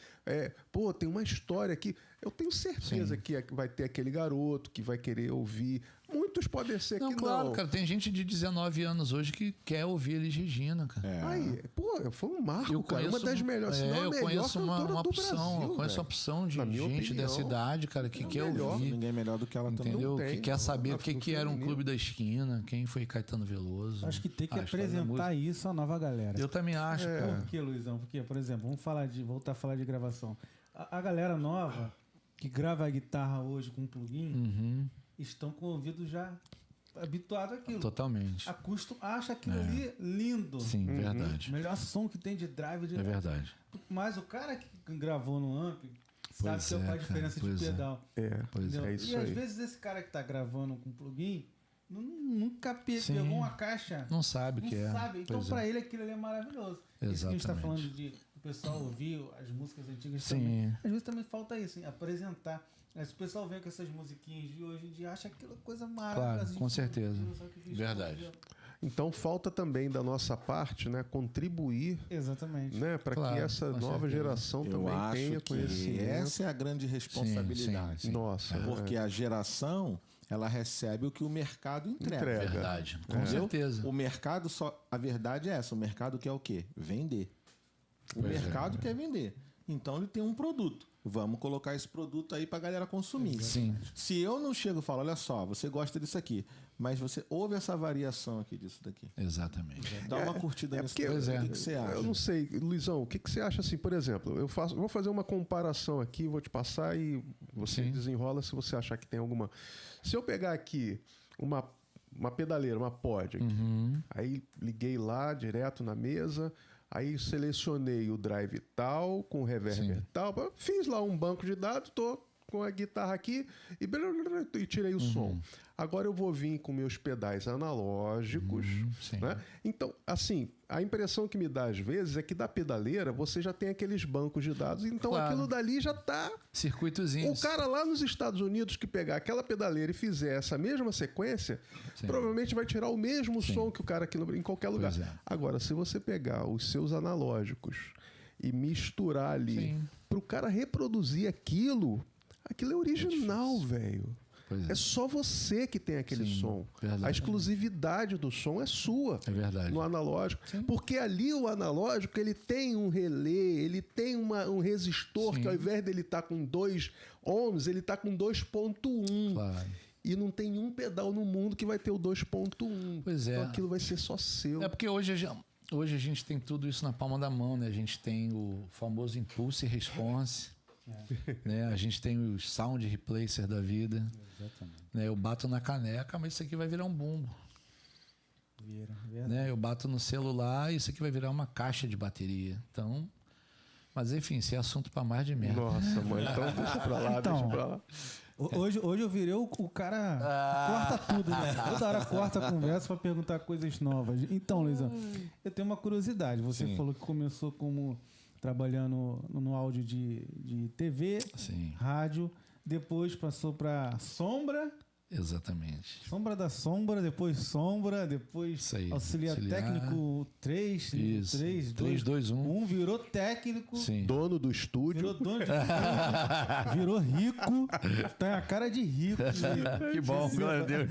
tem uma história aqui. Eu tenho certeza que vai ter aquele garoto que vai querer ouvir. Muitos podem ser que claro, não. cara. Tem gente de 19 anos hoje que quer ouvir Elis Regina, cara. Aí, foi um marco, cara. Uma das melhores. Se não a eu melhor conheço cantora uma do opção. Brasil, Eu conheço velho. uma opção de Na minha gente opinião, dessa idade, cara, que quer melhor. ouvir. Ninguém é melhor do que ela também. Entendeu? Não tem, que quer não. saber o que No era um feminino. Clube da Esquina, quem foi Caetano Veloso. Acho que tem que a história da apresentar música. isso à nova galera. Eu também acho, cara. Por que, Luizão? Porque, por exemplo, voltar a falar de gravação. A galera nova que grava a guitarra hoje com plugin estão com o ouvido já habituado àquilo. Totalmente. Acha aquilo ali lindo. Sim, verdade. O melhor som que tem de drive. É verdade. Mas o cara que gravou no amp sabe Pois que é, qual a diferença cara, de pois é. pedal. Pois Entendeu? é isso e às aí. vezes esse cara que tá gravando com plugin nunca Sim. pegou uma caixa. Não sabe o Não que é. sabe. Então, Pois é. pra ele, aquilo ali é maravilhoso. Isso que a gente tá Exatamente. falando de o pessoal ouvir as músicas antigas Sim. também. Às vezes também falta isso, hein? Apresentar. Mas o pessoal vem com essas musiquinhas de hoje em dia, acha aquilo coisa maravilhosa. Claro, com certeza. Verdade. Verdade. Então falta também da nossa parte, né, contribuir, Exatamente. né, para Claro, que essa com nova certeza. geração Eu também acho tenha que conhecimento. essa é a grande responsabilidade. Sim. Nossa, Porque a geração, ela recebe o que o mercado entrega. Verdade. Com Entendeu? certeza. O mercado a verdade é essa, o mercado quer o quê? Vender. O Pois é, mercado quer vender. Então ele tem um produto. Vamos colocar esse produto aí pra galera consumir. Sim. Se eu não chego e falo, olha só, você gosta disso aqui, mas você ouve essa variação aqui disso daqui. Exatamente. Dá uma curtida nisso. porque- daqui. Pois é. O que você acha? Eu não sei, Luizão, o que você acha assim, por exemplo, vou fazer uma comparação aqui, vou te passar e você Sim. desenrola se você achar que tem alguma. Se eu pegar aqui uma pedaleira, uma pod aqui, aí liguei lá direto na mesa, aí selecionei o drive tal, com o reverb tal, fiz lá um banco de dados, tô com a guitarra aqui e tirei o som. Agora eu vou vir com meus pedais analógicos, sim. né? Então, assim, a impressão que me dá às vezes é que da pedaleira você já tem aqueles bancos de dados, então Claro. aquilo dali já tá... Circuitozinhos. O cara lá nos Estados Unidos que pegar aquela pedaleira e fizer essa mesma sequência, provavelmente vai tirar o mesmo som que o cara aqui em qualquer lugar. Pois é. Agora, se você pegar os seus analógicos e misturar ali, Sim. pro cara reproduzir aquilo é original, velho. Pois é. É só você que tem aquele Sim, som. verdade. A exclusividade do som é sua. É verdade. No analógico. Porque ali o analógico, ele tem um relé, ele tem um resistor Sim. que ao invés dele estar com 2 ohms, ele está com 2.1. Claro. E não tem um pedal no mundo que vai ter o 2.1. Pois é. Então aquilo vai ser só seu. É porque hoje a gente tem tudo isso na palma da mão, né? A gente tem o famoso Impulse e Response. Né? A gente tem os Sound Replacer da vida. Exatamente. Né? Eu bato na caneca, mas isso aqui vai virar um bumbo. Verdade. Né? Eu bato no celular e isso aqui vai virar uma caixa de bateria. Então, mas enfim, isso é assunto para mais de merda. Nossa, mãe, então deixa pra lá, Então, deixa pra lá. Hoje eu virei o cara que corta tudo, né? Toda hora corta a conversa pra perguntar coisas novas. Então, Luizão, eu tenho uma curiosidade. Você falou que começou como trabalhando no áudio de TV, Sim. rádio, depois passou pra Sombra, Exatamente. Sombra da Sombra, depois Isso aí, auxiliar técnico 3, Isso. 3, 2, 1, virou técnico. Sim. Dono do estúdio. Virou dono de estúdio, virou rico, tem a cara de rico. Que bom, glória a Deus.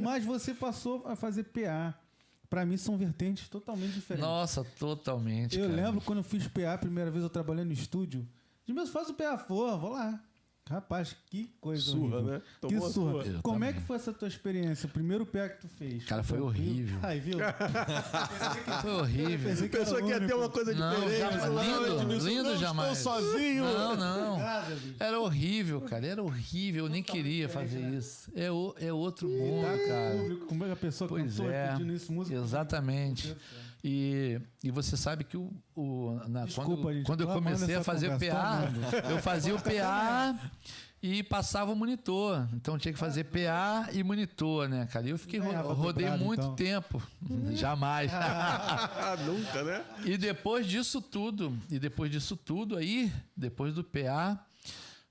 Mas você passou a fazer PA. Pra mim são vertentes totalmente diferentes. Nossa, totalmente. Eu cara. lembro quando eu fiz PA a primeira vez eu trabalhei no estúdio. De meus, faz o PA, vou lá. Rapaz, que coisa Surra, horrível. né? Que Tomou a surra. surra. Como é também. que foi essa tua experiência? O primeiro PA que tu fez? Cara, foi horrível. Aí, viu? Foi horrível. Pensei que era Pensou que ia ter único. uma coisa Não, diferente. jamais. Não, Lindo, Edmilson, lindo não jamais. Estou sozinho. Não. Nada, bicho. Era horrível, cara. Era horrível. Eu nem queria fazer isso. É outro mundo, cara. Público, como é que a pessoa Pois cantou é. pedindo isso, música? Exatamente. E você sabe que Desculpa, gente, quando eu tô amando comecei a essa fazer o conversa, tô PA, amando. eu fazia o PA e passava o monitor. Então tinha que fazer PA e monitor, né, cara? E eu rodei dobrado, muito então. tempo. Jamais. Nunca, né? E depois disso tudo aí, depois do PA,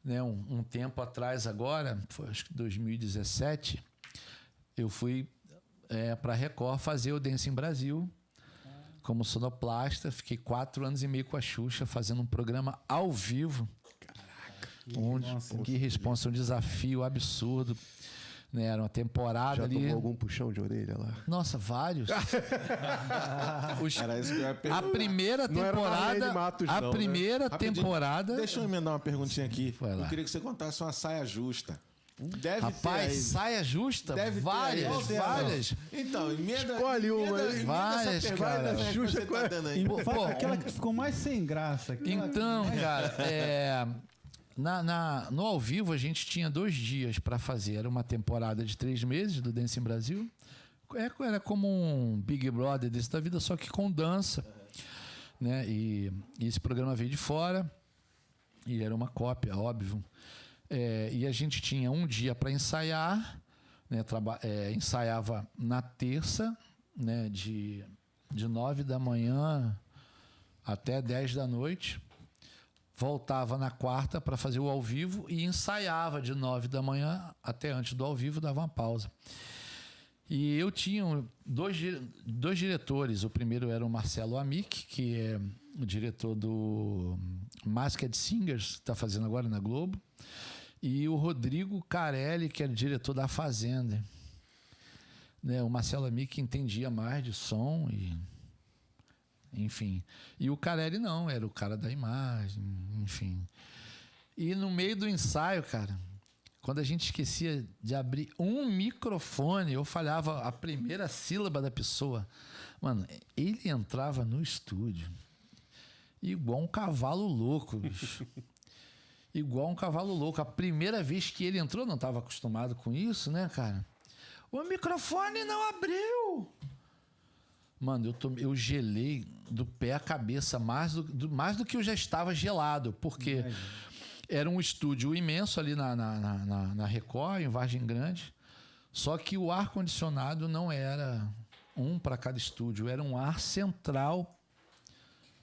né, um tempo atrás agora, foi acho que 2017, eu fui para a Record fazer o Dancing Brasil como sonoplasta. Fiquei 4 anos e meio com a Xuxa fazendo um programa ao vivo. Que responsa, um desafio absurdo. Né, era uma temporada Já ali. tomou algum puxão de orelha lá? Nossa, vários. Era isso que eu ia A perguntar. primeira Não era temporada. Marlene Matos, A não, primeira Rapidinho, temporada. Deixa eu emendar uma perguntinha aqui. Vai lá. Eu queria que você contasse uma saia justa. Deve Rapaz, ter aí. saia justa? Deve ter várias, aí. várias. Então, emenda. Escolhe uma aí. emenda Várias, essa cara. pergunta, né, Xuxa, que você tá dando aí. Pô, Aquela que ficou mais sem graça. Então, cara, no ao vivo a gente tinha 2 dias para fazer. Era uma temporada de 3 meses do Dancing Brasil. Era como um Big Brother desse da vida, só que com dança. Né? E esse programa veio de fora. E era uma cópia, óbvio. E a gente tinha um dia para ensaiar. Né? Ensaiava na terça, né? de 9 da manhã até 10 da noite. Voltava na quarta para fazer o ao vivo e ensaiava de 9 da manhã até antes do ao vivo, dava uma pausa. E eu tinha 2 diretores. O primeiro era o Marcelo Amick, que é o diretor do Masked Singers, que está fazendo agora na Globo. E o Rodrigo Carelli, que era diretor da Fazenda. Né? O Marcelo Amick entendia mais de som e... Enfim. E o Carelli não, era o cara da imagem, enfim. E no meio do ensaio, cara, quando a gente esquecia de abrir um microfone, eu falhava a primeira sílaba da pessoa. Mano, ele entrava no estúdio igual um cavalo louco, bicho. Igual um cavalo louco. A primeira vez que ele entrou, não estava acostumado com isso, né, cara? O microfone não abriu! Mano, eu gelei do pé à cabeça mais do que eu já estava gelado, porque era um estúdio imenso ali na Record, em Vargem Grande, só que o ar-condicionado não era um para cada estúdio, era um ar central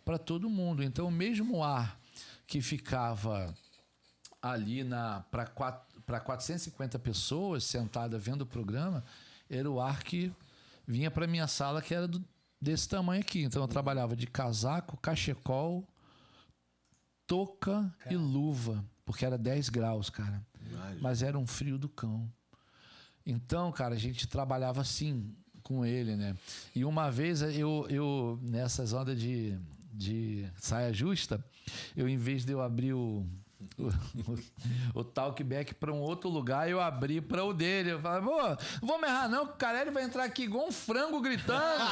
para todo mundo. Então, o mesmo ar que ficava ali para 450 pessoas sentadas vendo o programa, era o ar que vinha para minha sala, que era desse tamanho aqui. Então eu trabalhava de casaco, cachecol, touca e luva, porque era 10 graus, cara. Mas era um frio do cão. Então, cara, a gente trabalhava assim com ele, né? E uma vez eu nessas ondas de saia justa, em vez de eu abrir o talkback para um outro lugar, eu abri para o dele. Eu falei, pô, não vou me errar não, que o Carelli vai entrar aqui igual um frango gritando.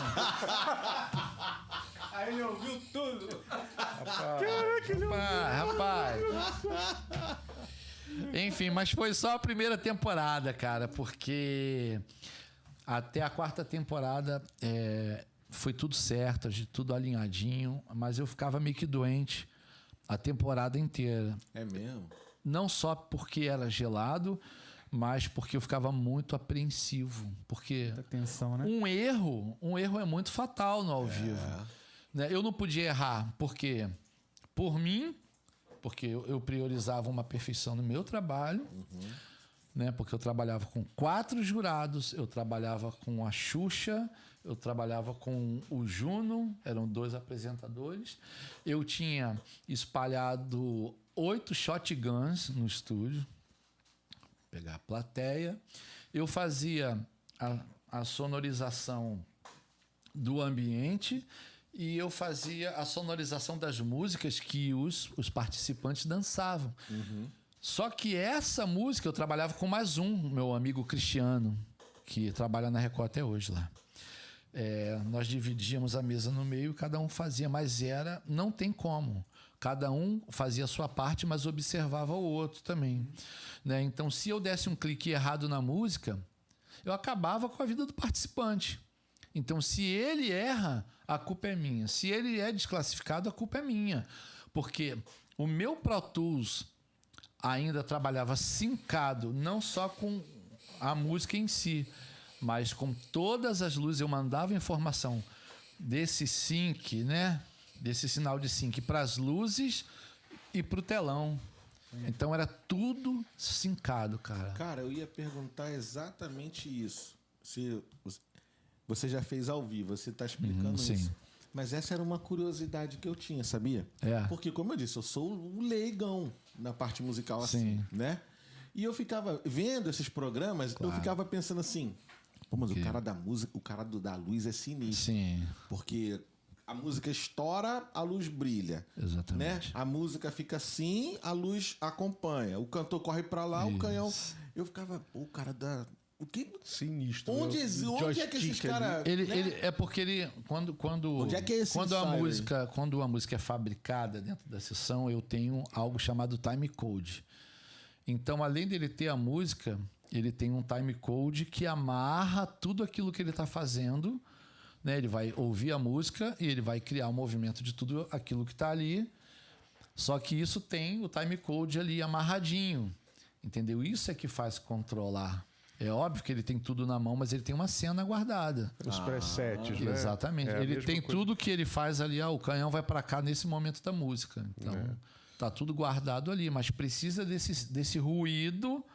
Aí ele ouviu tudo. Rapaz. Enfim, mas foi só a primeira temporada, cara, porque até a 4ª temporada foi tudo certo, tudo alinhadinho, mas eu ficava meio que doente a temporada inteira. É mesmo? Não só porque era gelado, mas porque eu ficava muito apreensivo. Porque Muita tensão, né? um erro é muito fatal no ao vivo. Né? Eu não podia errar, porque por mim, porque eu priorizava uma perfeição no meu trabalho, né? Porque eu trabalhava com 4 jurados, eu trabalhava com a Xuxa, eu trabalhava com o Juno, eram 2 apresentadores. Eu tinha espalhado 8 shotguns no estúdio, pegar a plateia. Eu fazia a sonorização do ambiente e eu fazia a sonorização das músicas que os participantes dançavam. Só que essa música eu trabalhava com mais meu amigo Cristiano, que trabalha na Record até hoje lá. Nós dividíamos a mesa no meio, cada um fazia, mas não tem como. Cada um fazia a sua parte, mas observava o outro também. Né? Então, se eu desse um clique errado na música, eu acabava com a vida do participante. Então, se ele erra, a culpa é minha. Se ele é desclassificado, a culpa é minha. Porque o meu Pro Tools ainda trabalhava sincado, não só com a música em si, mas com todas as luzes. Eu mandava informação desse sync, né? Desse sinal de sync para as luzes e para o telão. Então era tudo sincado, cara. Cara, eu ia perguntar exatamente isso. Se você já fez ao vivo, você está explicando sim. isso. Mas essa era uma curiosidade que eu tinha, sabia? É. Porque, como eu disse, eu sou um leigão na parte musical, assim, Sim. né? E eu ficava vendo esses programas, Claro. eu ficava pensando assim, pô, mas o cara da música, o cara da luz é sinistro. Sim, Porque a música estoura, a luz brilha. Né? exatamente. A música fica assim, a luz acompanha. O cantor corre pra lá, o canhão... Eu ficava, pô, o cara da... O que... Sinistro. Onde é que esses caras... É porque ele quando Onde é que é esse quando a ensaio aí? música quando a música é fabricada dentro da sessão, eu tenho algo chamado time code. Então, além dele ter a música, ele tem um time code que amarra tudo aquilo que ele está fazendo, né? Ele vai ouvir a música e ele vai criar um movimento de tudo aquilo que está ali. Só que isso tem o time code ali amarradinho, entendeu? Isso é que faz controlar. É óbvio que ele tem tudo na mão, mas ele tem uma cena guardada. Os presets, né? Exatamente. É a Ele mesma tem coisa. tudo que ele faz ali. O canhão vai para cá nesse momento da música. Então, tá tudo guardado ali, mas precisa desse ruído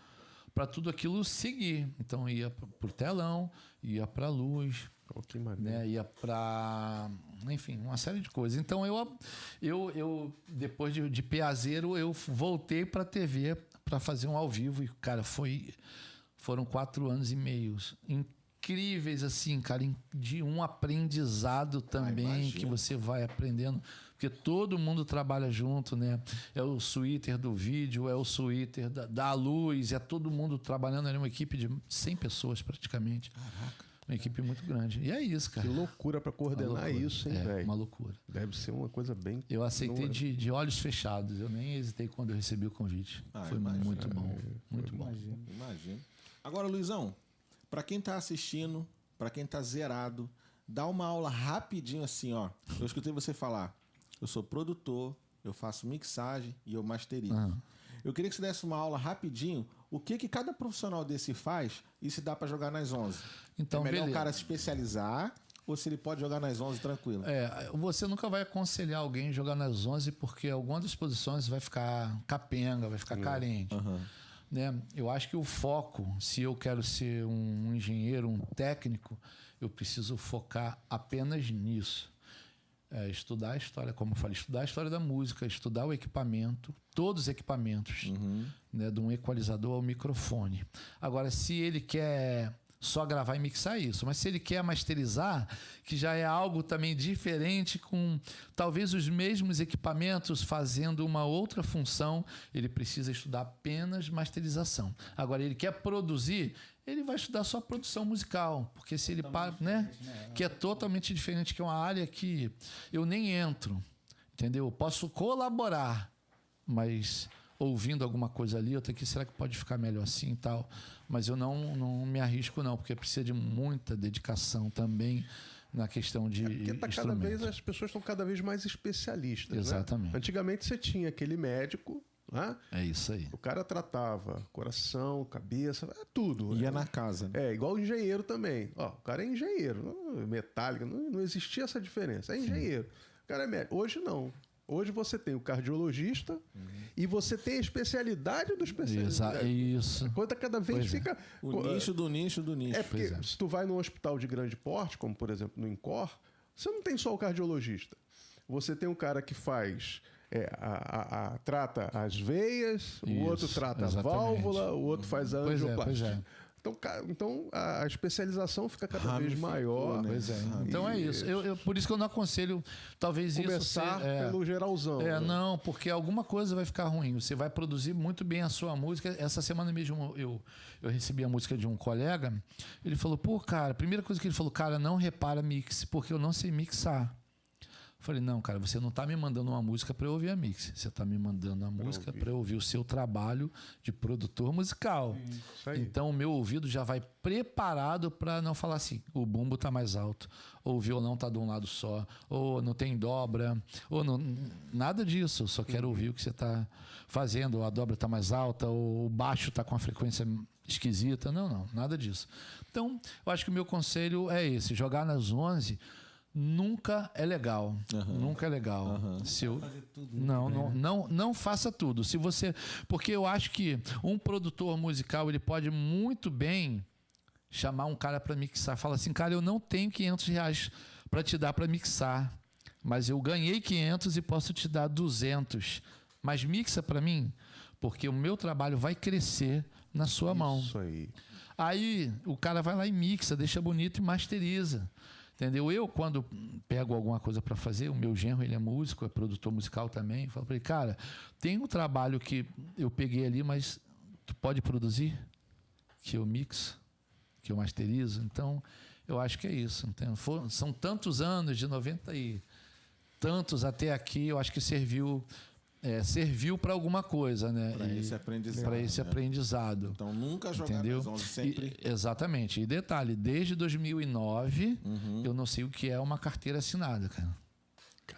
para tudo aquilo seguir. Então, ia pro telão, ia para luz, Oh, que maneiro. né? Ia para, enfim, uma série de coisas. Então, eu depois de piazeiro, eu voltei para TV para fazer um ao vivo e, cara, foram 4 anos e meio incríveis, assim, cara, de um aprendizado também, imagino. que você vai aprendendo, porque todo mundo trabalha junto, né? É o suíter do vídeo, é o suíter da luz, é todo mundo trabalhando, era uma equipe de 100 pessoas praticamente. Caraca. Uma equipe muito grande. E é isso, cara. Que loucura pra coordenar Uma loucura. isso, hein, É, velho? uma loucura. Deve ser uma coisa bem... Eu aceitei Não- de olhos fechados, eu nem hesitei quando eu recebi o convite. Foi imagino. muito bom, muito bom. Imagino. Agora, Luizão, pra quem tá assistindo, pra quem tá zerado, dá uma aula rapidinho assim, ó. Eu escutei você falar, eu sou produtor, eu faço mixagem e eu masterizo. Eu queria que você desse uma aula rapidinho, o que cada profissional desse faz e se dá pra jogar nas 11. Então, é melhor beleza. o cara se especializar ou se ele pode jogar nas 11 tranquilo? Você nunca vai aconselhar alguém a jogar nas 11 porque alguma das posições vai ficar capenga, vai ficar carente. Né? Eu acho que o foco, se eu quero ser um engenheiro, um técnico, eu preciso focar apenas nisso. Estudar a história, como eu falei, estudar a história da música, estudar o equipamento, todos os equipamentos, né, de um equalizador ao microfone. Agora, se ele quer só gravar e mixar, isso, mas se ele quer masterizar, que já é algo também diferente, com talvez os mesmos equipamentos fazendo uma outra função, ele precisa estudar apenas masterização. Agora, ele quer produzir, ele vai estudar só produção musical, porque se ele para, né? Que é totalmente diferente, que é uma área que eu nem entro, entendeu? Eu posso colaborar, mas ouvindo alguma coisa ali, eu tenho que, será que pode ficar melhor assim e tal? Mas eu não me arrisco não, porque precisa de muita dedicação também na questão de Porque as pessoas estão cada vez mais especialistas. Exatamente. Né? Antigamente você tinha aquele médico, né? É isso aí. O cara tratava coração, cabeça, tudo. Ia na casa. Né? Igual o engenheiro também. Ó, o cara é engenheiro, metálica, não existia essa diferença. É engenheiro. O cara é médico. Hoje não. Hoje você tem o cardiologista e você tem a especialidade do especialista. Isso. A coisa cada vez fica... O nicho do nicho do nicho. É porque se tu vai num hospital de grande porte, como por exemplo no INCOR, você não tem só o cardiologista. Você tem um cara que faz... trata as veias, o outro trata a válvula, o outro faz a angioplastia. Então a especialização fica cada vez maior. Né? Então é isso. Por isso que eu não aconselho, talvez começar pelo geralzão. Né? Não, porque alguma coisa vai ficar ruim. Você vai produzir muito bem a sua música. Essa semana mesmo eu recebi a música de um colega. Ele falou, pô, cara, a primeira coisa que ele falou, cara, não repara mix, porque eu não sei mixar. Eu falei, não, cara, você não está me mandando uma música para eu ouvir a mix. Você está me mandando uma música para eu ouvir o seu trabalho de produtor musical. Isso aí. Então, o meu ouvido já vai preparado para não falar assim, o bumbo está mais alto, ou o violão está de um lado só, ou não tem dobra, ou não, nada disso. Eu só quero ouvir o que você está fazendo, ou a dobra está mais alta, ou o baixo está com a frequência esquisita. Não, nada disso. Então, eu acho que o meu conselho é esse, jogar nas 11... nunca é legal. Nunca é legal. Se eu, Fazer tudo. não faça tudo. Se você, porque eu acho que um produtor musical, ele pode muito bem chamar um cara para mixar. Fala assim, cara, eu não tenho R$500 para te dar para mixar, mas eu ganhei 500 e posso te dar 200. Mas mixa para mim, porque o meu trabalho vai crescer na sua mão. Isso aí. Aí o cara vai lá e mixa, deixa bonito e masteriza. Entendeu? Eu, quando pego alguma coisa para fazer, o meu genro, ele é músico, é produtor musical também, eu falo para ele, cara, tem um trabalho que eu peguei ali, mas tu pode produzir? Que eu mixo, que eu masterizo? Então, eu acho que é isso. São tantos anos, de 90 e tantos até aqui, eu acho que serviu para alguma coisa, né? Para esse aprendizado. Para esse aprendizado. Então, nunca jogar Entendeu? nas 11, sempre... Exatamente. E detalhe, desde 2009, eu não sei o que é uma carteira assinada, cara.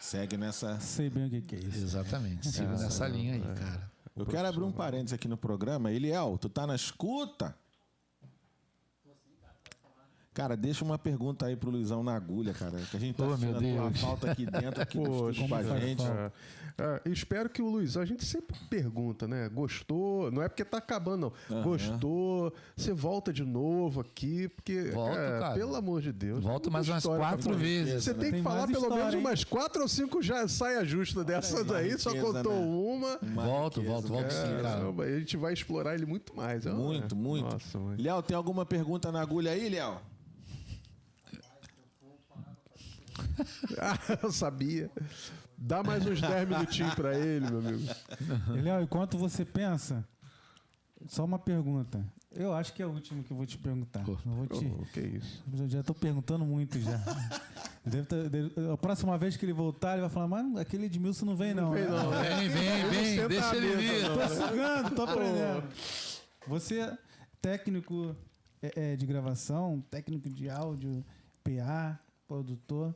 Segue nessa... Sei bem o que é isso. Exatamente. Sigo nessa linha aí, cara. Eu quero abrir um parênteses aqui no programa. Eliel, tu tá na escuta? Cara, deixa uma pergunta aí pro Luizão na agulha, cara. Que a gente tá Ô, assistindo meu a tua Deus. falta aqui dentro, aqui no Poxa, estúdio com a gente. Espero que o Luizão, a gente sempre pergunta, né? Gostou? Não é porque tá acabando, não. Gostou? Você volta de novo aqui, porque, Volto, cara. pelo amor de Deus. Volto muita mais umas história pra 4 contar. vezes. Você tem que Tem falar mais pelo história, menos hein? umas 4 ou 5 já saia justa dessas uma aí, só riqueza, contou né? uma. Volto sim, cara. Caramba, a gente vai explorar ele muito mais. Muito, muito. Nossa, mãe. Léo, tem alguma pergunta na agulha aí, Léo? Eu sabia. Dá mais uns 10 minutinhos pra ele, meu amigo. Léo, enquanto você pensa, só uma pergunta. Eu acho que é a última que eu vou te perguntar. Não vou te... Que isso. Eu já tô perguntando muito já. A próxima vez que ele voltar, ele vai falar, mas aquele Edmilson não vem não. Vem não, né? Vem, deixa ele vir. Tô sugando, tô aprendendo. Você é técnico de gravação, técnico de áudio, PA, produtor.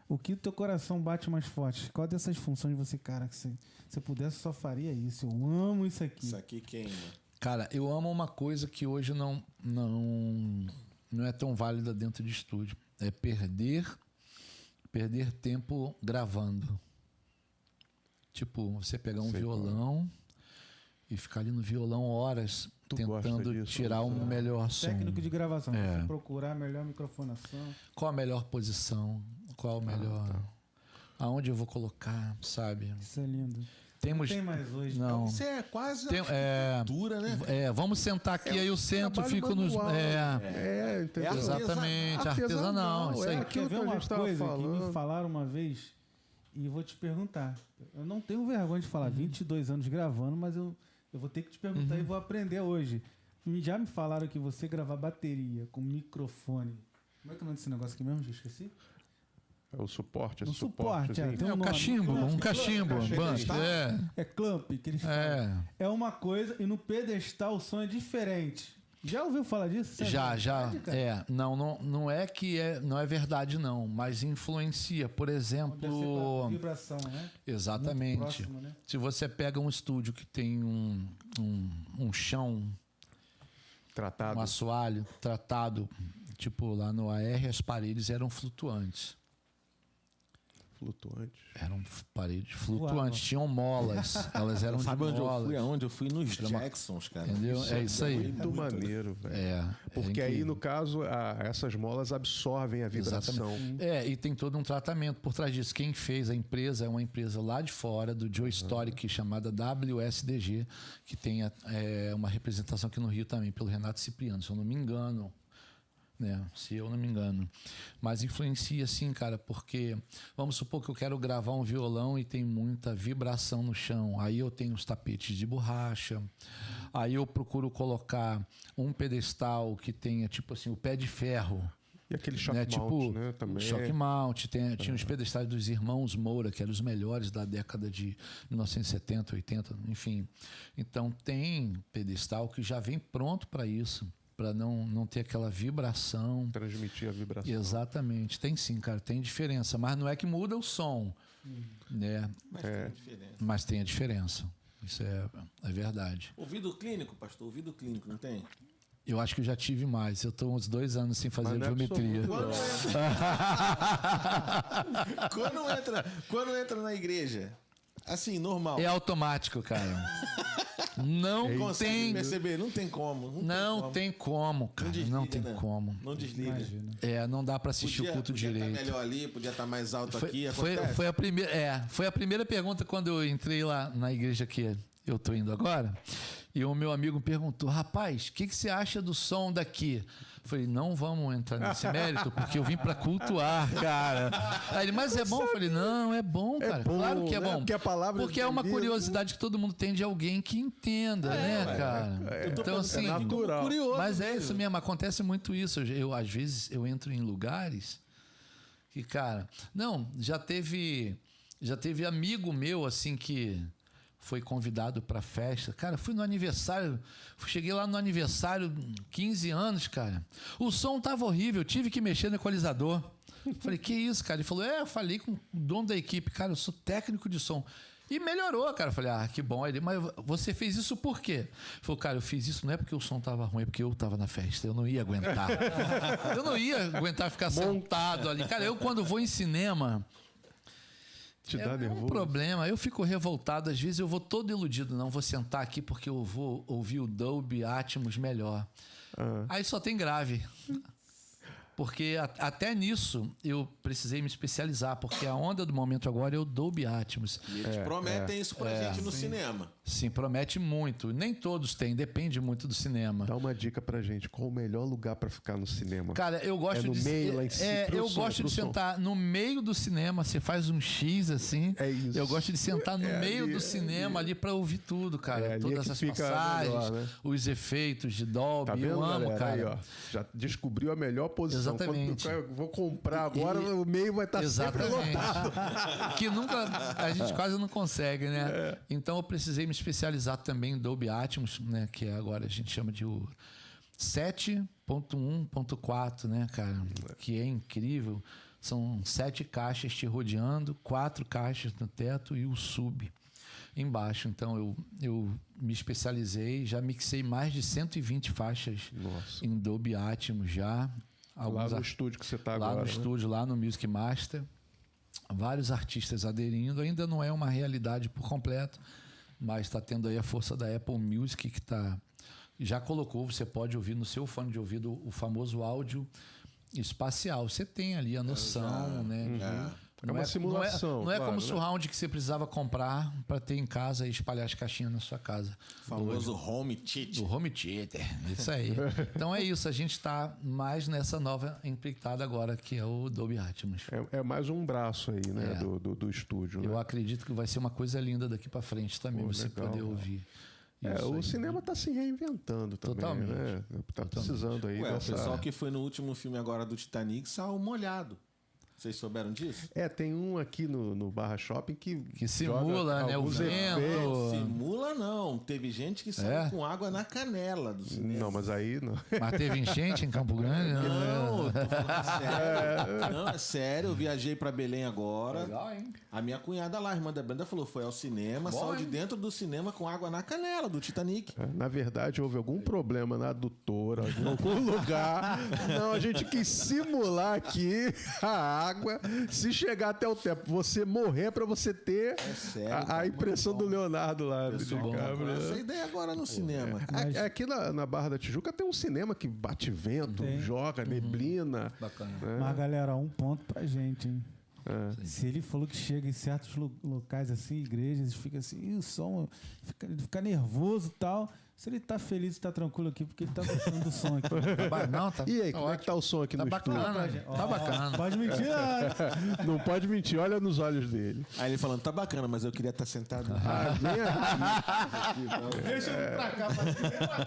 O que o teu coração bate mais forte? Qual dessas funções você, cara, que se pudesse só faria isso? Eu amo isso aqui. Isso aqui queima. Cara, eu amo uma coisa que hoje não é tão válida dentro de estúdio. É perder tempo gravando. Tipo, você pegar um violão e ficar ali no violão horas tentando disso, tirar o melhor som. Técnico de gravação. É. Você procurar a melhor microfonação. Qual a melhor posição? Qual o melhor... Aonde eu vou colocar, sabe? Isso é lindo. Temos... Não tem mais hoje. Não. Isso é quase Tem- arquitetura, né? Vamos sentar aqui, aí eu sento, trabalho fico nos... manual. É Entendeu? Exatamente, artesanal. Isso aí. É aquilo Quer ver que a uma gente tava coisa que falando. me falaram uma vez e eu vou te perguntar. Eu não tenho vergonha de falar 22 anos gravando, mas eu vou ter que te perguntar e vou aprender hoje. Já me falaram que você gravar bateria com microfone. Como é que é o nome desse negócio aqui mesmo? Já esqueci. É o suporte, No suporte, assim. tem É um um nome. cachimbo, um cachimbo. Pedestal? É clamp que eles falam. É uma coisa e no pedestal o som é diferente. Já ouviu falar disso? Isso é Já. verdade, cara? Não é que não é verdade, não, mas influencia. Por Deve ser exemplo. pra vibração, né? Exatamente. Muito próximo, né? Se você pega um estúdio que tem um chão, Tratado. um assoalho tratado, tipo lá no AR, as paredes eram flutuantes. Flutuante. Eram paredes flutuantes, Voava. tinham molas, elas eram de Sabe onde eu molas. fui? Aonde eu fui? Nos Jacksons, cara. Entendeu? É isso aí. Muito maneiro, velho. Porque é aí, incrível. no caso, essas molas absorvem a vibração. E tem todo um tratamento por trás disso. Quem fez a empresa é uma empresa lá de fora, do Joe Historic, chamada WSDG, que tem uma representação aqui no Rio também, pelo Renato Cipriano, se eu não me engano. Né? Se eu não me engano. Mas influencia sim, cara, porque vamos supor que eu quero gravar um violão e tem muita vibração no chão. Aí eu tenho os tapetes de borracha. Aí eu procuro colocar um pedestal que tenha, tipo assim, o pé de ferro. E aquele shock Né? mount, Tipo, né? Também. choque mount. Tinha os pedestais dos irmãos Moura, que eram os melhores da década de 1970, 80, enfim. Então tem pedestal que já vem pronto para isso. Para não ter aquela vibração. Transmitir a vibração. Exatamente. Tem sim, cara. Tem diferença. Mas não é que muda o som. Né? Mas tem diferença. Mas tem a diferença. Isso é verdade. Ouvido clínico, pastor? Ouvido clínico, não tem? Eu acho que eu já tive mais. Eu tô uns 2 anos sem fazer geometria. Quando entra na igreja, assim, normal. É automático, cara. Não Consegue tem... perceber? Não tem como. Não tem como, cara. Não tem como. Não desliga. Não dá pra assistir o culto podia direito. Podia estar melhor ali, podia estar mais alto aqui. Foi a primeira pergunta quando eu entrei lá na igreja que eu tô indo agora. E o meu amigo me perguntou, rapaz, o que você acha do som daqui? Eu falei, não vamos entrar nesse mérito, porque eu vim pra cultuar, cara. Aí ele, mas é bom? Eu falei, não, é bom, cara. bom, claro que é né? bom. Porque a palavra porque é uma curiosidade que todo mundo tem de alguém que entenda, né, cara? Então, assim, natural. Curioso, mas é isso mesmo, acontece muito isso. Às vezes, eu entro em lugares que, cara... Não, já teve amigo meu, assim, que... foi convidado para festa. Cara, fui no aniversário, cheguei lá no aniversário, 15 anos, cara. O som tava horrível, tive que mexer no equalizador. Falei, que isso, cara? Ele falou, eu falei com o dono da equipe, cara, eu sou técnico de som. E melhorou, cara. Eu falei, que bom. Ele, mas você fez isso por quê? Ele falou, cara, eu fiz isso não é porque o som tava ruim, é porque eu tava na festa. Eu não ia aguentar. Eu não ia aguentar ficar sentado ali. Cara, eu quando vou em cinema... Te dá nervoso? Um problema. Eu fico revoltado. Às vezes eu vou todo iludido. Não, vou sentar aqui porque eu vou ouvir o Dolby Atmos melhor. Aí só tem grave. Porque até nisso eu precisei me especializar. Porque a onda do momento agora é o Dolby Atmos. E eles prometem isso pra gente no cinema. Sim, promete muito. Nem todos têm. Depende muito do cinema. Dá uma dica pra gente. Qual o melhor lugar pra ficar no cinema? Cara, eu gosto no de... meio, lá em cima, eu gosto de sentar no meio do cinema. Você faz um X assim. É isso. Eu gosto de sentar no meio do cinema ali pra ouvir tudo, cara. Todas as passagens, melhor, né? os efeitos de Dolby. Tá vendo, eu amo, galera? cara. Aí, ó, já descobriu a melhor posição. Exatamente. Quando eu vou comprar agora, o meio vai estar sempre lotado. Que nunca a gente quase não consegue, né? Então eu precisei me especializar também em Dolby Atmos, né? Que agora a gente chama de o 7.1.4, né, cara? Que é incrível. São 7 caixas te rodeando, 4 caixas no teto e o sub embaixo. Então eu me especializei, já mixei mais de 120 faixas em Dolby Atmos já. Lá no estúdio que você está agora. Lá no estúdio, lá no Music Master. Vários artistas aderindo. Ainda não é uma realidade por completo, mas está tendo aí a força da Apple Music, que já colocou, você pode ouvir no seu fone de ouvido o famoso áudio espacial. Você tem ali a noção, né? É uma simulação. Não é claro, como o né? surround que você precisava comprar para ter em casa e espalhar as caixinhas na sua casa. O famoso home theater. O home theater, isso aí. Então é isso, a gente está mais nessa nova empreitada agora, que é o Dolby Atmos. É mais um braço aí, né? Do estúdio. Eu né? acredito que vai ser uma coisa linda daqui para frente também, você legal, poder cara. ouvir. O cinema está se reinventando também, Totalmente. né? Tá precisando aí Ué, dessa... o pessoal que foi no último filme agora do Titanic saiu molhado. Vocês souberam disso? Tem um aqui no Barra Shopping que simula, joga né? O alguns vento. efeitos. Simula não. Teve gente que saiu com água na canela do cinema. Não, mas aí não. Mas teve enchente em Campo Grande? Não, tô falando sério. Não, é sério. Eu viajei pra Belém agora. Legal, hein? A minha cunhada lá, a irmã da Brenda, falou: foi ao cinema, Bom, saiu de hein? dentro do cinema com água na canela do Titanic. Na verdade, houve algum problema na adutora, em algum lugar. Não, a gente quis simular aqui a água. Se chegar até o tempo, você morrer pra você ter sério, a impressão do Leonardo lá. Pessoal, de com câmera. essa ideia agora no cinema. Aqui na Barra da Tijuca tem um cinema que bate vento, joga, neblina. Bacana. Mas, galera, um ponto pra gente, hein? Se ele falou que chega em certos locais assim, igrejas, fica assim, e o som fica nervoso e tal. Se ele tá feliz e tá tranquilo aqui, porque ele tá gostando do som aqui. Não, tá, E aí, como é que tá o som aqui no bacana, estúdio? tá bacana. Pode mentir, não. Não pode mentir, olha nos olhos dele. Aí ele falando: tá bacana, mas eu queria estar sentado. Vem aqui. Deixa eu vir pra cá.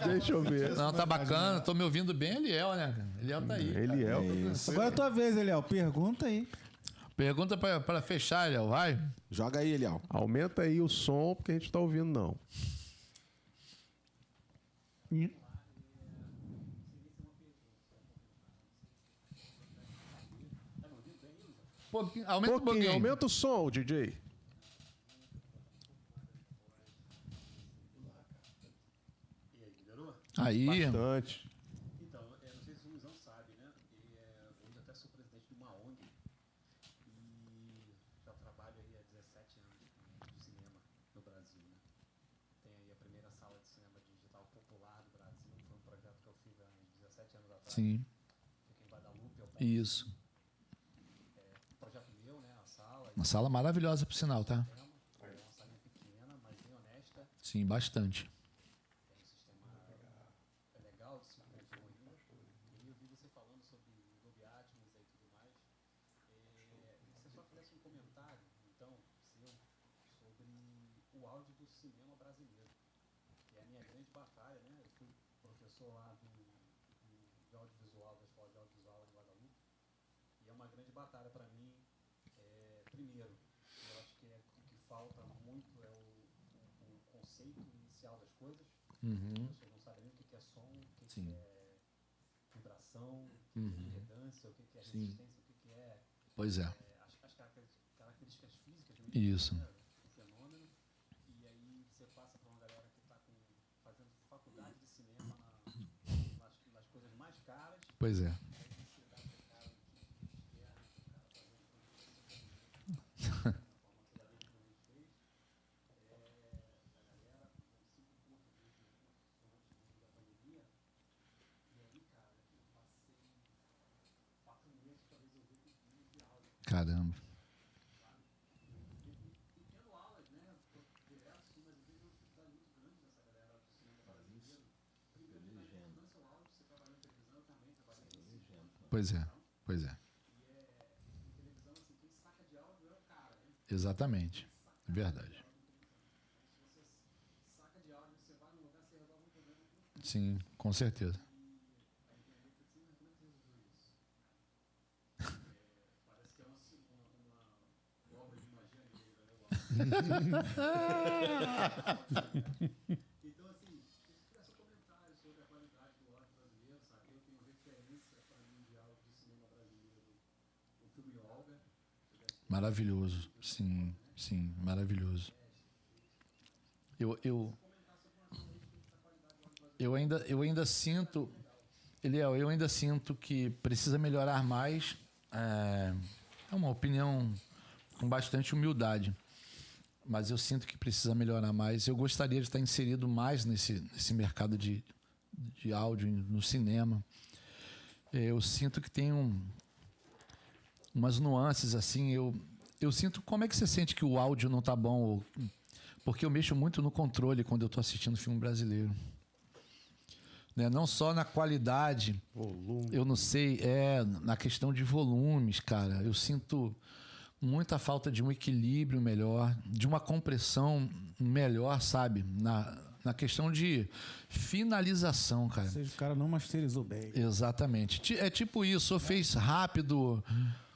Deixa eu ver. Não, tá bacana. Tô me ouvindo bem, Eliel, né? Eliel tá aí. Eliel. Agora é a tua vez, Eliel. Pergunta aí. Pergunta pra fechar, Eliel, vai. Joga aí, Eliel. Aumenta aí o som, porque a gente tá ouvindo, não. Aumenta um pouquinho. Aumenta o som, DJ. Aí. Bastante. Popular do Brasil, foi um projeto que eu fiz há 17 anos atrás. Sim. Fica em Guadalupe, Isso. projeto meu, né, a sala. Uma sala maravilhosa, por sinal, tá? É uma salinha pequena, mas bem honesta. Sim, bastante. Tem um sistema legal de se compor. E eu vi você falando sobre Dolby Atmos e tudo mais. Se você só fizesse um comentário, então, seu, sobre o áudio do cinema brasileiro, que é a minha grande batalha, né? Eu fui professor lá de audiovisual, da Escola de Audiovisual em Guadalupe, e é uma grande batalha para mim. Primeiro, eu acho que o que falta muito é o conceito inicial das coisas. Uhum. As pessoas não sabem nem o que é som, o que Sim. é vibração, o que é impedância, o que é Sim. resistência, o que é Pois é. as características físicas Isso. do fenômeno. E aí você passa para uma galera que está fazendo faculdade de cinema nas coisas mais caras. Pois é. Caramba. Pois é, pois é. Exatamente. Verdade. Sim, com certeza. Então, assim, se tivesse um comentário sobre a qualidade do áudio brasileiro, sabe? Eu tenho referência para mim de áudio de cinema brasileiro, o filme Olga. Maravilhoso. Sim, sim, maravilhoso. Eu ainda sinto, Eliel, eu ainda sinto que precisa melhorar mais. É uma opinião com bastante humildade, mas eu sinto que precisa melhorar mais. Eu gostaria de estar inserido mais nesse mercado de áudio no cinema. Eu sinto que tem umas nuances assim. Eu sinto, como é que você sente que o áudio não tá bom? Porque eu mexo muito no controle quando eu estou assistindo filme brasileiro. Né? Não só na qualidade, Volume. eu não sei, na questão de volumes, cara. Eu sinto muita falta de um equilíbrio melhor, de uma compressão melhor, sabe? Na questão de finalização, cara. Ou seja, o cara não masterizou bem. Exatamente. É tipo isso, ou fez rápido,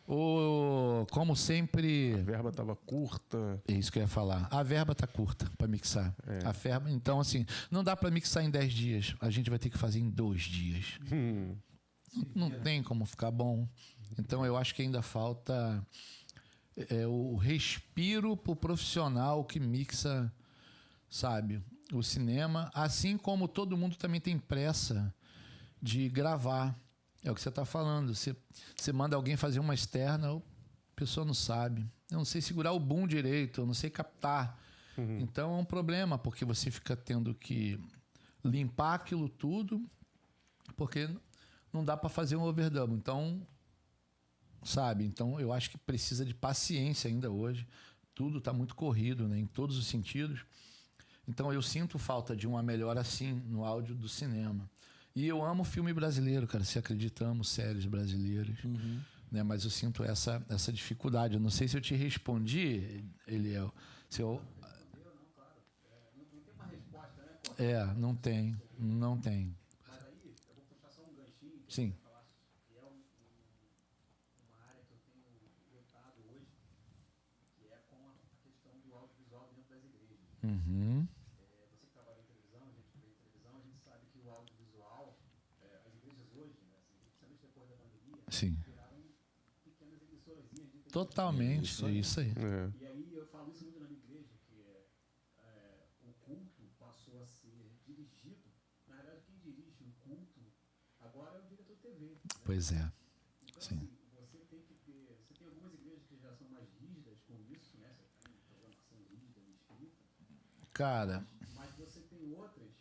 ou como sempre... A verba estava curta. É isso que eu ia falar. A verba tá curta para mixar. A verba, então, assim, não dá para mixar em 10 dias. A gente vai ter que fazer em 2 dias. Não tem como ficar bom. Então, eu acho que ainda falta o respiro pro profissional que mixa, sabe, o cinema. Assim como todo mundo também tem pressa de gravar. É o que você está falando. Você manda alguém fazer uma externa, a pessoa não sabe. Eu não sei segurar o boom direito, eu não sei captar. Então é um problema, porque você fica tendo que limpar aquilo tudo, porque não dá para fazer um overdub. Então, sabe? Então eu acho que precisa de paciência ainda hoje. Tudo está muito corrido, né, em todos os sentidos. Então eu sinto falta de uma melhora assim no áudio do cinema. E eu amo filme brasileiro, cara. Se acredita, amo séries brasileiras. Né? Mas eu sinto essa dificuldade. Eu não sei se eu te respondi, Eliel. Se eu... Não tem. Não tem. Mas aí, eu vou puxar só um ganchinho. Sim. Que é uma área que eu tenho lutado hoje, que é com a questão do audiovisual dentro das igrejas. Uhum. Você que trabalha em televisão, a gente que vê em televisão, a gente sabe que o audiovisual, as igrejas hoje, né, principalmente depois da pandemia, Sim. viraram pequenas emissorazinhas de televisão. Totalmente. Isso aí. E aí eu falo isso muito na minha igreja, que o culto passou a ser dirigido. Na verdade, quem dirige o culto agora é o diretor de TV. Né? Pois é. Então, Sim. assim, você tem que ter. Você tem algumas igrejas que já são mais rígidas com isso, né? Você tem programação rígida, escrita. Cara, Mas você tem outras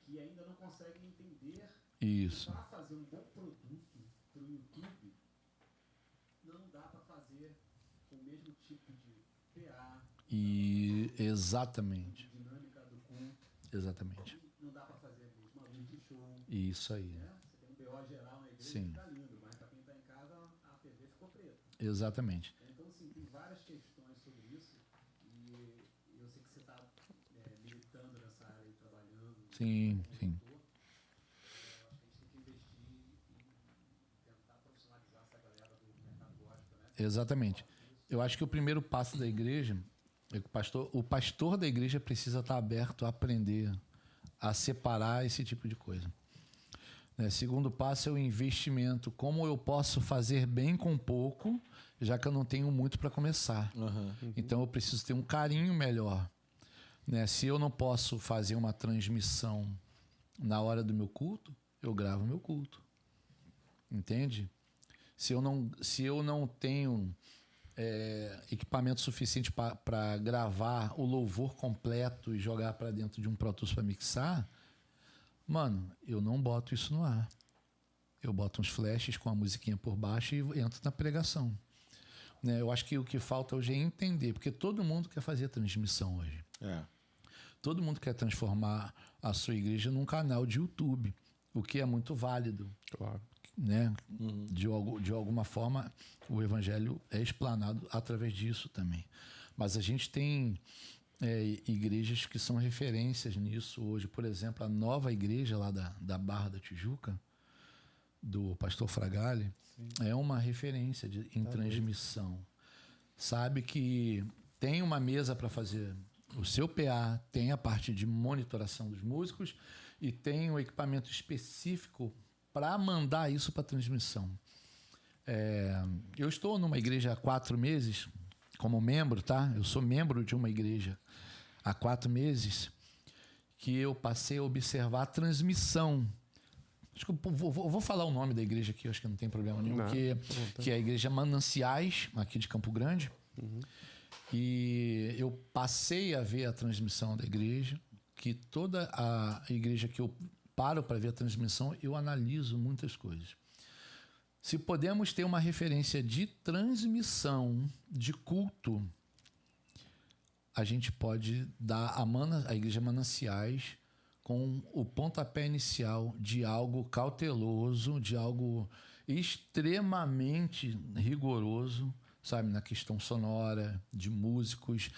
que e ainda não conseguem entender Isso. para fazer um bom produto para o YouTube, não dá para fazer o mesmo tipo de PA, E exatamente. dinâmica do culto, Exatamente. não dá para fazer a mesma luz de show. Isso aí. Né? Você tem um BO geral na igreja, Sim. fica lindo, mas para quem está em casa, a TV ficou preta. Exatamente. Então, assim, tem várias questões sobre isso e eu sei que você está militando nessa área e trabalhando. Sim, sim. Eu acho que a gente tem que investir em tentar profissionalizar essa galera do mercado gospel, né? Exatamente. Eu acho que o primeiro passo da igreja é que o pastor da igreja precisa estar aberto a aprender a separar esse tipo de coisa. Né? Segundo passo é o investimento. Como eu posso fazer bem com pouco, já que eu não tenho muito para começar. Então eu preciso ter um carinho melhor. Né? Se eu não posso fazer uma transmissão na hora do meu culto, eu gravo meu culto. Entende? Se eu não tenho equipamento suficiente para gravar o louvor completo e jogar para dentro de um Pro Tools para mixar, mano, eu não boto isso no ar. Eu boto uns flashes com a musiquinha por baixo e entro na pregação. Né? Eu acho que o que falta hoje é entender, porque todo mundo quer fazer transmissão hoje. Todo mundo quer transformar a sua igreja num canal de YouTube, o que é muito válido. Claro. Né? De alguma forma, o evangelho é explanado através disso também. Mas a gente tem igrejas que são referências nisso hoje. Por exemplo, a nova igreja lá da Barra da Tijuca, do pastor Fragale, é uma referência em transmissão. Sabe que tem uma mesa para fazer o seu PA, tem a parte de monitoração dos músicos e tem um equipamento específico para mandar isso para transmissão. Eu estou numa igreja há 4 meses, como membro, tá? Eu sou membro de uma igreja há 4 meses, que eu passei a observar a transmissão. Acho que eu vou falar o nome da igreja aqui, acho que não tem problema nenhum, que é a Igreja Mananciais, aqui de Campo Grande. E eu passei a ver a transmissão da igreja, que toda a igreja que eu paro para ver a transmissão, eu analiso muitas coisas. Se podemos ter uma referência de transmissão de culto, a gente pode dar a Igreja Mananciais com o pontapé inicial de algo cauteloso, de algo extremamente rigoroso, sabe, na questão sonora, de músicos,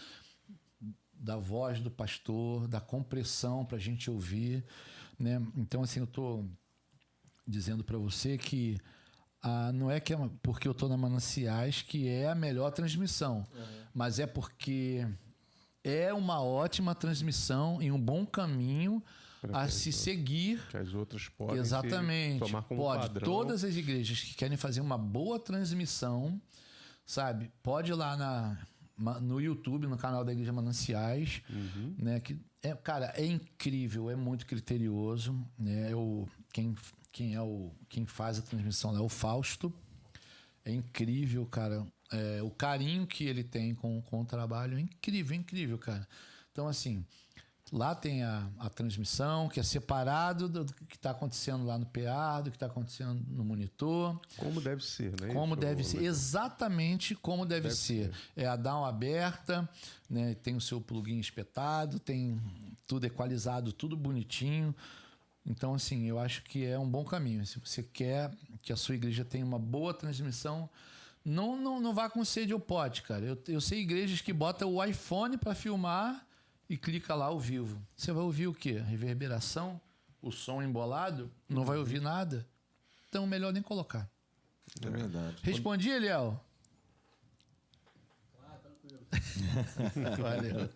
da voz do pastor, da compressão para a gente ouvir. Né? Então, assim, eu estou dizendo para você que não é que porque eu estou na Mananciais que é a melhor transmissão, mas é porque é uma ótima transmissão e um bom caminho a se seguir. Que as outras podem Exatamente. tomar como padrão. Todas as igrejas que querem fazer uma boa transmissão, sabe, pode ir lá no YouTube, no canal da Igreja Mananciais, né? Que cara, é incrível, é muito criterioso, né? Quem faz a transmissão é o Fausto. É incrível, cara. O carinho que ele tem com o trabalho é incrível, cara. Então, assim, lá tem a transmissão, que é separado do que está acontecendo lá no PA, do que está acontecendo no monitor. Como deve ser, né? Como deve ser, exatamente como deve ser. É a down aberta, né? Tem o seu plugin espetado, tem tudo equalizado, tudo bonitinho. Então, assim, eu acho que é um bom caminho. Se você quer que a sua igreja tenha uma boa transmissão, não vá com sede ou pote, cara. Eu sei igrejas que botam o iPhone para filmar e clica lá ao vivo. Você vai ouvir o quê? Reverberação? O som embolado? Não vai ouvir nada? Então, melhor nem colocar. É verdade. Respondi, Eliel? Valeu.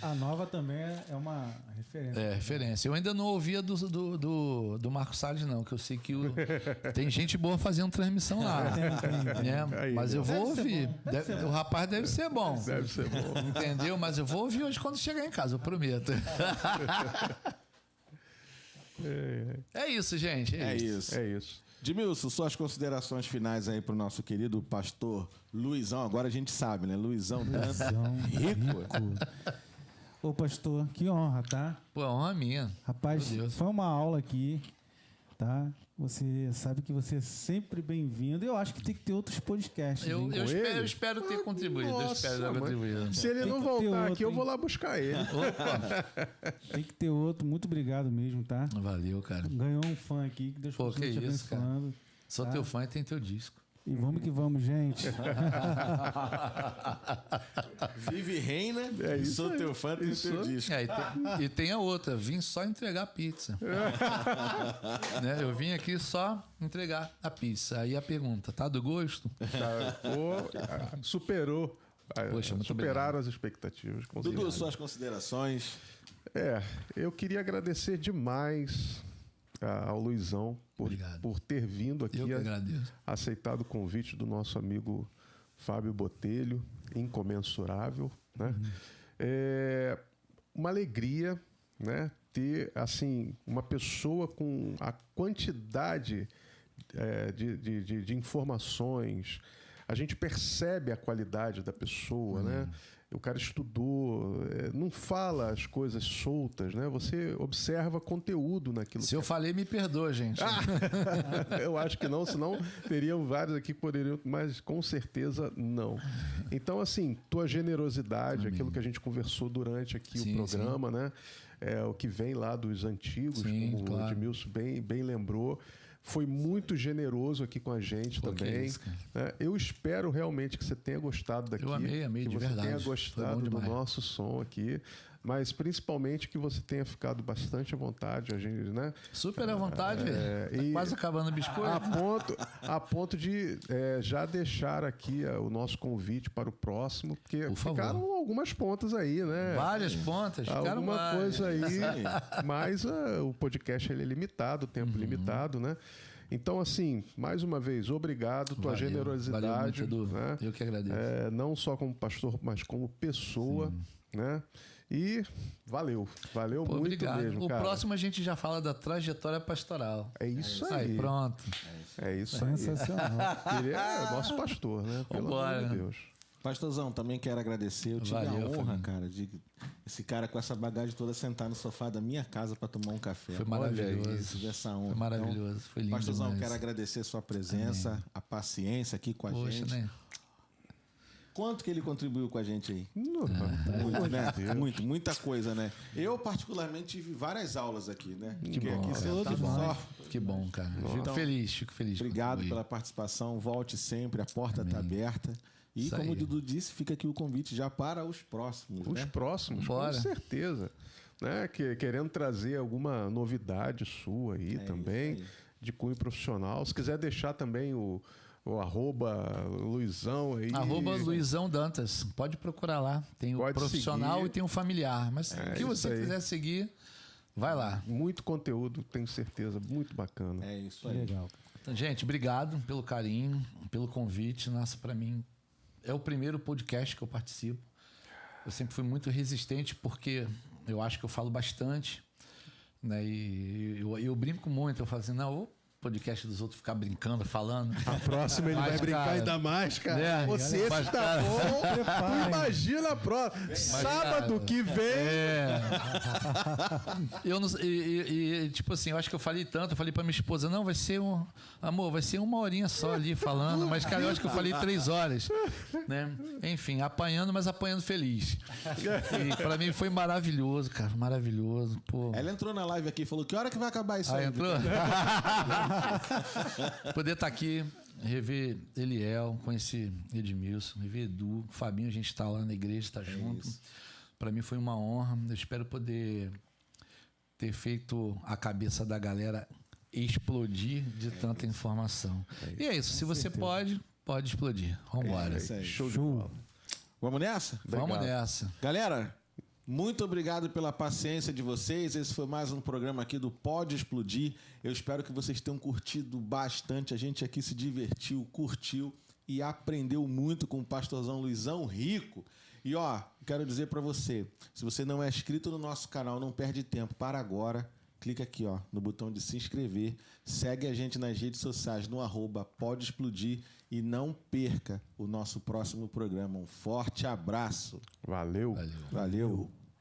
A nova também é uma referência. É, referência. Eu ainda não ouvia do Marco Salles, não, que eu sei que tem gente boa fazendo transmissão lá. Né? Mas eu vou ouvir. O rapaz deve ser bom. Deve ser bom. Entendeu? Mas eu vou ouvir hoje quando chegar em casa, eu prometo. É isso, gente. É isso. É isso. Edmilson, suas considerações finais aí pro nosso querido pastor Luizão. Agora a gente sabe, né? Luizão dança rico. Ô, pastor, que honra, tá? Pô, é honra minha. Rapaz, Meu Deus. foi uma aula aqui, tá? Você sabe que você é sempre bem-vindo. Eu acho que tem que ter outros podcasts. Eu hein? espero ter contribuído. Eu espero ter mas contribuído. Se ele Tem não que ter voltar outro, aqui, eu hein? vou lá buscar ele. Opa, Tem que ter outro. Muito obrigado mesmo, tá? valeu, cara. Ganhou um fã aqui, que Deus Pô, continue que te isso, cara. abençoando. Sou teu fã e tem teu disco. E vamos que vamos, gente. Vive e reina. É e isso sou aí. teu fã, tenho Isso. teu disco. E tem a outra, vim só entregar pizza. Né? Eu vim aqui só entregar a pizza. Aí a pergunta, tá do gosto? Tá, superou. Poxa, muito superaram as expectativas. com Dudu, certeza. suas considerações. Eu queria agradecer demais ao Luizão Obrigado. por ter vindo aqui, Eu que agradeço. aceitado o convite do nosso amigo Fábio Botelho, incomensurável, né? É uma alegria, né, ter assim uma pessoa com a quantidade de informações. A gente percebe a qualidade da pessoa, né? O cara estudou, não fala as coisas soltas, né? Você observa conteúdo naquilo. Se eu falei, me perdoa, gente. Eu acho que não, senão teriam vários aqui que poderiam, mas com certeza não. Então, assim, tua generosidade, aquilo que a gente conversou durante aqui Sim, o programa, né? É o que vem lá dos antigos, Sim, como claro. o Edmilson bem lembrou. Foi muito generoso aqui com a gente Pô, que também. isso, cara. Né? Eu espero realmente que você tenha gostado daqui. Eu amei, que de você verdade. tenha Foi gostado bom do demais. nosso som aqui. Mas principalmente que você tenha ficado bastante à vontade, a gente, né? Super à vontade. Tá e- quase acabando o biscoito. A ponto de já deixar aqui o nosso convite para o próximo, porque Por favor. ficaram algumas pontas aí, né? Várias pontas. Ficaram Alguma várias. coisa aí, mas o podcast ele é limitado, tempo limitado, né? Então, assim, mais uma vez, obrigado, tua Valeu, generosidade. valeu muito, Edu. Né? Eu que agradeço. Não só como pastor, mas como pessoa, né? E valeu Pô, muito obrigado. mesmo, O cara. próximo a gente já fala da trajetória pastoral. É isso Aí, aí. pronto. É isso aí. Sensacional. Ele é nosso pastor, né? Pelo Vambora. amor de Deus. Pastorzão, também quero agradecer. Eu tive Valeu, a honra, Fabinho. cara, de esse cara com essa bagagem toda sentar no sofá da minha casa para tomar um café. Foi Olha maravilhoso. isso, tive essa honra. Foi maravilhoso. Foi lindo Pastorzão, demais. quero agradecer a sua presença, a paciência aqui com a Poxa, gente. né? Quanto que ele contribuiu com a gente aí? Não, Muito, né? Muita coisa, né? Eu, particularmente, tive várias aulas aqui, né? Fiquei bom, aqui cara. sentado só. Que bom, cara. Fico Então, feliz, fico feliz. de Obrigado contribuir. pela participação. Volte sempre, a porta está aberta. E, Isso como aí. o Dudu disse, fica aqui o convite já para os próximos. os né? próximos, Bora. com certeza. Né? Querendo trazer alguma novidade sua aí também, isso aí. de cunho profissional. Se quiser deixar também o arroba Luizão aí. Arroba Luizão Dantas. Pode procurar lá. Tem o Pode profissional seguir. e tem o familiar. Mas o que isso você aí. quiser seguir, vai lá. Muito conteúdo, tenho certeza, muito bacana. É isso Que aí. legal. Então, gente, obrigado pelo carinho, pelo convite. Nossa, para mim é o primeiro podcast que eu participo. Eu sempre fui muito resistente porque eu acho que eu falo bastante, né? E eu brinco muito. Eu falo assim, não, o podcast dos outros ficar brincando, falando. A próxima ele Mas, vai brincar cara, ainda mais, cara. né, Você mas, tá cara, bom. Tu preparem. imagina a próxima. Sábado cara, que vem. É. Eu não, tipo assim, eu acho que eu falei tanto, eu falei pra minha esposa, não, vai ser amor, vai ser 1 horinha só ali falando, mas cara, eu acho que eu falei 3 horas, né? Enfim, apanhando, mas apanhando feliz. E pra mim foi maravilhoso, cara, maravilhoso, pô. Ela entrou na live aqui e falou: que hora que vai acabar isso aí? Entrou? Poder estar aqui, rever Eliel, conhecer Edmilson, rever Edu, Fabinho, a gente está lá na igreja, está junto. Para mim foi uma honra. Eu espero poder ter feito a cabeça da galera explodir de tanta informação. E é isso. Se você pode explodir. Vamos embora. isso aí. Show de bola. Vamos nessa? Vamos nessa. Galera, muito obrigado pela paciência de vocês. Esse foi mais um programa aqui do Pode Explodir. Eu espero que vocês tenham curtido bastante. A gente aqui se divertiu, curtiu e aprendeu muito com o pastorzão Luizão Rico. E ó, quero dizer para você, se você não é inscrito no nosso canal, não perde tempo. Para agora, clica aqui ó, no botão de se inscrever. Segue a gente nas redes sociais no @Pode Explodir e não perca o nosso próximo programa. Um forte abraço. Valeu. Valeu.